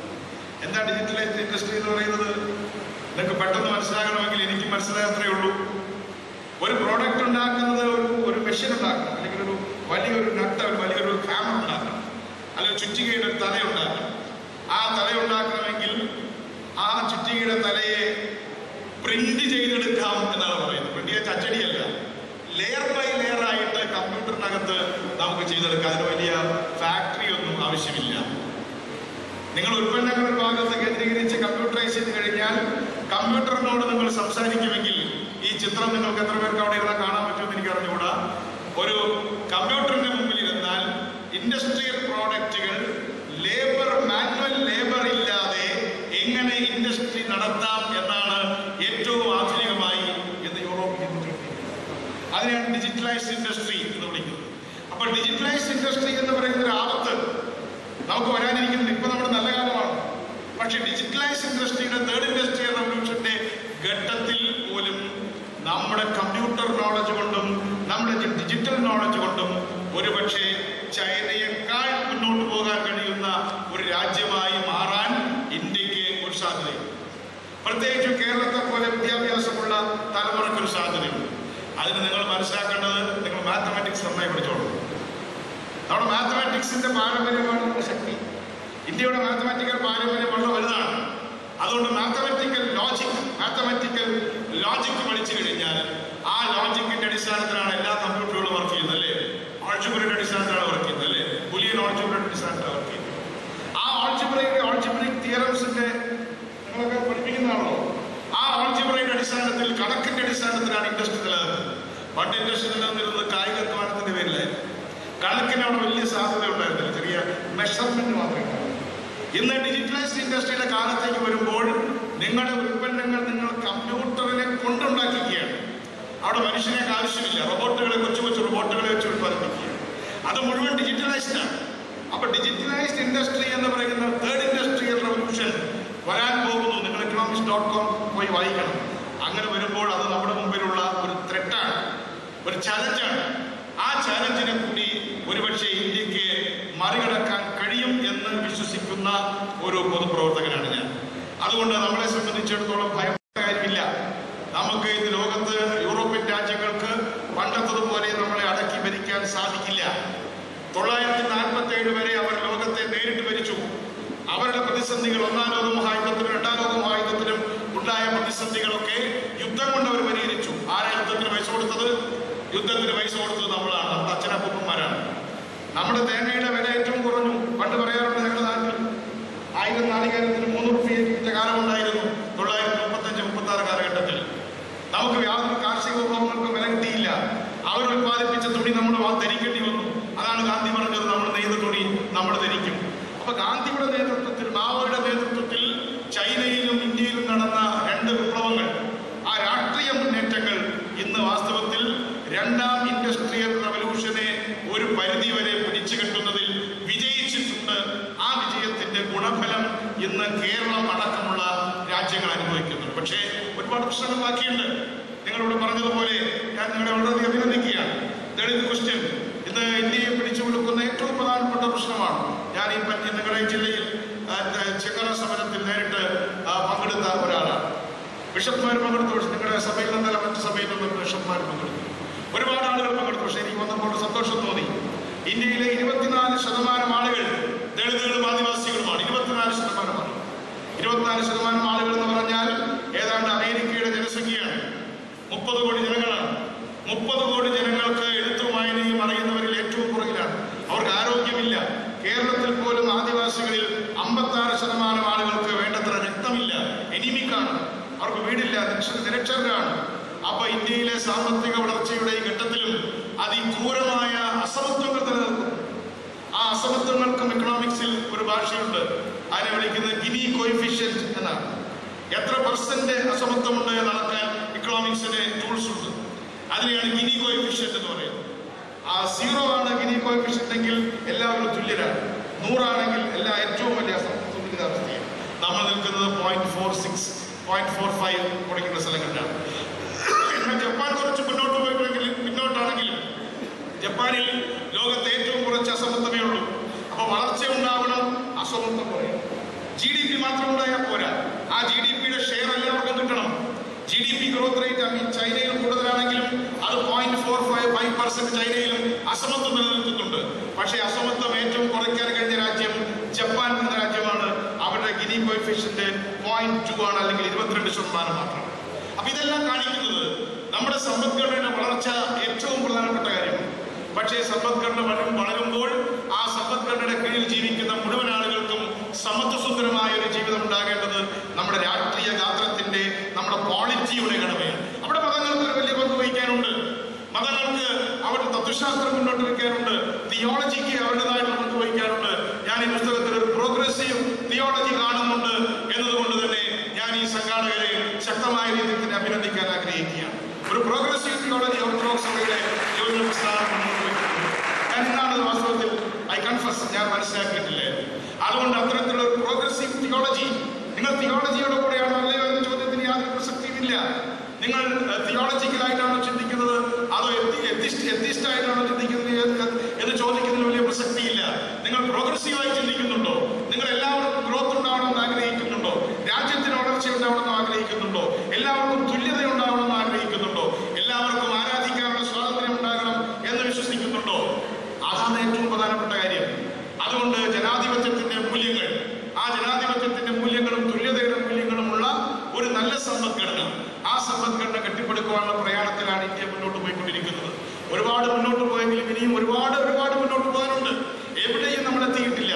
എന്താ ഡിജിറ്റലൈസ്ഡ് ഇൻഡസ്ട്രി എന്ന് പറയുന്നത്? നിങ്ങൾക്ക് പെട്ടെന്ന് മനസ്സിലാകണമെങ്കിൽ എനിക്ക് മനസ്സിലാകത്രേ ഉള്ളൂ. ഒരു പ്രോഡക്റ്റ് ഉണ്ടാക്കുന്നത് ഒരു മെഷീൻ ഉണ്ടാക്കണം, അല്ലെങ്കിൽ ഒരു വലിയൊരു നട്ട്, വലിയൊരു ഹാമർ ഉണ്ടാക്കണം, അല്ലെങ്കിൽ ചുറ്റികയുടെ ഒരു തല ഉണ്ടാക്കണം. ആ തല ഉണ്ടാക്കണമെങ്കിൽ ആ ചുറ്റികയുടെ തലയെ പ്രിന്റ് ചെയ്തെടുക്കാം എന്നാണ് പറയുന്നത്. പ്രിന്റ് ചെയ്ത അച്ചടിയല്ല, ലെയർ ബൈ ലെയർ ആയിട്ട് കമ്പ്യൂട്ടറിനകത്ത് നമുക്ക് ചെയ്തെടുക്കാം. അതിന് വലിയ ഫാക്ടറി ഒന്നും ആവശ്യമില്ല. നിങ്ങൾ ഉൽപ്പന്നങ്ങളുടെ ഭാഗത്ത് കേന്ദ്രീകരിച്ച് കമ്പ്യൂട്ടറൈസ് ചെയ്ത് കഴിഞ്ഞാൽ കമ്പ്യൂട്ടറിനോട് നിങ്ങൾ സംസാരിക്കുമെങ്കിൽ, ഈ ചിത്രം നിങ്ങൾക്ക് എത്ര പേർക്ക് അവിടെ ഇരുന്നാൽ കാണാൻ പറ്റുമെന്ന് എനിക്ക് അറിഞ്ഞുകൂടാ. ഒരു കമ്പ്യൂട്ടറിന്റെ മുമ്പിൽ ഇരുന്നാൽ ഇൻഡസ്ട്രിയൽ പ്രോഡക്റ്റുകൾ മാനുവൽ ലേബർ ഇല്ലാതെ എങ്ങനെ ഇൻഡസ്ട്രി നടത്താം എന്നാണ് ഏറ്റവും ആധുനികമായി എന്ന് യൂറോപ്പിൽ അതിനെയാണ് ഡിജിറ്റലൈസ്ഡ് ഇൻഡസ്ട്രി എന്ന് വിളിക്കുന്നത്. അപ്പോൾ ഡിജിറ്റലൈസ്ഡ് ഇൻഡസ്ട്രി എന്ന് പറയുന്ന ഒരു ആപത്ത് നമുക്ക് വരാനിരിക്കുന്നത്. ഇപ്പൊ നമ്മുടെ നല്ല കാലമാണ്. പക്ഷെ ഡിജിറ്റലൈസ്ഡ് ഇൻഡസ്ട്രിയുടെ 3rd ഇൻഡസ്ട്രിയൽ റവല്യൂഷന്റെ ഘട്ടത്തിൽ പോലും നമ്മുടെ കമ്പ്യൂട്ടർ നോളജ് കൊണ്ടും നമ്മുടെ ഡിജിറ്റൽ നോളജ് കൊണ്ടും ഒരുപക്ഷെ ചൈനയേക്കാൾ മുന്നോട്ട് പോകാൻ കഴിയുന്ന ഒരു രാജ്യമായി മാറാൻ ഇന്ത്യക്ക് ഒരു സാധ്യതയുണ്ട്. പ്രത്യേകിച്ച് കേരളത്തെ പോലെ വിദ്യാഭ്യാസമുള്ള തലമുറയ്ക്കൊരു സാധ്യതയുണ്ട്. അതിന് നിങ്ങൾ മനസ്സിലാക്കേണ്ടത്, നിങ്ങൾ മാത്തമാറ്റിക്സ് നന്നായി പഠിച്ചോളൂ. നമ്മുടെ മാത്തമാറ്റിക്സിന്റെ പാരമ്പര്യമാണ് നമ്മുടെ ശക്തി. ഇന്ത്യയുടെ മാത്തമാറ്റിക്കൽ പാരമ്പര്യം വളരെ വലുതാണ്. അതുകൊണ്ട് മാത്തമാറ്റിക്കൽ ലോജിക് പഠിച്ചു കഴിഞ്ഞാൽ ആ ലോജിക്കിന്റെ അടിസ്ഥാനത്തിലാണ് എല്ലാ കമ്പ്യൂട്ടറുകളും വർക്ക് ചെയ്യുന്നത് അല്ലേ? ആൾജിബ്രയുടെ അടിസ്ഥാനത്തിലാണ് വർക്ക് ചെയ്യുന്നത് അല്ലേ? ബൂലിയൻ ആൾജിബ്രയുടെ അടിസ്ഥാനത്തിലാണ് വർക്ക് ചെയ്യുന്നത്. ആ ആൾജിബ്രിക് തിയറംസിന്റെ നിങ്ങളൊക്കെ പഠിപ്പിക്കുന്നതാണല്ലോ. ആ ആൾജിബ്രയുടെ അടിസ്ഥാനത്തിൽ, കണക്കിന്റെ അടിസ്ഥാനത്തിലാണ് ഇൻഡസ്ട്രി നിലനിൽക്കുന്നത്. പണ്ട് ഇൻഡസ്ട്രി നിലനിന്നിരുന്നത് കായികധ്വാനത്തിന്റെ പേരിലായിരുന്നു. കണക്കിന് അവിടെ വലിയ സാധ്യത ഉണ്ടായിരുന്നില്ല, ചെറിയ മെഷർമെന്റ് മാത്രമേ ഉണ്ടായിരുന്നു. ഇന്ന് ഡിജിറ്റലൈസ്ഡ് ഇൻഡസ്ട്രിയുടെ കാലത്തേക്ക് വരുമ്പോൾ നിങ്ങളുടെ ഉൽപ്പന്നങ്ങൾ നിങ്ങൾ കമ്പ്യൂട്ടറിനെ കൊണ്ടുണ്ടാക്കിക്കുകയാണ്. അവിടെ മനുഷ്യനെ ആവശ്യമില്ല. കൊച്ചു റോബോട്ടുകളെ വെച്ച് ഉൽപ്പാദിപ്പിക്കുകയാണ്. അത് മുഴുവൻ ഡിജിറ്റലൈസ്ഡ് ആണ്. അപ്പൊ ഡിജിറ്റലൈസ്ഡ് ഇൻഡസ്ട്രി എന്ന് പറയുന്ന 3rd ഇൻഡസ്ട്രിയൽ റവല്യൂഷൻ വരാൻ പോകുന്നു. നിങ്ങൾ economics.com പോയി വായിക്കണം. അങ്ങനെ വരുമ്പോൾ അത് നമ്മുടെ മുമ്പിലുള്ള ഒരു ത്രെറ്റാണ്, ഒരു ചലഞ്ചാണ്. ആ ചലഞ്ചിനെ കൂടി ഒരുപക്ഷെ ഇന്ത്യക്ക് മറികടക്കാൻ കഴിയും എന്ന് വിശ്വസിക്കുന്ന ഒരു പൊതുപ്രവർത്തകനാണ് ഞാൻ. അതുകൊണ്ട് നമ്മളെ സംബന്ധിച്ചിടത്തോളം ഭയപ്പെട്ട കാര്യമില്ല. നമുക്ക് ഇന്ന് ലോകത്ത് യൂറോപ്യൻ രാജ്യങ്ങൾക്ക് പണ്ടത്തതുപോലെ നമ്മളെ അടക്കി ഭരിക്കാൻ സാധിക്കില്ല. 947 വരെ അവർ ലോകത്തെ നേരിട്ട് ഭരിച്ചു. അവരുടെ പ്രതിസന്ധികൾ, 1ാം ലോക മഹായുദ്ധത്തിലും 2ാം ലോക മഹായുദ്ധത്തിലും ഉണ്ടായ പ്രതിസന്ധികളൊക്കെ യുദ്ധം കൊണ്ട് അവർ പരിഹരിച്ചു. ആരാ യുദ്ധത്തിന് പൈസ കൊടുത്തത്? യുദ്ധത്തിന് പൈസ കൊടുത്തത് നമ്മളാണ്, നമ്മുടെ അച്ഛനപ്പൂപ്പന്മാരാണ്. നമ്മുടെ തേങ്ങയുടെ വില ഏറ്റവും കുറഞ്ഞു. പണ്ട് പറയാറുണ്ട് ഞങ്ങളുടെ നാട്ടിൽ 1000 നാളികേരത്തിന് 3 രൂപ കാലമുണ്ടായിരുന്നു 1935-36 കാലഘട്ടത്തിൽ. ഗാന്ധിയുടെ നേതൃത്വത്തിൽ, മാവോയുടെ നേതൃത്വത്തിൽ ചൈനയിലും ഇന്ത്യയിലും നടന്ന 2 വിപ്ലവങ്ങൾ, ആ രാഷ്ട്രീയ മുന്നേറ്റങ്ങൾ ഇന്ന് വാസ്തവത്തിൽ രണ്ടാം ഇൻഡസ്ട്രിയൽ റവല്യൂഷനെ ഒരു പരിധിവരെ പിടിച്ചുകെട്ടുന്നതിൽ വിജയിച്ചിട്ടുണ്ട്. ആ വിജയത്തിന്റെ ഗുണഫലം ഇന്ന് കേരളം അടക്കമുള്ള രാജ്യങ്ങൾ അനുഭവിക്കുന്നുണ്ട്. പക്ഷേ ഒരുപാട് പ്രശ്നങ്ങൾ ബാക്കിയുണ്ട്. നിങ്ങളിവിടെ പറഞ്ഞതുപോലെ ഞാൻ നിങ്ങളെ വളരെ അഭിനന്ദിക്കുകയാണ്. ദളിത് ക്വസ്റ്റ്യൻ ഇന്ന് ഇന്ത്യയെ പിടിച്ചു കൊടുക്കുന്ന ഏറ്റവും പ്രധാനപ്പെട്ട പ്രശ്നമാണ്. ഞാൻ ഈ നിങ്ങളുടെ ജില്ലയിൽ ചെങ്കറ സമരത്തിൽ നേരിട്ട് പങ്കെടുത്ത ഒരാളാണ്. ബിഷപ്പ്മാർ പങ്കെടുത്തു. പക്ഷെ നിങ്ങളുടെ സഭയിൽ നിന്നല്ല, മറ്റു സഭയിൽ നിന്നും ബിഷപ്പ്മാർ പങ്കെടുത്തു. ഒരുപാട് ആളുകൾ പങ്കെടുത്തു. പക്ഷെ എനിക്ക് വന്നപ്പോൾ സന്തോഷം തോന്നി. ഇന്ത്യയിലെ 24% ആളുകൾ ദളിതുകളും ആദിവാസികളുമാണ്. 24%. 24% ആളുകൾ എന്ന് പറഞ്ഞാൽ ഏതാണ്ട് അമേരിക്കയുടെ ജനസംഖ്യയാണ്. 30 കോടി ജനങ്ങളാണ്. 30 കോടി ജനങ്ങൾക്ക് എഴുത്തും വായനയും അറിയുന്നവരിൽ ഏറ്റവും പുറകിലാണ്. അവർക്ക് ആരോഗ്യമില്ല. കേരളത്തിൽ പോലും ആദിവാസികളിൽ 56% ആളുകൾക്ക് വേണ്ടത്ര രക്തമില്ല, എനിമിക്കാണ്. അവർക്ക് വീടില്ല, നിരക്ഷരരാണ്. അപ്പൊ ഇന്ത്യയിലെ സാമ്പത്തിക വളർച്ചയുടെ ഈ ഘട്ടത്തിലും അതിക്രൂരമായ അസമത്വങ്ങൾ നിലനിൽക്കുന്നു. ആ അസമത്വങ്ങൾക്കും എക്കണോമിക്സിൽ ഒരു ഭാഷയുണ്ട്. അതിനെ വിളിക്കുന്നത് ഗിനി കോയിഫിഷ്യന്റ് എന്നാണ്. എത്ര പെർസെന്റ് അസമത്വമുണ്ട് എന്ന് അളക്കാൻ ഇക്കണോമിക്സിന് ടൂൾസ് ഉണ്ട്. അതിനെയാണ് ഗിനി കോയിഫിഷ്യന്റ് എന്ന് പറയുന്നത്. ആ 0 ആണ് ഗിനി കോയിഫിഷ്യന്റ് എങ്കിൽ എല്ലാവരും തുല്യരാണ്. 100 ആണെങ്കിൽ ഏറ്റവും വലിയ അസമത്വത്തിലാണ്. നമ്മൾ നിൽക്കുന്നത് 0.46, 0.45 കൊടുക്കുന്ന സ്ഥലങ്ങളിലാണ്. ജപ്പാൻ കുറച്ച് പിന്നോട്ടാണെങ്കിലും ജപ്പാനിൽ ലോകത്തെ ഏറ്റവും കുറച്ച് അസമത്വമേ ഉള്ളൂ. അപ്പൊ വളർച്ച ഉണ്ടാവണം, അസമത്വം കുറയും. GDP മാത്രം ഉണ്ടായാൽ പോരാ, ആ GDPയുടെ ഷെയർ എല്ലാവർക്കും കിട്ടണം. GDP ഗ്രോത്ത് റേറ്റ് ചൈനയിൽ കൂടുതലാണെങ്കിലും അത് 0.45% ചൈനയിലും അസമത്വം നിലനിൽക്കുന്നുണ്ട്. പക്ഷേ അസമത്വം ഏറ്റവും കുറയ്ക്കാൻ കഴിഞ്ഞ രാജ്യം ജപ്പാൻ എന്ന രാജ്യമാണ്. അവരുടെ ഗിനി കോയിഫിഷ്യന്റ് 0.2 ആണ്, അല്ലെങ്കിൽ 22% മാത്രം. അപ്പൊ ഇതെല്ലാം കാണിക്കുന്നത് നമ്മുടെ സമ്പദ്ഘടനയുടെ വളർച്ച ഏറ്റവും പ്രധാനപ്പെട്ട കാര്യമാണ്. പക്ഷേ സമ്പദ്ഘടന വളരുമ്പോൾ ആ സമ്പദ്ഘടനയുടെ കീഴിൽ ജീവിക്കുന്ന മുഴുവൻ ആളുകൾക്കും സമത്വസുന്ദരമായ ഒരു ജീവിതം ഉണ്ടാകേണ്ടത് നമ്മുടെ രാഷ്ട്രീയ ഗാത്രത്തിന്റെ, നമ്മുടെ ക്വാളിറ്റിയുടെ കടമയാണ്. അവിടെ മതങ്ങൾക്ക് ഒരു വലിയ പങ്ക് വഹിക്കാനുണ്ട്. മതങ്ങൾക്ക് അവരുടെ തത്വശാസ്ത്രം മുന്നോട്ട് വയ്ക്കാനുണ്ട്. തിയോളജിക്ക് അവരുടേതായിട്ടുള്ള പങ്ക് വഹിക്കാനുണ്ട്. ഞാൻ ഈ പുസ്തകത്തിൽ ഒരു പ്രോഗ്രസീവ് തിയോളജി കാണുന്നുണ്ട് എന്നതുകൊണ്ട് തന്നെ ഞാൻ ഈ സംഘാടകരെ ശക്തമായ രീതിയിൽ അഭിനന്ദിക്കാൻ ആഗ്രഹിക്കുകയാണ്. ഒരു പ്രോഗ്രസീവ് തിയോളജി ഓർത്തഡോക്സ് സഭയുടെ യോജന പ്രസ്ഥാനം മുന്നോട്ട് വയ്ക്കുന്നു. ഞാൻ ഇന്നാണ് വാസ്തവത്തിൽ ഞാൻ മനസ്സിലാക്കിയിട്ടില്ലേ. അതുകൊണ്ട് അത്തരത്തിലുള്ള ഒരു പ്രോഗ്രസീവ് തിയോളജി, നിങ്ങൾ തിയോളജിയുടെ കൂടെയാണോ അല്ലയോ എന്ന ചോദ്യത്തിന് യാതൊരു പ്രസക്തിയുമില്ല. നിങ്ങൾ തിയോളജിക്കലായിട്ടാണോ ചിന്തിക്കുന്നത്, അതോ എത്തിസ്റ്റ് ആയിട്ടാണോ ചിന്തിക്കുന്നത് എന്ന് ചോദിക്കുന്നതിന് വലിയ പ്രസക്തിയില്ല. നിങ്ങൾ പ്രോഗ്രസീവായി ചിന്തിക്കുന്നുണ്ടോ? നിങ്ങൾ എല്ലാവർക്കും ഗ്രോത്ത് ഉണ്ടാവണമെന്ന് ആഗ്രഹിക്കുന്നുണ്ടോ? രാജ്യത്തിന് വളർച്ച ഉണ്ടാവണമെന്ന് ആഗ്രഹിക്കുന്നുണ്ടോ? എല്ലാവർക്കും തുല്യത ഉണ്ടാവണമെന്ന് ആഗ്രഹിക്കുന്നുണ്ടോ? എല്ലാവർക്കും ആരാധിക്കാനുള്ള സ്വാതന്ത്ര്യം ഉണ്ടാകണം എന്ന് വിശ്വസിക്കുന്നുണ്ടോ? അതാണ് ഏറ്റവും പ്രധാനപ്പെട്ട കാര്യം. അതുകൊണ്ട് ജനാധിപത്യത്തിന്റെ മൂല്യങ്ങൾ, ആ ജനാധിപത്യത്തിന്റെ മൂല്യങ്ങളും തുല്യതയുടെ മൂല്യങ്ങളുമുള്ള ഒരു നല്ല സമ്പദ്ഘടന, ആ സമ്പദ്ഘടന കെട്ടിപ്പടുക്കുവാനുള്ള പ്രയാണത്തിലാണ് ഇന്ത്യ മുന്നോട്ട് പോയിക്കൊണ്ടിരിക്കുന്നത്. ഒരുപാട് മുന്നോട്ട് പോയെങ്കിലും ഇനിയും ഒരുപാട് മുന്നോട്ട് പോകാനുണ്ട്. എവിടെയും നമ്മൾ എത്തിയിട്ടില്ല.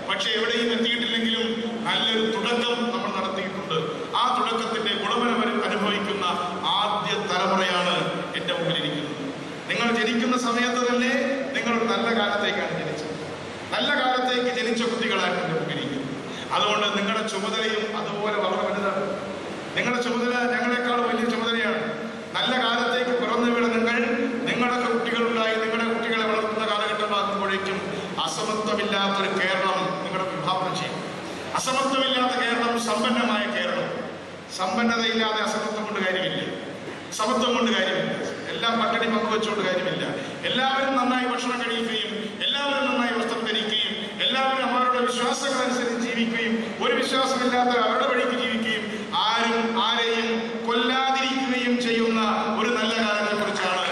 പക്ഷെ എവിടെയും എത്തിയിട്ടില്ലെങ്കിലും നല്ലൊരു തുടക്കം നമ്മൾ നടത്തിയിട്ടുണ്ട്. ആ തുടക്കത്തിന്റെ ഗുണഫലം അനുഭവിക്കുന്ന ആദ്യ തലമുറയാണ് എന്റെ മുമ്പിലിരിക്കുന്നത്. നിങ്ങൾ ജനിക്കുന്ന സമയത്ത് തന്നെ നിങ്ങൾ നല്ല കാലത്തേക്കാണ് ജനിച്ചത്. നല്ല കാലത്തേക്ക് ജനിച്ച കുട്ടികളാണ് എന്റെ മുമ്പിലിരിക്കുന്നത്. അതുകൊണ്ട് നിങ്ങളുടെ ചുമതലയും അതുപോലെ വളരെ വലുതാണ്. നിങ്ങളുടെ ചുമതല ഞങ്ങളെക്കാൾ വലിയ ചുമതലയാണ്. നല്ല കാലത്തേക്ക് പിറന്നു വീണ നിങ്ങളുടെ കുട്ടികളുണ്ടായി നിങ്ങളുടെ കുട്ടികളെ വളർത്തുന്ന കാലഘട്ടമാകുമ്പോഴേക്കും അസമത്വമില്ലാത്തൊരു കേരളം നിങ്ങളുടെ വിഭാവനം ചെയ്യും. അസമത്വമില്ലാത്ത കേരളം സമ്പന്നമായ കേരളം. സമ്പന്നതയില്ലാതെ അസമത്വം കൊണ്ട് കാര്യമില്ല, സമത്വം കൊണ്ട് കാര്യമില്ല. എല്ലാം പട്ടിണി പങ്കുവെച്ചുകൊണ്ട് കാര്യമില്ല. എല്ലാവരും നന്നായി ഭക്ഷണം കഴിക്കുകയും എല്ലാവരും നന്നായി വസ്ത്രം ധരിക്കുകയും എല്ലാവരും അവരുടെ വിശ്വാസങ്ങൾ അനുസരിച്ച് ജീവിക്കുകയും ഒരു വിശ്വാസമില്ലാത്ത അവരുടെ വഴിക്ക് ജീവിക്കുകയും ആരെയും കൊല്ലാതിരിക്കുകയും ചെയ്യുന്ന ഒരു നല്ല കാലത്തെ കുറിച്ചാണ്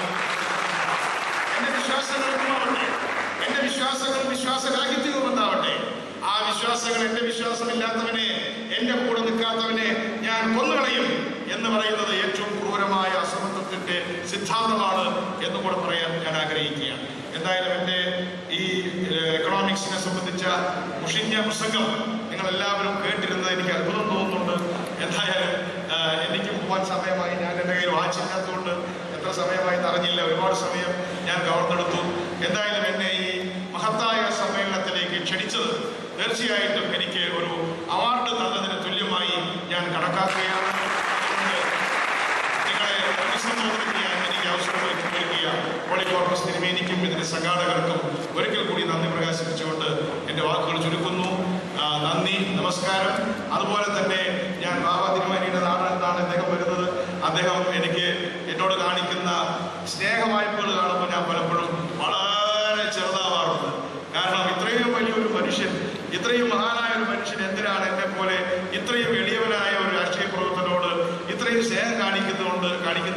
എന്റെ വിശ്വാസങ്ങൾക്കുമാവട്ടെ, എന്റെ വിശ്വാസങ്ങൾ വിശ്വാസരാഹിത്യവുമെന്നാവട്ടെ. ആ വിശ്വാസങ്ങൾ എന്റെ വിശ്വാസമില്ലാത്തവനെ, എന്റെ കൂടെ നിൽക്കാത്തവനെ ഞാൻ കൊന്നുകളയും എന്ന് പറയുന്നത് ഏറ്റവും ക്രൂരമായ അസമത്വത്തിന്റെ സിദ്ധാന്തമാണ് എന്നുകൂടെ പറയാൻ ഞാൻ ആഗ്രഹിക്കുകയാണ്. എന്തായാലും എൻ്റെ ഈ എക്കണോമിക്സിനെ സംബന്ധിച്ച മുഷിഞ്ഞ പ്രസംഗം നിങ്ങളെല്ലാവരും കേട്ടിരുന്നത് എനിക്ക് അത്ഭുതം തോന്നുന്നുണ്ട്. എന്തായാലും എനിക്ക് പോകാൻ സമയമായി. ഞാൻ എൻ്റെ കയ്യിൽ വാച്ചില്ലാത്തതുകൊണ്ട് എത്ര സമയമായി അറിഞ്ഞില്ല. ഒരുപാട് സമയം ഞാൻ കവർന്നെടുത്തു. എന്തായാലും എന്നെ ഈ മഹത്തായ സമ്മേളനത്തിലേക്ക് ക്ഷണിച്ചത് തീർച്ചയായിട്ടും എനിക്ക് ഒരു അവാർഡ് തന്നതിന് തുല്യമായി ഞാൻ കണക്കാക്കുകയാണ്. നിങ്ങളെ അഭിസംബോധന ചെയ്യാൻ എനിക്ക് അവസരമായി നൽകിയ ഹോളി കോർപ്പസ് തിരുമേനിക്കും ഇതിന്റെ സംഘാടകർക്കും ഒരിക്കൽ കൂടി നന്ദി പ്രകാശിപ്പിച്ചുകൊണ്ട് എൻ്റെ വാക്കുകൾ ചുരുക്കുന്നു. നന്ദി, നമസ്കാരം. അതുപോലെ തന്നെ ഞാൻ ബാബ തിരുമേനിയുടെ നാടാണ് അദ്ദേഹം വരുന്നത്. അദ്ദേഹം എന്നോട് കാണിക്കുന്ന സ്നേഹവായ്പകൾ കാണുമ്പോൾ ഞാൻ പലപ്പോഴും വളരെ ചെറുതാവാറുണ്ട്. കാരണം ഇത്രയും വലിയൊരു മനുഷ്യൻ, ഇത്രയും മഹാനായ ഒരു മനുഷ്യൻ എന്തിനാണ് എന്നെ പോലെ ഇത്രയും എളിയവനായ ഒരു രാഷ്ട്രീയ പ്രവർത്തനോട് ഇത്രയും സ്നേഹം കാണിക്കുന്ന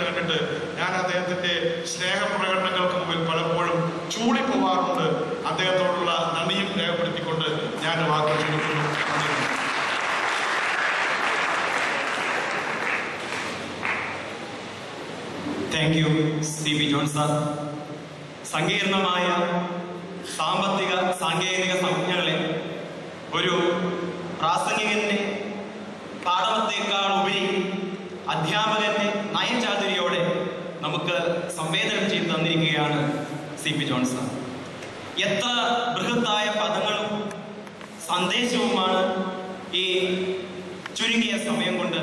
കണ്ടിട്ട് ഞാൻ അദ്ദേഹത്തിന്റെ സ്നേഹപ്രകടനങ്ങൾക്ക് മുമ്പിൽ പലപ്പോഴും ചൂളിപ്പോവാറുണ്ട്. അദ്ദേഹത്തോടുള്ള നന്ദിയും രേഖപ്പെടുത്തിക്കൊണ്ട് ഞാൻ വാക്കുകൾ ചുരുക്കുന്നു. Thank you CP John sir. സങ്കീർണമായ സാമ്പത്തിക സാങ്കേതിക സംജ്ഞകളെ ഒരു പ്രാസംഗികന്റെ പാഠവത്തേക്കാൾ ഉപരി അധ്യാപകന്റെ നയചാതുരിയോടെ നമുക്ക് സംവേദനം ചെയ്തു തന്നിരിക്കുകയാണ് CP ജോൺ സാർ. എത്ര ബൃഹത്തായ പദങ്ങളും സന്ദേശവുമാണ് ഈ ചുരുങ്ങിയ സമയം കൊണ്ട്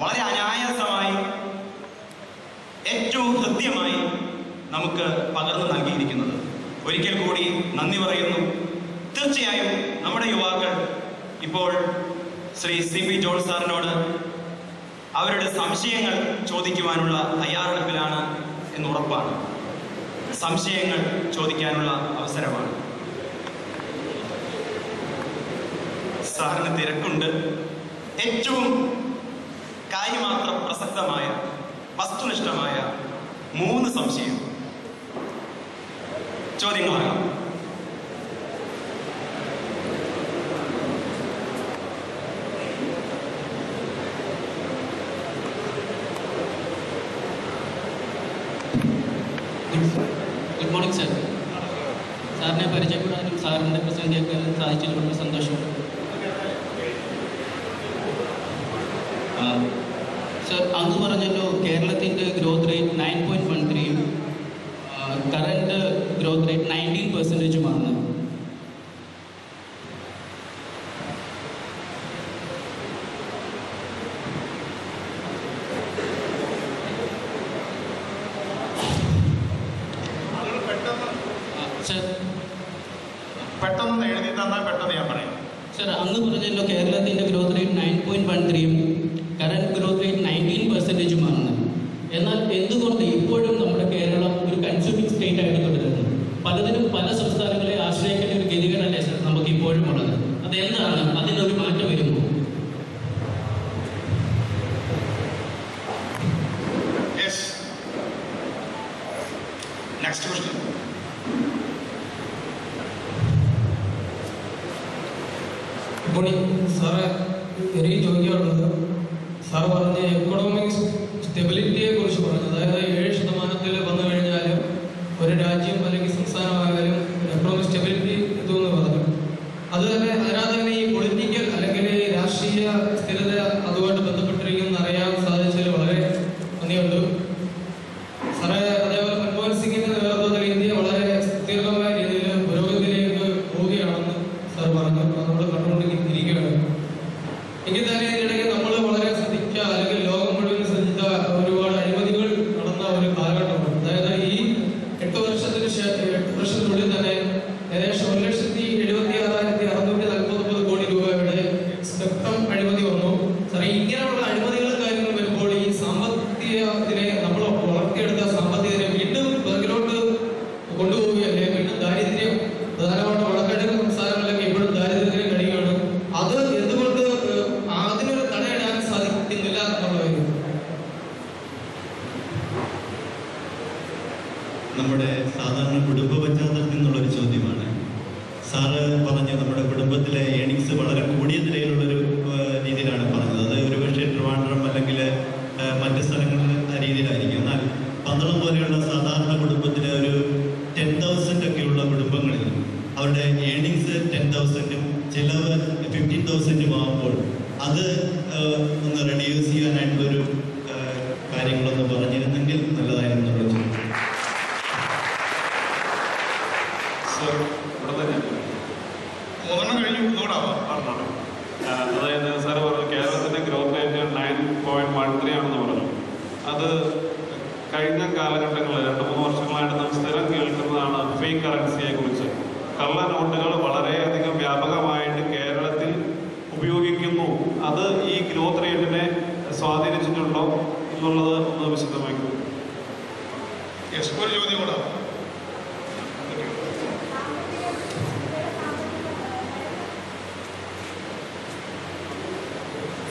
വളരെ അനായാസമായി ഏറ്റവും ഹൃദ്യമായി നമുക്ക് പകർന്നു നൽകിയിരിക്കുന്നത്. ഒരിക്കൽ കൂടി നന്ദി പറയുന്നു. തീർച്ചയായും നമ്മുടെ യുവാക്കൾ ഇപ്പോൾ ശ്രീ CP ജോൺ സാറിനോട് അവരുടെ സംശയങ്ങൾ ചോദിക്കുവാനുള്ള തയ്യാറെടുപ്പിലാണ് എന്ന് ഉറപ്പാണ്. സംശയങ്ങൾ ചോദിക്കാനുള്ള അവസരമാണ്. സാറിന് തിരക്കുണ്ട്. ഏറ്റവും കാര്യമാത്രം പ്രസക്തമായ വസ്തുനിഷ്ഠമായ 3 സംശയം ചോദ്യങ്ങളാകാം. Good morning sir. സാറിനെ പരിചയപ്പെടാനും സാറിൻ്റെ പ്രസന്റ് കേൾക്കാനും സാധിച്ചതിൽ വളരെ സന്തോഷമുണ്ട്. സർ, അങ്ങ് പറഞ്ഞല്ലോ കേരളത്തിൻ്റെ growth rate 9.13 current growth rate 19%. പെട്ടെന്ന് എഴുതി തന്നാൽ പെട്ടെന്ന് ഞാൻ പറയാം. സർ, അങ്ങ് പറഞ്ഞല്ലോ കേരളത്തിൻ്റെ growth rate 9.13 current growth rate 19%. എന്നാൽ എന്തുകൊണ്ട് ഇപ്പോഴും നമ്മുടെ കേരളം ഒരു കൺസ്യൂമിങ് സ്റ്റേറ്റ് ആയിട്ട് തുടരുന്നു? പലതിനും പല സംസ്ഥാനങ്ങളെ ആശ്രയിക്കേണ്ട ഒരു ഗതികേടല്ലേ സർ നമുക്ക് ഇപ്പോഴും ഉള്ളത്? അതെന്താണ്? അതിനൊരു മാറ്റം വരുമോ? Next question. ഇപ്പോൾ സാറ് എനിക്ക് ചോദിക്കാറുള്ളത്, സാർ പറഞ്ഞ എക്കണോമിക് സ്റ്റെബിലിറ്റിയെ കുറിച്ച് പറഞ്ഞു. അതായത് 7% വന്നു കഴിഞ്ഞാലും ഒരു രാജ്യം അല്ലെങ്കിൽ സംസ്ഥാനമായാലും എക്കണോമിക് സ്റ്റെബിലിറ്റി എത്തുമെന്ന് പറഞ്ഞു. അത് തന്നെ അതിനകത്ത് തന്നെ ഈ പൊളിറ്റിക്കൽ അല്ലെങ്കിൽ രാഷ്ട്രീയ സ്ഥിരത അതുമായിട്ട് ബന്ധപ്പെട്ടിരിക്കുമെന്ന് അറിയാൻ സാധിച്ചതിൽ വളരെ നന്ദിയുണ്ട് സാറേ. അതേപോലെ മൻമോഹൻ സിംഗിന്റെ നേതൃത്വത്തിൽ ഇന്ത്യ വളരെ സുസ്ഥിരമായ രീതിയിൽ പുരോഗതിയിലേക്ക് പോവുകയാണെന്ന് സാർ പറഞ്ഞു. നമ്മൾ കണ്ടുകൊണ്ടിരിക്കുകയാണ്. എങ്കിൽ തന്നെ ഇതിനിടയ്ക്ക് നമ്മൾ വളരെ ശ്രദ്ധിച്ച അല്ലെങ്കിൽ ലോകം മുഴുവൻ ശ്രദ്ധിച്ച ഒരുപാട് അഴിമതികൾ നടന്ന ഒരു കാലഘട്ടമാണ്. അതായത് ഈ 8 വർഷത്തിനുള്ളിൽ തന്നെ ഏകദേശം 1,76,649 കോടി രൂപയുടെ സ്പെക്ട്രം അഴിമതി വന്നു. സാറേ, ഇങ്ങനെയുള്ള അഴിമതികളും കാര്യങ്ങളും വരുമ്പോൾ ഈ സാമ്പത്തികത്തിനെ നമ്മൾ വളർത്തിയെടുത്ത സാമ്പത്തികത്തിനെ വീണ്ടും പിറകിലോട്ട് കൊണ്ടുപോവുകയല്ലേ? വീണ്ടും ദാരിദ്ര്യം പ്രധാനമായിട്ട് വടക്കിഴക്കൻ സംസ്ഥാനങ്ങളിലൊക്കെ ഇപ്പോഴും ദാരിദ്ര്യത്തിന് കഴിയുകയാണ്. അത് എന്തുകൊണ്ട് അതിനൊരു തടയിടാൻ സാധിക്കുന്നില്ല എന്നുള്ളത് നമ്മുടെ സാധാരണ കുടുംബ പശ്ചാത്തലത്തിൽ നിന്നുള്ളൊരു ചോദ്യമാണ്. സാറ് പറഞ്ഞ് നമ്മുടെ കുടുംബത്തിലെ ഏണിങ്സ് വളരെ കൂടിയ നിലയിലുള്ളൊരു രീതിയിലാണ് പറഞ്ഞത്. അത് ഒരുപക്ഷെ ട്രിവാൻഡ്രം അല്ലെങ്കിൽ മറ്റ് സ്ഥലങ്ങളിൽ ആ രീതിയിലായിരിക്കും. എന്നാൽ പന്തളം പോലെയുള്ള സാധാരണ കുടുംബത്തിലെ ഒരു 10,000 ഒക്കെയുള്ള കുടുംബങ്ങളിൽ അവരുടെ ഏണിങ്സ് 10,000-ഉം ചിലവ് 15,000-ഉം ആകുമ്പോൾ അത് ഒന്ന് റെഡ്യൂസ് ചെയ്യാനായിട്ടുള്ളൊരു കാര്യങ്ങളൊന്ന് പറഞ്ഞിരുന്നെങ്കിൽ നല്ലതായിരുന്നു എന്നുള്ള ചോദ്യം. സർ, ഇവിടെ തന്നെ 3 കഴിഞ്ഞു. കഴിഞ്ഞ കാലഘട്ടങ്ങളിൽ 2-3 വർഷങ്ങളായിട്ട് നാം സ്ഥിരം കേൾക്കുന്നതാണ് ഫേക്ക് കറൻസിയെ കുറിച്ച്. കള്ള നോട്ടുകൾ വളരെയധികം വ്യാപകമായിട്ട് കേരളത്തിൽ ഉപയോഗിക്കുന്നു. അത് ഈ ഗ്രോത്ത് റേറ്റിനെ സ്വാധീനിച്ചിട്ടുണ്ടോ എന്നുള്ളത് ഒന്ന് വിശദമാക്കുന്നു. ഒരു ചോദ്യം കൂടെ.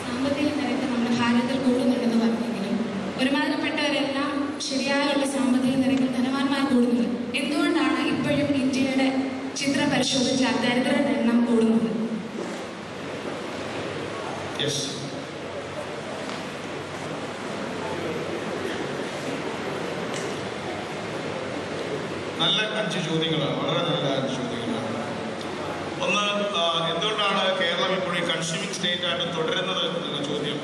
സാമ്പത്തിക നിരക്ക് നമ്മുടെ ഭാരതത്തിൽ കൂടുന്നുണ്ടെന്ന് പറഞ്ഞെങ്കിലും ഒരുമാതിരിപ്പെട്ടവരെല്ലാം ശരിയായുള്ള സാമ്പത്തിക നിരക്കിൽ ധനവാന്മാർ കൂടുന്നത് എന്തുകൊണ്ടാണ് ഇപ്പോഴും ഇന്ത്യയുടെ ചിത്രം പരിശോധിച്ചാൽ ദരിദ്രരുടെ എണ്ണം കൂടുന്നത്? നല്ല 5 ചോദ്യങ്ങളാണ്, വളരെ നല്ല 5 ചോദ്യങ്ങളാണ്. ഒന്ന്, എന്തുകൊണ്ടാണ് കേരളം ഇപ്പോഴും കൺസ്യൂമിങ് സ്റ്റേറ്റ് ആയിട്ട് തുടരുന്നത് എന്നുള്ള ചോദ്യം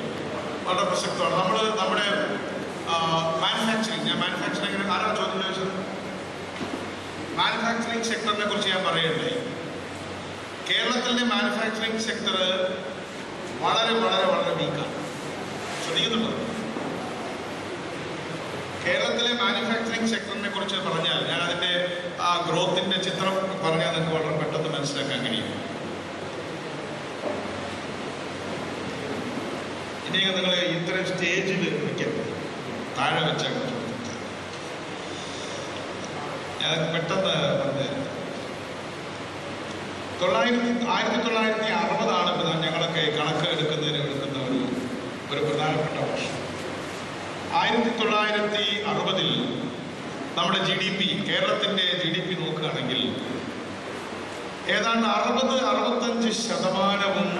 വളരെ പ്രസക്തമാണ്. നമ്മുടെ മാനുഫാക്ചറിങ് ആരാണ് ചോദ്യം ചോദിച്ചത്? മാനുഫാക്ചറിങ് സെക്ടറിനെ കുറിച്ച് ഞാൻ പറയണ്ടേ. കേരളത്തിൻ്റെ മാനുഫാക്ചറിങ് സെക്ടർ വളരെ വളരെ വളരെ വീക്കാണ്. ശ്രദ്ധിക്കുന്നുണ്ടോ? കേരളത്തിലെ മാനുഫാക്ചറിങ് സെക്ടറിനെ കുറിച്ച് പറഞ്ഞാൽ ഞാൻ അതിൻ്റെ ആ ഗ്രോത്തിൻ്റെ ചിത്രം പറഞ്ഞാൽ നിങ്ങൾക്ക് വളരെ പെട്ടെന്ന് മനസ്സിലാക്കാൻ കഴിയും. ഇനി നിങ്ങൾ ഇത്തരം സ്റ്റേജിൽ നിൽക്കാൻ താഴെ വെച്ചാൽ ഞാൻ പെട്ടെന്ന് പറഞ്ഞുതരാം. 1960 ഞങ്ങളൊക്കെ കണക്ക് എടുക്കുന്ന ഒരു പ്രധാനപ്പെട്ട വർഷം. 1960 നമ്മുടെ GDP, കേരളത്തിൻ്റെ GDP നോക്കുകയാണെങ്കിൽ ഏതാണ്ട് 60-65%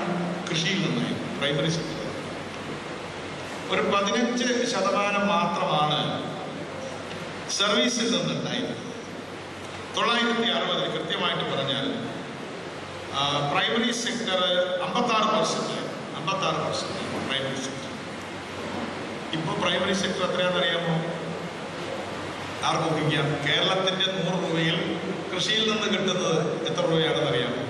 കൃഷിയിൽ നിന്നായി, പ്രൈമറി സെക്ടർ. ഒരു 15% മാത്രമാണ് സർവീസിൽ നിന്നുണ്ടായിരുന്നത്. 1960 കൃത്യമായിട്ട് പറഞ്ഞാൽ പ്രൈമറി സെക്ടർ 56% പ്രൈമറി സെക്ടർ. ഇപ്പോൾ പ്രൈമറി സെക്ടർ എത്രയാണെന്നറിയാമോ? ആർക്കും ഊഹിക്കാം. കേരളത്തിൻ്റെ 100 രൂപയിൽ കൃഷിയിൽ നിന്ന് കിട്ടുന്നത് എത്ര രൂപയാണെന്ന് അറിയാമോ?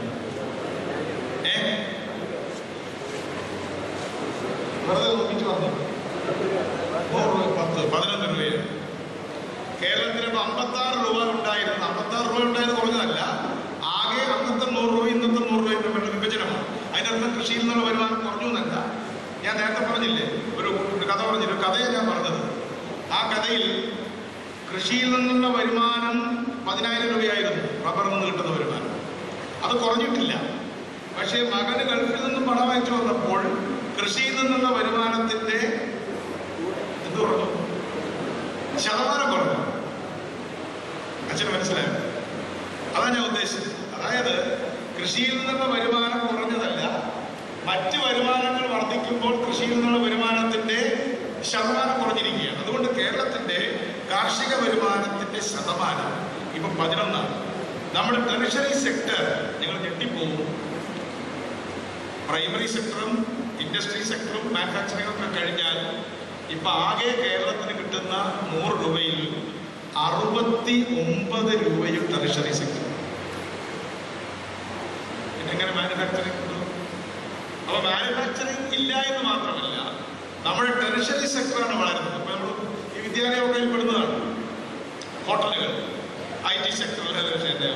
വെറുതെ നോക്കിച്ച് പറഞ്ഞു. 100 രൂപ 11 രൂപയാണ്. കേരളത്തിന് ഇപ്പോൾ 56 രൂപ ഉണ്ടായിരുന്നു. 56 രൂപ ഉണ്ടായത് കുറഞ്ഞതല്ല. ആകെ അന്നത്തെ 100 രൂപ ഇന്നത്തെ 100 രൂപ തമ്മിലുള്ള വിഭജനമാണ്. അതിനർത്ഥം കൃഷിയിൽ നിന്നുള്ള വരുമാനം കുറഞ്ഞു എന്നല്ല. ഞാൻ നേരത്തെ പറഞ്ഞില്ലേ, ഒരു കഥ പറഞ്ഞില്ല, ഒരു കഥയാണ് ഞാൻ പറഞ്ഞത്. ആ കഥയിൽ കൃഷിയിൽ നിന്നുള്ള വരുമാനം 10,000 രൂപയായിരുന്നു, റബ്ബറിൽ നിന്ന് കിട്ടുന്ന വരുമാനം. അത് കുറഞ്ഞിട്ടില്ല. പക്ഷേ മകന് ഗൾഫിൽ നിന്നും പണം അയച്ചു വന്നപ്പോൾ കൃഷിയിൽ നിന്നുള്ള വരുമാനത്തിൻ്റെ എന്ത് പറഞ്ഞു? ശതമാനം കുറഞ്ഞു. അച്ഛന് മനസ്സിലായോ? അതാണ് ഞാൻ ഉദ്ദേശിച്ചത്. അതായത് കൃഷിയിൽ നിന്നുള്ള വരുമാനം കുറഞ്ഞതല്ല, മറ്റ് വരുമാനങ്ങൾ വർദ്ധിക്കുമ്പോൾ കൃഷിയിൽ നിന്നുള്ള വരുമാനത്തിൻ്റെ ശതമാനം കുറഞ്ഞിരിക്കുകയാണ്. അതുകൊണ്ട് കേരളത്തിൻ്റെ കാർഷിക വരുമാനത്തിൻ്റെ ശതമാനം ഇപ്പം 11. നമ്മുടെ ടെറിഷറി സെക്ടർ നിങ്ങൾ ഞെട്ടിപ്പോകും. പ്രൈമറി സെക്ടറും ഇൻഡസ്ട്രി സെക്ടറും മാനുഫാക്ചറിംഗും ഒക്കെ കഴിഞ്ഞാൽ ഇപ്പം ആകെ കേരളത്തിന് കിട്ടുന്ന 100 രൂപയിൽ 69 രൂപയും ടെറിഷറി സെക്ടർ. പിന്നെ എങ്ങനെ മാനുഫാക്ചറിംഗ്? അപ്പോൾ മാനുഫാക്ചറിംഗ് ഇല്ല എന്ന് മാത്രമല്ല, നമ്മുടെ ടെറിഷറി സെക്ടറാണ് വളരുന്നത്. ഇപ്പോൾ നമ്മൾ ഈ വിദ്യാലയ മേഖലയിൽ പെടുന്നതാണ്. ഹോട്ടലുകൾ, IT സെക്ടറിൽ,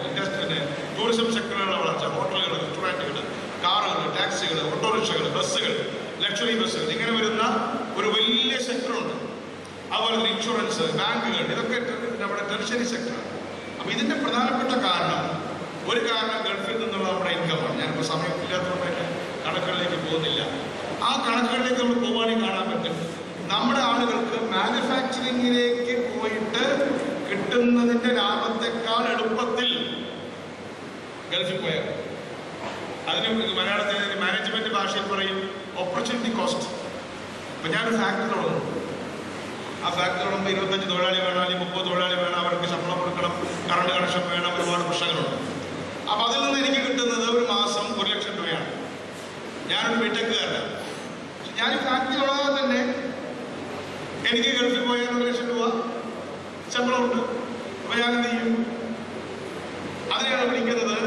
ഇൻഡസ്ട്രി, ടൂറിസം സെക്ടറുകളുടെ വളർച്ച, ഹോട്ടലുകൾ, റെസ്റ്റോറൻറ്റുകൾ, കാറുകൾ, ടാക്സികൾ, ഓട്ടോറിക്ഷകൾ, ബസ്സുകൾ, ലക്ഷറി ബസ്സുകൾ, ഇങ്ങനെ വരുന്ന ഒരു വലിയ സെക്ടറുണ്ട്. അതുപോലെ തന്നെ ഇൻഷുറൻസ്, ബാങ്കുകൾ, ഇതൊക്കെ നമ്മുടെ ടെറിഷറി സെക്ടറാണ്. അപ്പോൾ ഇതിൻ്റെ പ്രധാനപ്പെട്ട ഒരു കാരണം ഗൾഫിൽ നിന്നുള്ള നമ്മുടെ ഇൻകമാണ്. ഞാനിപ്പോൾ സമയമില്ലാത്തതുകൊണ്ട് കണക്കുകളിലേക്ക് പോകുന്നില്ല. ആ കണക്കുകളിലേക്ക് നമ്മൾ പോവുകയാണെങ്കിൽ കാണാൻ പറ്റും, നമ്മുടെ ആളുകൾക്ക് മാനുഫാക്ചറിങ്ങിലേക്ക് പോയിട്ട് കിട്ടുന്നതിൻ്റെ ലാഭത്തെക്കാൾ എളുപ്പത്തിൽ ഗൾഫിൽ പോയാൽ, അതിന് മലയാളത്തിൽ മാനേജ്മെന്റ് ഭാഷയിൽ പറയും ഓപ്പർച്യൂണിറ്റി കോസ്റ്റ്. ഇപ്പം ഞാനൊരു ഫാക്ടറി തുടങ്ങുന്നു. ആ ഫാക്ടറി തുടങ്ങുമ്പോൾ 25 തൊഴിലാളി വേണം, അല്ലെങ്കിൽ 30 തൊഴിലാളി വേണം, അവർക്ക് ശമ്പളം കൊടുക്കണം, കറണ്ട് കണക്ഷൻ വേണം, ഒരുപാട് പ്രശ്നങ്ങളുണ്ട്. അപ്പം അതിൽ നിന്ന് എനിക്ക് കിട്ടുന്നത് ഒരു മാസം 1 ലക്ഷം രൂപയാണ്. ഞാനൊരു ബിടെക്കുകാരനാണ്. പക്ഷെ ഞാൻ ഈ ഫാക്ടറി തുടങ്ങാതെ തന്നെ എനിക്ക് ഗൾഫിൽ പോയാൽ 1 ലക്ഷം രൂപ ശമ്പളമുണ്ട്. അപ്പോൾ ഞാൻ എന്ത് ചെയ്യും? അതിനെയാണ് വിളിക്കുന്നത്,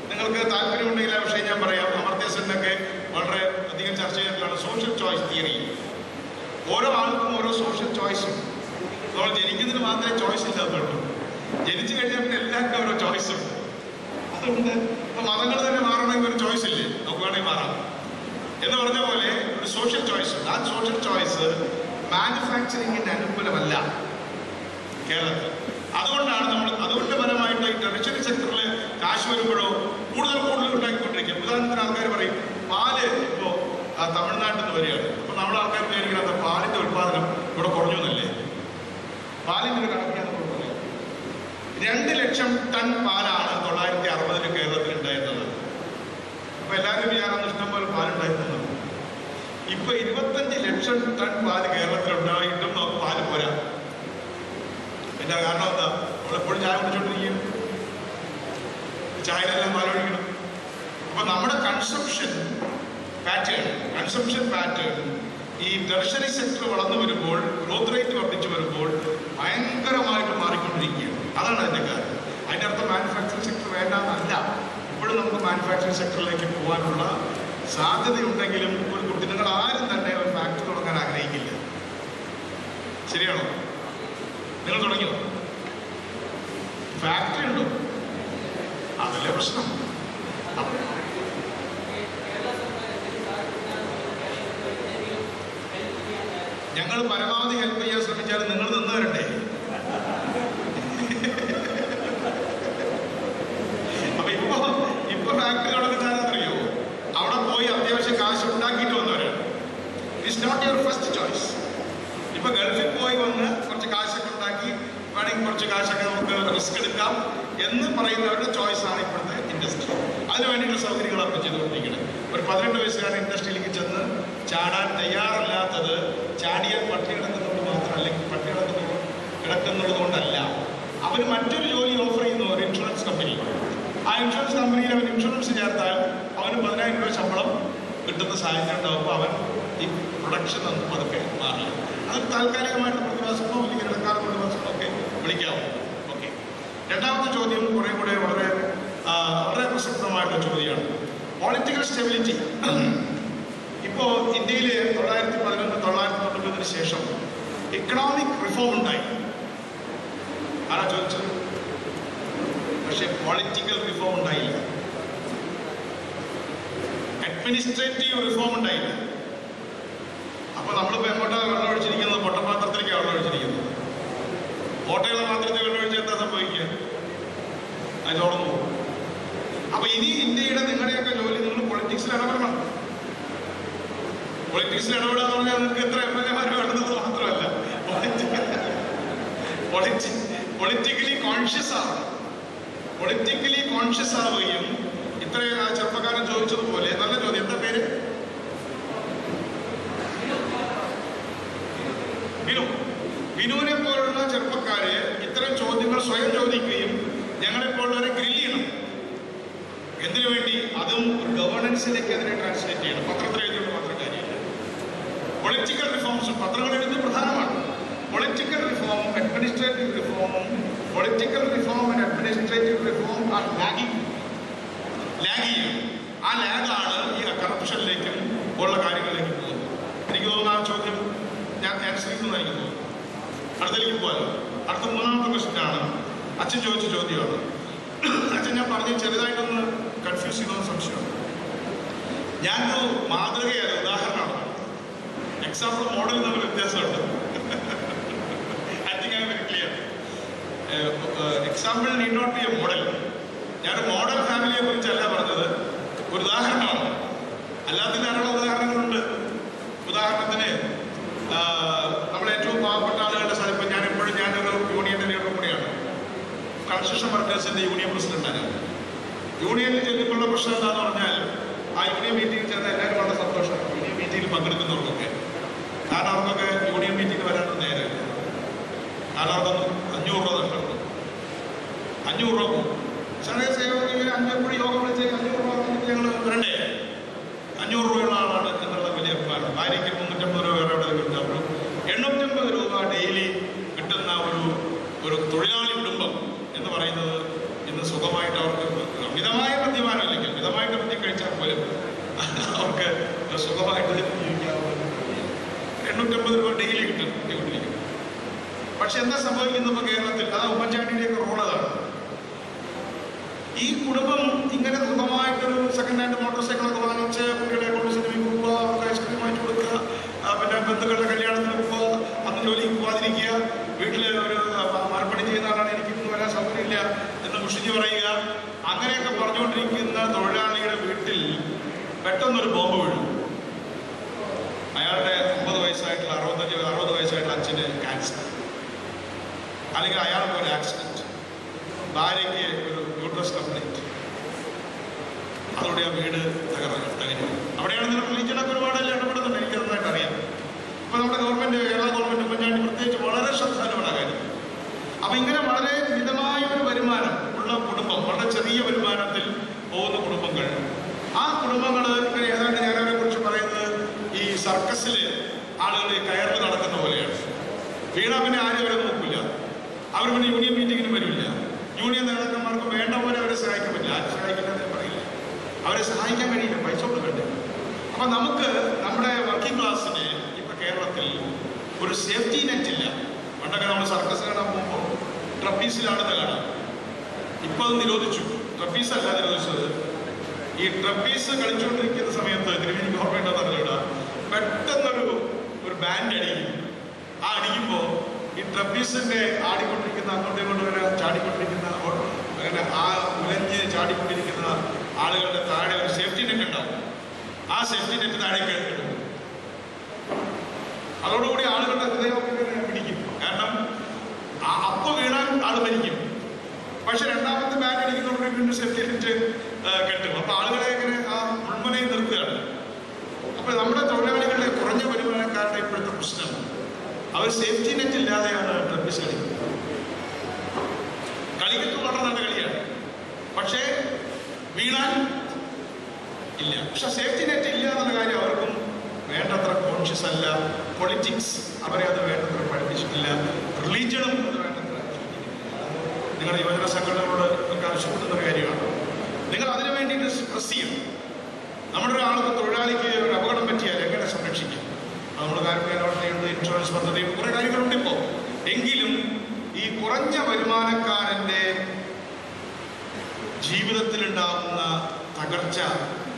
നിങ്ങൾക്ക് താല്പര്യമുണ്ടെങ്കിൽ ആ വിഷയം ഞാൻ പറയാം, അമർത്യ സെന്നൊക്കെ വളരെ അധികം ചർച്ച ചെയ്തിട്ടുള്ള സോഷ്യൽ ചോയ്സ് തിയറി. ഓരോ ആൾക്കും ഓരോ സോഷ്യൽ ചോയ്സും. നമ്മൾ ജനിക്കുന്നതിന് മാത്രമേ ചോയ്സ് ഇല്ലാത്തുള്ളൂ. ജനിച്ചു കഴിഞ്ഞാൽ പിന്നെ എല്ലാവർക്കും ഓരോ ചോയ്സ് ഉണ്ട്. അതുകൊണ്ട് മതങ്ങൾ തന്നെ മാറണമെങ്കിൽ ഒരു ചോയ്സ് ഇല്ലേ? നമുക്ക് വേണമെങ്കിൽ മാറാം എന്ന് പറഞ്ഞ പോലെ ഒരു സോഷ്യൽ ചോയ്സ്. ആ സോഷ്യൽ ചോയ്സ് മാനുഫാക്ചറിങ്ങിന് അനുകൂലമല്ല കേരളത്തിൽ. അതുകൊണ്ട് പരമായിട്ട് ഈ ടെറിഷറി സെക്ടറിൽ കാശ് വരുമ്പോഴോ കൂടുതൽ ഉണ്ടാക്കിക്കൊണ്ടിരിക്കും. ഉദാഹരണത്തിന് ആൾക്കാർ പറയും പാല് ഇപ്പോൾ തമിഴ്നാട്ടിൽ നിന്ന് വരികയാണ്. അപ്പൊ നമ്മുടെ ആൾക്കാർ വിചാരിക്കുന്നത് പാലിന്റെ ഉത്പാദനം ഇവിടെ കുറഞ്ഞു എന്നല്ലേ? പാലിന്റെ ഒരു കണക്കിനാണ് നമ്മൾ പറയുന്നത്. 2 ലക്ഷം ടൺ പാലാണ് 960 കേരളത്തിൽ ഉണ്ടായിരുന്നത്. അപ്പൊ എല്ലാവരും വിചാരം ഇഷ്ടം പോലെ പാലുണ്ടായിരുന്നു. ഇപ്പൊ 25 ലക്ഷം ടൺ പാല് കേരളത്തിൽ ഉണ്ടായിട്ടും നമുക്ക് പാല് പോരാ. എന്താ കാരണം? എന്താ? നമ്മളെപ്പോഴും ചായ കുടിച്ചോണ്ടിരിക്കും, ചായയിലെല്ലാം പാലൊഴിക്കണം. അപ്പൊ നമ്മുടെ കൺസംഷൻ പാറ്റേൺ ഈ ടെറിഷറി സെക്ടർ വളർന്നു വരുമ്പോൾ, ഗ്രോത്ത് റേറ്റ് വർദ്ധിച്ചു വരുമ്പോൾ ഭയങ്കരമായിട്ട് മാറിക്കൊണ്ടിരിക്കുകയാണ്. അതാണ് അതിന്റെ കാര്യം. അതിന്റെ അർത്ഥം മാനുഫാക്ചറിംഗ് സെക്ടർ വേണ്ടെന്നല്ല. ഇപ്പോഴും നമുക്ക് മാനുഫാക്ചറിംഗ് സെക്ടറിലേക്ക് പോകാനുള്ള സാധ്യതയുണ്ടെങ്കിലും ഒരു കുട്ടികൾ ആരും തന്നെ ഒരു ഫാക്ടറി തുടങ്ങാൻ ആഗ്രഹിക്കില്ല. ശരിയാണോ? നിങ്ങൾ തുടങ്ങിയോ? ഫാക്ടറി ഉണ്ടോ? അതല്ലേ പ്രശ്നം. ഞങ്ങൾ പരമാവധി ഹെൽപ്പ് ചെയ്യാൻ ശ്രമിച്ചാലും നിങ്ങൾ നിന്ന് തരണ്ടേ? അപ്പൊ ഇപ്പൊ ഫാക്ടറി തുടങ്ങുന്നറിയോ? അവിടെ പോയി അത്യാവശ്യം കാശ് ഉണ്ടാക്കിയിട്ട് വന്നവരാണ്. It's not your first choice. ഇപ്പൊ ഗൾഫിൽ പോയി വന്ന് കുറച്ച് കാശൊക്കെ ഉണ്ടാക്കി വേണമെങ്കിൽ കുറച്ച് കാശൊക്കെ നമുക്ക് റിസ്ക് എടുക്കാം എന്ന് പറയുന്നവരുടെ ചോയ്സാണ് ഇപ്പോഴത്തെ ഇൻഡസ്ട്രി. അതിന് വേണ്ടിയിട്ടുള്ള സൗകര്യങ്ങളൊക്കെ ചെയ്തുകൊണ്ടിരിക്കുന്നത്. ഒരു 18 വയസ്സുകാരൻ ഇൻഡസ്ട്രിയിലേക്ക് ചെന്ന് ചാടാൻ തയ്യാറല്ലാത്തത് ചാടിയാൽ പട്ടി കിടക്കുന്നതുകൊണ്ട് മാത്രം, അല്ലെങ്കിൽ പട്ടി കിടക്കുന്നുള്ളത് കൊണ്ടല്ല. അവന് മറ്റൊരു ജോലി ഓഫർ ചെയ്യുന്നു, ഒരു ഇൻഷുറൻസ് കമ്പനി. ആ ഇൻഷുറൻസ് കമ്പനിയിൽ അവൻ ഇൻഷുറൻസ് ചേർത്താൽ അവന് 10,000 രൂപ ശമ്പളം കിട്ടുന്ന സാഹചര്യം ഉണ്ടാകുമ്പോൾ അവൻ ഈ പ്രൊഡക്ഷൻ ഒന്നും പതുക്കെ മാറില്ല. അത് താൽക്കാലികമായിട്ട് പ്രതിഭാസമോ അല്ലെങ്കിൽ ഇടക്കാല പ്രതിഭാസമോ ഒക്കെ വിളിക്കാവൂ. ഓക്കെ. രണ്ടാമത്തെ ചോദ്യം കുറെ കൂടെ വളരെ പ്രസക്തമായിട്ടുള്ള ചോദ്യമാണ്. Political stability. ഇപ്പോൾ ഇന്ത്യയിൽ 1911-1999 ശേഷം എക്കണോമിക് റിഫോം ഉണ്ടായി. ആരാ ചോദിച്ചത്? പക്ഷെ പൊളിറ്റിക്കൽ റിഫോം ഉണ്ടായില്ല. അഡ്മിനിസ്ട്രേറ്റീവ് റിഫോം ഉണ്ടായില്ല. അപ്പൊ നമ്മളിപ്പോ എങ്ങോട്ടാണ് വെള്ളം ഒഴിച്ചിരിക്കുന്നത്? പൊട്ടപാത്രത്തിലേക്കാണ് വെള്ളം ഒഴിച്ചിരിക്കുന്നത്. ഓട്ടയുള്ള പാത്രത്തിൽ വെള്ളം ഒഴിച്ചാൽ എന്താ സംഭവിക്കുക? അത് ചോർന്നു പോകും. അപ്പൊ ഇനി ഇന്ത്യയുടെ നിങ്ങളുടെയൊക്കെ ജോലി നിങ്ങൾ പൊളിറ്റിക്സിൽ ഇടപെടണം. പൊളിറ്റിക്സിൽ ഇടപെടാന്ന് പറഞ്ഞാൽ നിങ്ങൾക്ക് എത്ര MLA-മാർ വേണമെന്നത് മാത്രമല്ല, പൊളിറ്റിക്കലി കോൺഷ്യസ് ആവുകയും ഇത്രയും ആ ചെറുപ്പക്കാരൻ ചോദിച്ചതുപോലെ, നല്ല ചോദ്യം, എന്താ പേര്? വിനുവിനെ പോലുള്ള ചെറുപ്പക്കാര് ഇത്തരം ചോദ്യങ്ങൾ സ്വയം ചോദിക്കുകയും ഞങ്ങളെപ്പോലുള്ളവരെ ഗ്രില്ല് ചെയ്യണം. എന്തിനു വേണ്ടി? അതും ഗവേണൻസിലേക്ക് അതിനെ ട്രാൻസ്ലേറ്റ് ചെയ്യണം. പത്രത്തിൽ എഴുതിയുള്ള മാത്രം കാര്യമില്ല. പൊളിറ്റിക്കൽ റിഫോംസ് പത്രങ്ങൾ എഴുതുന്നത് പ്രധാനമാണ്. പൊളിറ്റിക്കൽ റിഫോം, അഡ്മിനിസ്ട്രേറ്റീവ് റിഫോമും political reform and administrative reform are lagging. ആ ലാഗാണ് ഈ കറപ്ഷനിലേക്കും ഉള്ള കാര്യങ്ങളിലേക്കും പോകുന്നത്. എനിക്ക് തോന്നുന്നു ആ ചോദ്യം ഞാൻ ആൻസർ ചെയ്യുന്നതായി തോന്നുന്നു. അടുത്തേക്ക് പോകാലോ. അടുത്ത മൂന്നാമത്തെ ക്വസ്റ്റ്യനാണ്. അച്ഛൻ ചോദിച്ച ചോദ്യമാണ്. അച്ഛൻ ഞാൻ പറഞ്ഞ് ചെറുതായിട്ടൊന്ന് കൺഫ്യൂസ് ചെയ്തോന്ന് സംശയമാണ്. ഞാനൊരു മാതൃകയല്ല, ഉദാഹരണമാണ്. എക്സാമ്പിൾ മോഡൽ തമ്മിൽ വ്യത്യാസമുണ്ട്. I think I am very clear. Example need not be a model. ഞാൻ മോഡൽ ഫാമിലിയെ കുറിച്ചല്ല പറഞ്ഞത്, ഒരു ഉദാഹരണമാണ്. അല്ലാതെ ധാരാളം ഉദാഹരണങ്ങളുണ്ട്. ഉദാഹരണത്തിന് നമ്മൾ ഏറ്റവും പാവപ്പെട്ട ആളുകളുടെ സ്ഥലം, ഇപ്പം ഞാനൊരു യൂണിയൻ്റെ ലീഡർ കൂടിയാണ്. കൺസ്ട്രക്ഷൻ വർക്കേഴ്സിൻ്റെ യൂണിയൻ പ്രസിഡന്റാണ്. യൂണിയനിൽ ചെല്ലുമ്പോഴുള്ള പ്രശ്നം എന്താണെന്ന് പറഞ്ഞാൽ, ആ യൂണിയൻ മീറ്റിംഗിൽ ചെന്നാൽ എല്ലാവരും വളരെ സന്തോഷമാണ്, യൂണിയൻ മീറ്റിംഗിൽ പങ്കെടുക്കുന്നവർക്കൊക്കെ. കാരണം അവർക്കൊക്കെ യൂണിയൻ മീറ്റിംഗ് വരാനൊന്നും നേരമില്ല. കാരണം അവർക്കൊന്നും 500 രൂപ നഷ്ടപ്പെടും. 500 രൂപ പോകും. ചെറിയ സേവകർ 500 കൂടി യോഗം വിളിച്ച് 500 രൂപ ഞങ്ങൾ വരണ്ടേ? 500 രൂപയുള്ള ആളാണ് എന്നുള്ള വലിയ അഭിപ്രായം. ഭാര്യയ്ക്ക് 350 രൂപ വേറെ എവിടെ കിട്ടും. 850 രൂപ ഡെയിലി കിട്ടുന്ന ഒരു തൊഴിലാളി കുടുംബം എന്ന് പറയുന്നത് ഇന്ന് സുഖമായിട്ട് അവർക്ക് മിതമായ മദ്യപാനമില്ലെങ്കിൽ, മിതമായിട്ട് മദ്യം കഴിച്ചാൽ പോലും അവർക്ക് സുഖമായിട്ട് ജീവിക്കാവുന്ന 850 രൂപ ഡെയിലി കിട്ടും. പക്ഷെ എന്താ സംഭവിക്കുന്നത് ഇപ്പോൾ കേരളത്തിൽ? അതാ ഉമ്മൻചാണ്ടിയുടെയൊക്കെ റോൾ അതാണ്. ഈ കുടുംബം ഇങ്ങനെ സുഖമായിട്ടൊരു സെക്കൻഡ് ഹാൻഡ് മോട്ടോർ സൈക്കിളൊക്കെ വാങ്ങിച്ച് കുട്ടികളെ കൊണ്ട് സിനിമയ്ക്ക് പോവുക, അവർക്ക് ഐസ്ക്രീം വാങ്ങിച്ചു കൊടുക്കുക, പിന്നെ ബന്ധുക്കളുടെ കല്യാണത്തിന് പോവുക, അന്ന് ജോലിക്ക് പോകാതിരിക്കുക, വീട്ടിൽ ഒരു മരപ്പണി ചെയ്യുന്ന ആളാണ്, എനിക്കൊന്നും വരാൻ സൗകര്യമില്ല എന്ന് മുഷിഞ്ഞു പറയുക, അങ്ങനെയൊക്കെ പറഞ്ഞുകൊണ്ടിരിക്കുന്ന തൊഴിലാളിയുടെ വീട്ടിൽ പെട്ടെന്നൊരു ബോംബ് വീഴും. അയാളുടെ 50 വയസ്സായിട്ടുള്ള 60 വയസ്സായിട്ടുള്ള അച്ഛന് ക്യാൻസർ, അല്ലെങ്കിൽ അയാൾക്ക് ഒരു ആക്സിഡന്റ്, ഭാര്യയ്ക്ക് ഒരു യൂട്രസ് കംപ്ലൈന്റ്, അതോടെ ആ വീട് തകരും. അവിടെയാണ് നിങ്ങൾ റിലീജിയനൊക്കെ ഒരുപാടല്ല ഇടപെടുന്നുണ്ട്, എനിക്ക് നന്നായിട്ട് അറിയാം. അപ്പോൾ നമ്മുടെ ഗവൺമെന്റ്, കേരള ഗവൺമെന്റ്, ഉമ്മൻചാണ്ടി പ്രത്യേകിച്ച് വളരെ ശ്രദ്ധാലുവാണ് ആ കാര്യം. അപ്പം ഇങ്ങനെ വളരെ മിതമായ ഒരു വരുമാനം ഉള്ള കുടുംബം, വളരെ ചെറിയ വരുമാനത്തിൽ പോകുന്ന കുടുംബങ്ങൾ, ആ കുടുംബങ്ങൾ ഇങ്ങനെ ഏതാണ്ട് ഞാൻ അവരെ കുറിച്ച് പറയുന്നത് ഈ സർക്കസിൽ ആളുകൾ കയറിൽ നടക്കുന്ന പോലെയാണ്. വീണാ പിന്നെ ആരും അവരെ നോക്കില്ല, അവർ പിന്നെ യൂണിയൻ മീറ്റിങ്ങിന് വരില്ല, യൂണിയൻ നേതാക്കന്മാർക്ക് വേണ്ട പോലെ അവരെ സഹായിക്കാൻ പറ്റില്ല. ആരും സഹായിക്കില്ല എന്ന് പറയില്ല, അവരെ സഹായിക്കാൻ കഴിയില്ല, പൈസ കൊടുക്കണ്ടേ. അപ്പം നമുക്ക് നമ്മുടെ വർക്കിംഗ് ക്ലാസ്സിന് ഇപ്പം കേരളത്തിൽ ഒരു സേഫ്റ്റി നെറ്റ് ഇല്ല. പണ്ടൊക്കെ നമ്മൾ സർക്കസ് കാണാൻ പോകുമ്പോൾ ട്രപ്പീസിലാണെന്ന് കാണാം. ഇപ്പം അത് നിരോധിച്ചു. ട്രപ്പീസല്ല നിരോധിച്ചത്, ഈ ട്രപ്പീസ് കളിച്ചുകൊണ്ടിരിക്കുന്ന സമയത്ത് തിരുവനന്തപുരം ഗവൺമെന്റ് പറഞ്ഞിടാം, പെട്ടെന്നൊരു ബാൻഡ് അടിക്കും. ആ അടിക്കുമ്പോൾ ഈ ട്രപ്പീസിന്റെ ആടിക്കൊണ്ടിരിക്കുന്ന, അങ്ങോട്ടും ഇങ്ങോട്ടും വരെ ചാടിക്കൊണ്ടിരിക്കുന്ന, അങ്ങനെ ആ ഉലഞ്ഞ് ചാടിക്കൊണ്ടിരിക്കുന്ന ആളുകളുടെ താഴെ ഒരു സേഫ്റ്റി നെറ്റ് ഉണ്ടാവും. ആ സേഫ്റ്റി നെറ്റ് താഴേക്ക് ഇടും. അതോടുകൂടി ആളുകളുടെ ഹൃദയം പിടിക്കും. കാരണം അപ്പോൾ വീണാൽ ആൾ മരിക്കും. പക്ഷെ രണ്ടാമത്തെ ബാൻഡ് അടിക്കുന്നതോടെ വീണ്ടും സേഫ്റ്റി നെറ്റ് കെട്ടും. അപ്പൊ ആളുകളെ ഇങ്ങനെ ആ മുൾമുനയിൽ നിർത്തുകയാണ്. അപ്പൊ നമ്മുടെ തൊഴിലാളികളുടെ കുറഞ്ഞ വരുമാനക്കാരുടെ ഇപ്പോഴത്തെ പ്രശ്നം, അവർ സേഫ്റ്റി നെറ്റ് ഇല്ലാതെയാണ് ട്രപ്പീസ് കളിക്കുന്നത്. കളിക്കുന്നത് വളരെ നല്ല കളിയാണ്, പക്ഷേ വീണാൽ ഇല്ല. പക്ഷെ സേഫ്റ്റി നെറ്റ് ഇല്ല എന്നുള്ള കാര്യം അവർക്കും വേണ്ടത്ര കോൺഷ്യസ് അല്ല. പൊളിറ്റിക്സ് അവരെ അത് വേണ്ടത്ര പഠിപ്പിച്ചിട്ടില്ല, റിലീജിയനും അത് വേണ്ടത്ര. നിങ്ങളുടെ യുവജന സംഘടനകളോട് നിങ്ങൾക്ക് ആവശ്യപ്പെടുന്ന കാര്യമാണ്, നിങ്ങൾ അതിനു വേണ്ടിയിട്ട് പ്രസ് ചെയ്യും. നമ്മുടെ ഒരാൾക്ക് തൊഴിലാളിക്ക് ഒരു അപകടം പറ്റിയാൽ എങ്ങനെ സംരക്ഷിക്കും? നമ്മൾ കാരുണ്യപ്രവർത്തനയുണ്ട്, ഇൻഷുറൻസ് പദ്ധതിയും കുറേ കാര്യങ്ങളുണ്ട് ഇപ്പോൾ. എങ്കിലും ഈ കുറഞ്ഞ വരുമാനക്കാരൻ്റെ ജീവിതത്തിലുണ്ടാകുന്ന തകർച്ച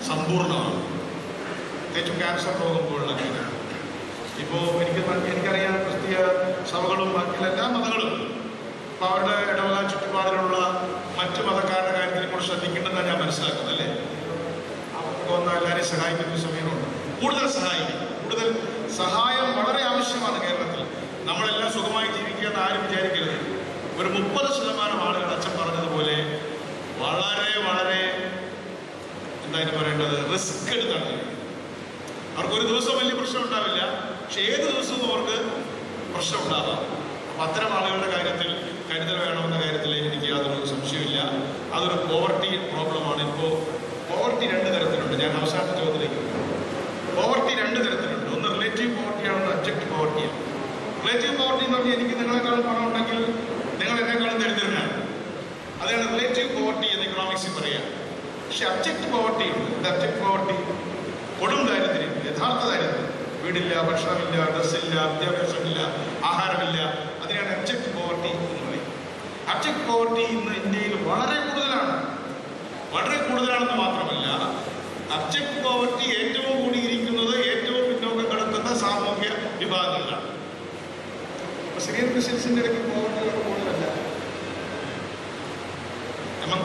സമ്പൂർണ്ണമാണ്. പ്രത്യേകിച്ചും ക്യാൻസർ രോഗം പോലുള്ള കാര്യങ്ങൾ. ഇപ്പോൾ എനിക്കറിയാം, ക്രിസ്തീയ സഭകളും ബാക്കിയുള്ള എല്ലാ മതങ്ങളും ഇപ്പോൾ അവരുടെ ഇടവക ചുറ്റുപാടിലുള്ള മറ്റു മതക്കാരുടെ കാര്യത്തിനെ കുറിച്ച് ശ്രദ്ധിക്കേണ്ടതാണ് ഞാൻ മനസ്സിലാക്കുന്നത്. അല്ലേ, അവർക്ക് വന്ന എല്ലാവരെയും സഹായിക്കുന്ന സമയമുണ്ട്. കൂടുതൽ സഹായിക്കും, കൂടുതൽ സഹായം വളരെ ആവശ്യമാണ് കേരളത്തിൽ. നമ്മളെല്ലാം സുഖമായി ജീവിക്കുകയെന്ന് ആരും വിചാരിക്കരുത്. ഒരു 30% ആളുകൾ അച്ഛൻ പറഞ്ഞതുപോലെ വളരെ വളരെ എന്തായാലും പറയേണ്ടത് റിസ്ക് എടുത്താണ്. അവർക്കൊരു ദിവസം വലിയ പ്രശ്നം ഉണ്ടാവില്ല, പക്ഷെ ഏത് ദിവസവും അവർക്ക് പ്രശ്നം ഉണ്ടാകാം. അപ്പം അത്തരം ആളുകളുടെ കാര്യത്തിൽ കരുതൽ വേണമെന്ന കാര്യത്തിൽ എനിക്ക് യാതൊരു സംശയമില്ല. അതൊരു പോവർട്ടി പ്രോബ്ലമാണ്. ഇപ്പോൾ പോവർട്ടി 2 തരത്തിലുണ്ട്. ഞാൻ അവസാനത്തെ ചോദ്യത്തിലേക്ക്, പോവർട്ടി 2 തരത്തിലുണ്ട്. ഒന്ന് റിലേറ്റീവ് പോവർട്ടിയാണ്, ഒന്ന് ഒബ്ജക്റ്റീവ് പോവർട്ടിയാണ്. റിലേറ്റീവ് പോവർട്ടി എന്ന് പറഞ്ഞാൽ എനിക്ക് നിങ്ങളെക്കാളും പണം ഉണ്ടെങ്കിൽ നിങ്ങൾ എന്നെക്കാളും ദരിദ്രനാണ്, അതാണ് റിലേറ്റീവ് പോവർട്ടി എന്ന് ഇക്കണോമിക്സിൽ പറയാം. പക്ഷെ ഒബ്ജക്റ്റീവ് പോവർട്ടി ഉണ്ട്. ഒബ്ജക്റ്റീവ് പോവർട്ടി കൊടും ദാരിദ്ര്യം, യഥാർത്ഥ ദാരിദ്ര്യം, വീടില്ല, ഭക്ഷണമില്ല, ഡ്രസ്സില്ല, വിദ്യാഭ്യാസമില്ല, ആഹാരമില്ല, അതിനാണ് ഒബ്ജക്റ്റീവ് പോവർട്ടി എന്ന് പറയും. ഒബ്ജക്റ്റീവ് പോവർട്ടി ഇന്ന് ഇന്ത്യയിൽ വളരെ കൂടുതലാണ്. വളരെ കൂടുതലാണെന്ന് മാത്രമല്ല, ഒബ്ജക്റ്റീവ് പോവർട്ടി ഏറ്റവും കൂടിയിരിക്കുന്നത് ഏറ്റവും പിന്നോക്കം കിടക്കുന്ന സാമൂഹ്യ വിഭാഗങ്ങളിലാണ്. സിറിയൻ ക്രിസ്ത്യൻസിന്റെ ഇടയ്ക്ക് പോവർട്ടി കൂടുതലല്ല,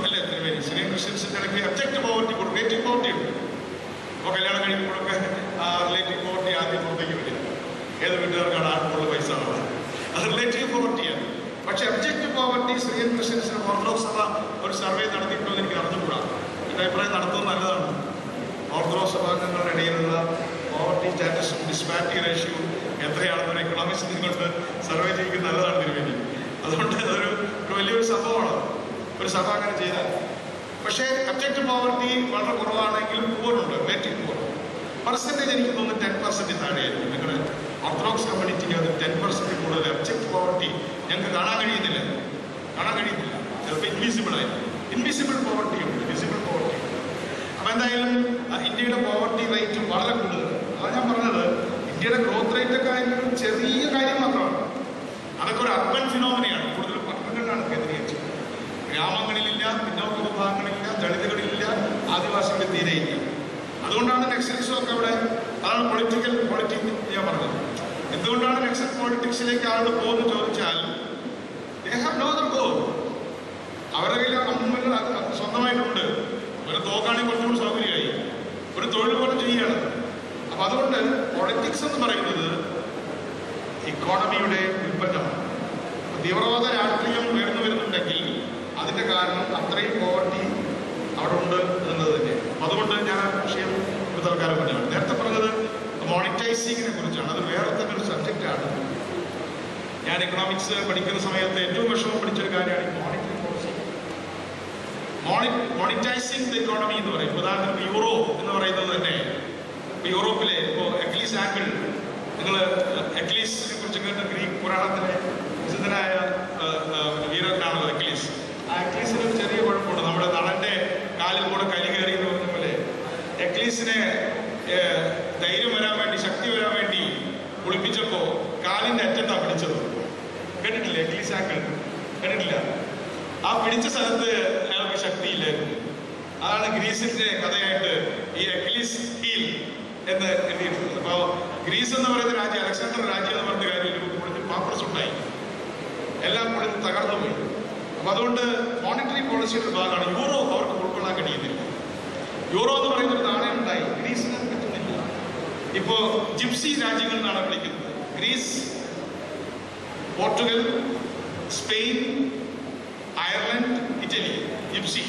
അല്ലേ തിരുവേരി? സിറിയൻ ക്രിസ്ത്യൻസിന്റെ ഇടയ്ക്ക് ഒബ്ജക്റ്റീവ് പോവർട്ടി, റിലേറ്റീവ് പോവർട്ടി ഉണ്ട്. അപ്പോൾ കല്യാണം കഴിക്കുമ്പോഴൊക്കെ റിലേറ്റീവ് പോവർട്ടി ആദ്യം പുറത്തേക്ക് വരിക. ഏത് വീട്ടുകാർക്കാണ് ആർക്കുള്ള പൈസ ഉള്ളത്, അത് റിലേറ്റീവ് പോവർട്ടിയാണ്. പക്ഷെ ഒബ്ജക്റ്റീവ് പോവർട്ടി സിറിയൻ ക്രിസ്ത്യൻസിന് ഓർത്തഡോക്സ് സഭ ഒരു സർവേ നടത്തിയിട്ടുള്ളത് എനിക്ക് നടന്നുകൂടാ. എൻ്റെ അഭിപ്രായം നടത്തുന്നത് നല്ലതാണ്. ഓർത്തഡോക്സ് സഭാംഗങ്ങളുടെ ഇടയിലുള്ള പോവർട്ടി സ്റ്റാറ്റസും ഡിസ്പാരിറ്റി റേഷ്യോയും എത്രയാണെന്നൊരു എക്കണോമിക്സ് കൊണ്ട് സർവേ ചെയ്യുന്നത് നല്ലതാണ് തിരുവേണ്ടി. അതുകൊണ്ട് അതൊരു വലിയൊരു സംഭവമാണ് ഒരു സഭ അങ്ങനെ ചെയ്താൽ. പക്ഷേ ഒബ്ജക്റ്റീവ് പോവർട്ടി വളരെ കുറവാണെങ്കിലും പൂവറുണ്ട്, റിലേറ്റീവ് പൂവർ. പെർസെൻറ്റേജ് എനിക്ക് തോന്നുന്നു 10% താഴെയായിരിക്കും. നിങ്ങളുടെ ഓർത്തഡോക്സ് കമ്മ്യൂണിറ്റിക്ക് അത് 10% കൂടുതൽ ഒബ്ജക്റ്റീവ് പോവർട്ടി ഞങ്ങൾക്ക് കാണാൻ കഴിയുന്നില്ല. ചിലപ്പോൾ ഇൻവിസിബിൾ ആയിരിക്കും. ഇൻവിസിബിൾ പോവർട്ടി ഉണ്ട്, വിസിബിൾ പോവർട്ടി ഉണ്ട്. അപ്പോൾ എന്തായാലും ഇന്ത്യയുടെ പോവർട്ടി റേറ്റ് വളരെ കൂടുതലാണ്. അതാണ് ഞാൻ പറഞ്ഞത്, ഇന്ത്യയുടെ ഗ്രോത്ത് റേറ്റ് ഒക്കെ ആയാലും ചെറിയ കാര്യം മാത്രമാണ്. അതൊക്കെ ഒരു അർബൻ ഫിനോമിനയാണ്, കൂടുതലും പട്ടണങ്ങളിലാണ് കേന്ദ്രീകരിച്ചത്. ഗ്രാമങ്ങളിലില്ല, പിന്നോക്ക വിഭാഗങ്ങളിലില്ല, ദളിതുകളിലില്ല, ആദിവാസികളിൽ തീരെയില്ല. അതുകൊണ്ടാണ് നക്സലിസം ഒക്കെ അവിടെ. അതാണ് പൊളിറ്റിക്സ് ഞാൻ പറഞ്ഞത്. എന്തുകൊണ്ടാണ് നക്സൽ പൊളിറ്റിക്സിലേക്ക് ആളുകൾ പോകുന്നത് ചോദിച്ചാൽ, അവരുടെ കയ്യിൽ അമ്മൂമ്മകൾ സ്വന്തമായിട്ടുണ്ട്. ഒരു തോക്കാണെങ്കിൽ കുറച്ചുകൂടി സൗകര്യമായി, ഒരു തൊഴിൽ പോലെ ചെയ്യുകയാണ്. അപ്പൊ അതുകൊണ്ട് പൊളിറ്റിക്സ് എന്ന് പറയുന്നത് ഇക്കോണമിയുടെ ഉൽപ്പന്നമാണ്. തീവ്രവാദ രാഷ്ട്രീയം ഉയർന്നു വരുന്നുണ്ടെങ്കിൽ അതിന്റെ കാരണം അത്രയും പോവർട്ടി അവിടെ ഉണ്ട് എന്നത് തന്നെ. അതുകൊണ്ട് ഞാൻ ആ വിഷയം ഒരു തൽക്കാലം പറഞ്ഞാണ്. നേരത്തെ പറഞ്ഞത് മോണിറ്റൈസിങ്ങിനെ കുറിച്ചാണ്. അത് വേറെ തന്നെ ഒരു സബ്ജക്റ്റാണ്. ഞാൻ എക്കണോമിക്സ് പഠിക്കുന്ന സമയത്ത് ഏറ്റവും വിഷമം പിടിച്ചൊരു കാര്യമാണ് ഈ monetary policy. Monetising the economy എന്ന് പറയും. ഉദാഹരണത്തിന് യൂറോ എന്ന് പറയുന്നത് തന്നെ യൂറോപ്പിലെ ഇപ്പോൾ എക്ലീസ് ആംഗിൾ, നിങ്ങൾ എക്ലീസിനെ കുറിച്ച് കേട്ട ഗ്രീക്ക് പുരാണത്തിലെ പ്രസിദ്ധനായ വീരനാണല്ലോ എക്ലീസ്. ആ എക്ലീസിന് ഒരു ചെറിയ കുഴപ്പമുണ്ട്. നമ്മുടെ നടന്റെ കാലിൽ കൂടെ കലി കയറി എന്ന് പറഞ്ഞ പോലെ എക്ലീസിനെ ധൈര്യം വരാൻ വേണ്ടി, ശക്തി വരാൻ വേണ്ടി കുളിപ്പിച്ചപ്പോ കാലിന്റെ അറ്റത്താ പിടിച്ചത്. കേട്ടിട്ടില്ല? എക്ലീസ് ആംഗിൾ കേട്ടിട്ടില്ല? ആ പിടിച്ച സ്ഥലത്ത് അയാൾക്ക് ശക്തിയില്ലായിരുന്നു. അതാണ് ഗ്രീസിന്റെ കഥയായിട്ട് ഈ എക്ലീസ് ഹീൽ എന്ന് എഴുതിയിട്ടുള്ളത്. അപ്പൊ ഗ്രീസ് എന്ന് പറയുന്ന രാജ്യം, അലക്സാണ്ടർ രാജ്യം എന്ന് പറഞ്ഞ കാര്യം പൊളിഞ്ഞ് പാപ്പർസ് ഉണ്ടായി, എല്ലാം പൊളിഞ്ഞ് തകർന്നു പോയി. അപ്പൊ അതുകൊണ്ട് മോണിറ്ററി പോളിസിയുടെ ഭാഗമാണ്. യൂറോ അവർക്ക് ഉൾക്കൊള്ളാൻ കഴിയുന്നില്ല. യൂറോ എന്ന് പറയുന്ന ഒരു നാണയം ഉണ്ടായി, ഗ്രീസിന് പറ്റുന്നില്ല. ഇപ്പോ ജിപ്സി രാജ്യങ്ങൾ എന്നാണ് വിളിക്കുന്നത്. Greece, Portugal, Spain, Ireland, Italy. Gypsy.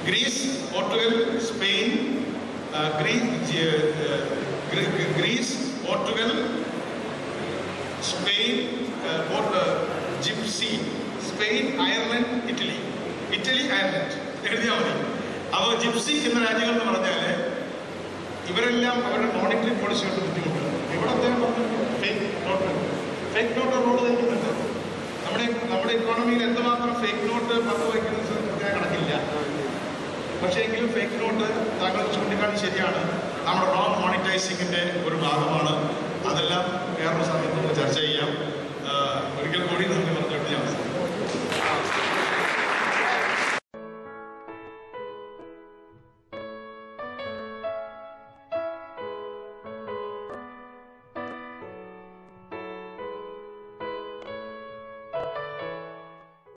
Greece, Portugal, Spain, Greece, Portugal, Spain, gypsy, Spain, Ireland, Italy. Italy, Ireland എഴുതിയാൽ മതി. അപ്പോൾ ജിപ്സി എന്ന രാജ്യങ്ങൾ എന്ന് പറഞ്ഞാൽ ഇവരെല്ലാം അവരുടെ മോണിറ്ററി പോളിസി കൊണ്ട് ബുദ്ധിമുട്ടാണ്. ഇവിടെ അദ്ദേഹം പറഞ്ഞു ഫേക്ക് നോട്ട് റോഡ് തയ്ക്കുന്നുണ്ട്. നമ്മുടെ ഇക്കോണമിയിൽ എന്തുമാത്രം ഫേക്ക് നോട്ട് പങ്ക് വയ്ക്കുന്നത് പ്രത്യേക കണക്കില്ല. പക്ഷേ എങ്കിലും ഫേക്ക് നോട്ട് താങ്കൾ ചൂണ്ടിക്കാട്ടി ശരിയാണ്, നമ്മുടെ റോങ് മോണിറ്റൈസിങ്ങിന്റെ ഒരു ഭാഗമാണ്. അതെല്ലാം വേറൊരു സമയത്ത് ചർച്ച ചെയ്യാം.